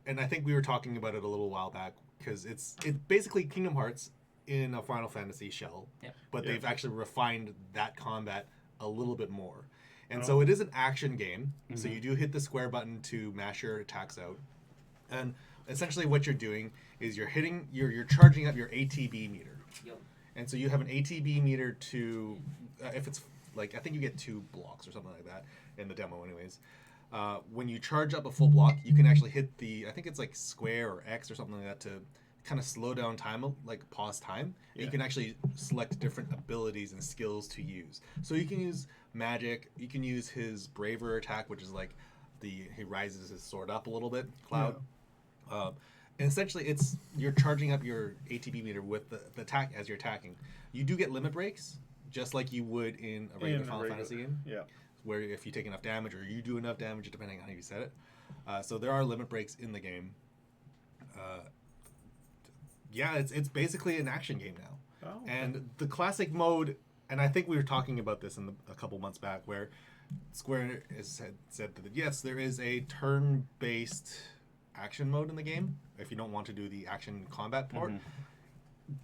and I think we were talking about it a little while back because it's basically Kingdom Hearts in a Final Fantasy shell, but they've actually refined that combat a little bit more. And so it is an action game, so you do hit the square button to mash your attacks out. And essentially what you're doing is you're charging up your ATB meter. Yep. And so you have an ATB meter to, if it's I think you get 2 blocks or something like that in the demo anyways. When you charge up a full block, you can actually hit I think it's square or X or something like that to kind of slow down time, pause time. You can actually select different abilities and skills to use. So you can use magic. You can use his braver attack, which is he rises his sword up a little bit, Cloud. And essentially, you're charging up your ATB meter with the attack as you're attacking. You do get limit breaks, just like you would in a regular Final Fantasy game. Yeah. Where if you take enough damage or you do enough damage, depending on how you set it. So there are limit breaks in the game. Yeah, it's basically an action game now. Oh, okay. And the classic mode, and I think we were talking about this a couple months back, where Square has said that yes, there is a turn-based action mode in the game if you don't want to do the action combat part.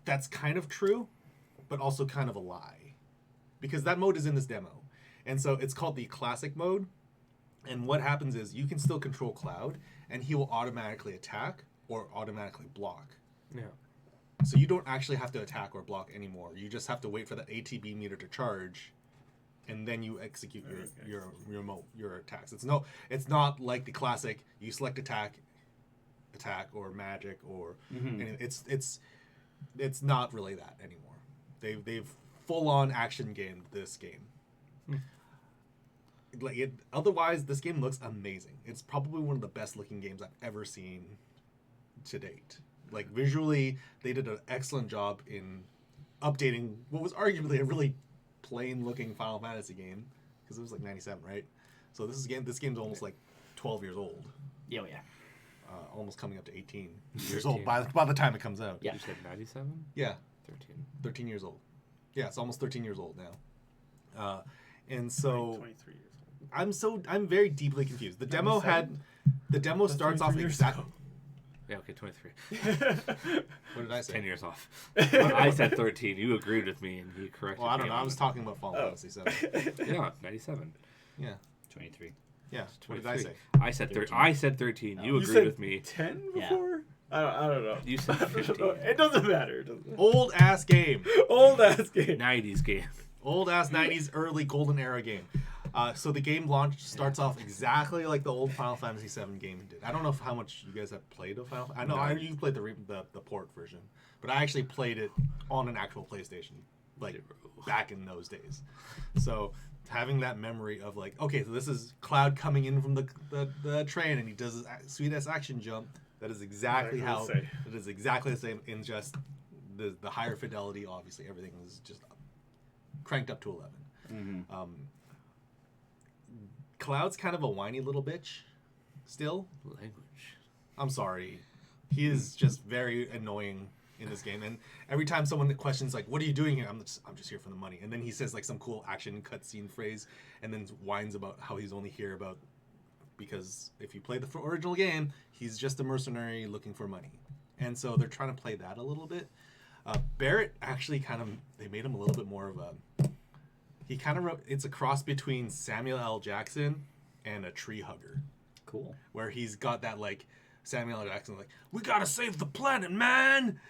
That's kind of true, but also kind of a lie, because that mode is in this demo, and so it's called the classic mode. And what happens is you can still control Cloud, and he will automatically attack or automatically block. Yeah. So you don't actually have to attack or block anymore. You just have to wait for that ATB meter to charge, and then you execute your attacks. It's not like the classic. You select attack, or magic, or anything. It's not really that anymore. They've full on action gamed this game. Otherwise, this game looks amazing. It's probably one of the best looking games I've ever seen to date. Like, visually, they did an excellent job in updating what was arguably a really plain looking Final Fantasy game, because it was like 97, right? So this game's almost like 12 years old. Yeah. Almost coming up to 18 years old by the time it comes out. Yeah. You said 97? Yeah. 13 years old. Yeah, it's almost 13 years old now. And so 23 years old. I'm very deeply confused. The demo starts off exactly. Yeah, okay, 23. What did I say? 10 years off. I said 13. You agreed with me, and he corrected me. Well, I don't know. I on was it. talking about Final Fantasy 7. Yeah, 97. Yeah. 23. Yeah. What 23. did I say? I said 13. I said 13. You You agreed said with me. 10 Yeah. before? I don't know. You said 15. It doesn't matter. Old ass game. Old ass game. 90s game. Old ass 90s early golden era game. So the game launch starts off exactly like the old Final Fantasy VII game did. I don't know how much you guys have played of Final. I know you played the port version, but I actually played it on an actual PlayStation, like back in those days. So having that memory of like, okay, so this is Cloud coming in from the train, and he does his sweet ass action jump. That is exactly how. It is exactly the same in just the higher fidelity. Obviously, everything is just cranked up to 11. Cloud's kind of a whiny little bitch still. Language. I'm sorry. He is just very annoying in this game. And every time someone questions, like, what are you doing here? I'm just here for the money. And then he says, like, some cool action cutscene phrase and then whines about how he's only here because if you play the original game, he's just a mercenary looking for money. And so they're trying to play that a little bit. Barrett actually they made him a little bit more of a... it's a cross between Samuel L. Jackson and a tree hugger. Cool. Where he's got that, like, Samuel L. Jackson, like, we gotta save the planet, man!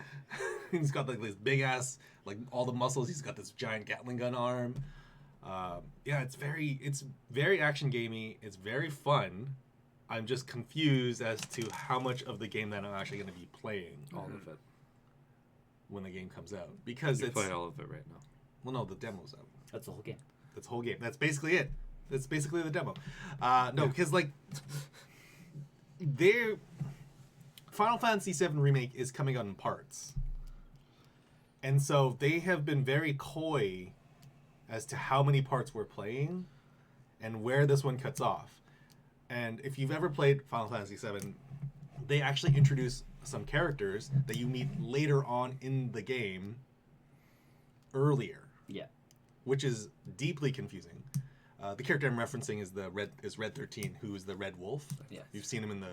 He's got, like, this big-ass, like, all the muscles. He's got this giant Gatling gun arm. Yeah, it's very action-gamey. It's very fun. I'm just confused as to how much of the game that I'm actually going to be playing. All of it. When the game comes out. Because You're playing all of it right now. Well, no, the demo's out. That's the whole game. That's the whole game. That's basically it. That's basically the demo. No, because like Final Fantasy VII Remake is coming out in parts, and so they have been very coy as to how many parts we're playing and where this one cuts off. And if you've ever played Final Fantasy VII, they actually introduce some characters that you meet later on in the game earlier. Yeah. Which is deeply confusing. The character I'm referencing is Red 13, who is the Red Wolf. Yes. You've seen him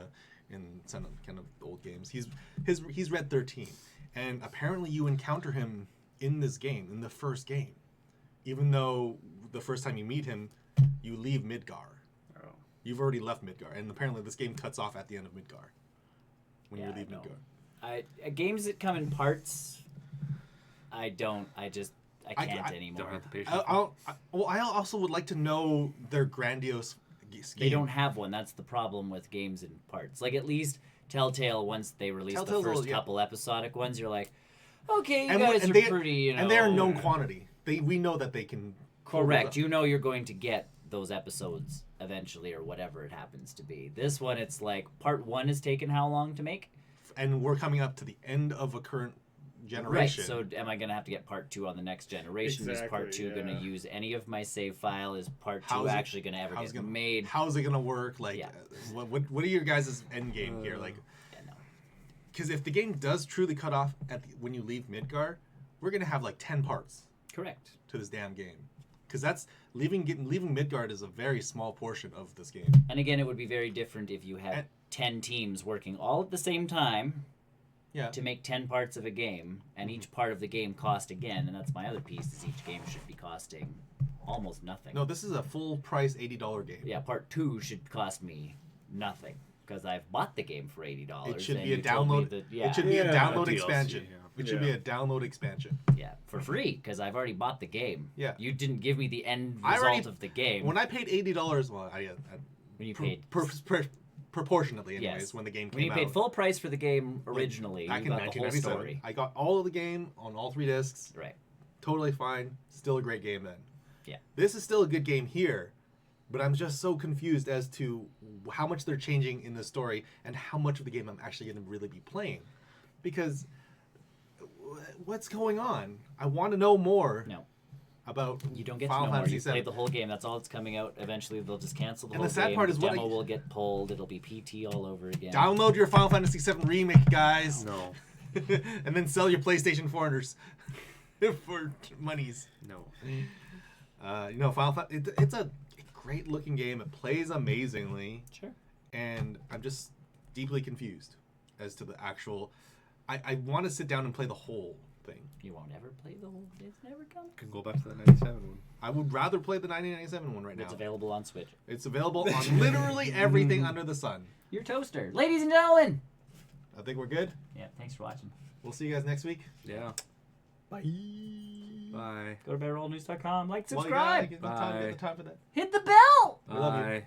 in some kind of old games. He's Red 13, and apparently you encounter him in this game, in the first game, even though the first time you meet him, you leave Midgar. Oh. You've already left Midgar, and apparently this game cuts off at the end of Midgar when you leave Midgar. Games that come in parts, I can't anymore. Don't have the patience. I also would like to know their grandiose scheme. They don't have one. That's the problem with games in parts. Like, at least Telltale, once they released the first couple episodic ones, you're like, okay, you guys are pretty, And they are known quantity. We know that they can... Correct. You know you're going to get those episodes eventually, or whatever it happens to be. This one, it's like part 1 has taken how long to make? And we're coming up to the end of a current generation. Right. So am I going to have to get part 2 on the next generation? Is part 2 going to use any of my save file? Is part 2 actually going to ever get made? How's it going to work? Like, what are your guys' end game here? Like, because if the game does truly cut off when you leave Midgar, we're going to have like 10 parts. Correct. To this damn game. Because that's leaving Midgard is a very small portion of this game. And again, it would be very different if you had 10 teams working all at the same time to make 10 parts of a game, and each part of the game cost again, and that's my other piece, is each game should be costing almost nothing. No, this is a full price $80 game. Yeah, part 2 should cost me nothing, because I've bought the game for $80. It should be a download. It should be a download expansion. DLC, It should be a download expansion. Yeah, for free, because I've already bought the game. Yeah. You didn't give me the end result of the game. When I paid $80, well, when you paid proportionately, anyways, when the game came out. When you paid full price for the game originally, back you in got the whole story. I got all of the game on all 3 discs. Right. Totally fine. Still a great game then. Yeah. This is still a good game here, but I'm just so confused as to how much they're changing in the story and how much of the game I'm actually going to really be playing. Because what's going on? I want to know more. No. About you don't get Final to know more. Fantasy You VII. played the whole game. That's all that's coming out. Eventually, they'll just cancel the whole the sad game. part is the what demo will get pulled. It'll be PT all over again. Download your Final Fantasy VII Remake, guys. No. And then sell your PlayStation 400s for monies. No. It's a great looking game. It plays amazingly. Sure. And I'm just deeply confused as to the actual... I want to sit down and play the whole thing. You won't ever play the whole... It's never coming. Can go back to the 97 one. I would rather play the 1997 one right now. It's available on Switch. It's available on literally everything under the sun. Your toaster. Ladies and gentlemen! I think we're good. Yeah, thanks for watching. We'll see you guys next week. Yeah. Bye. Bye. Go to BrNN.com. Like, Well, subscribe. you gotta get the time for that. Hit the bell! We love you. Bye.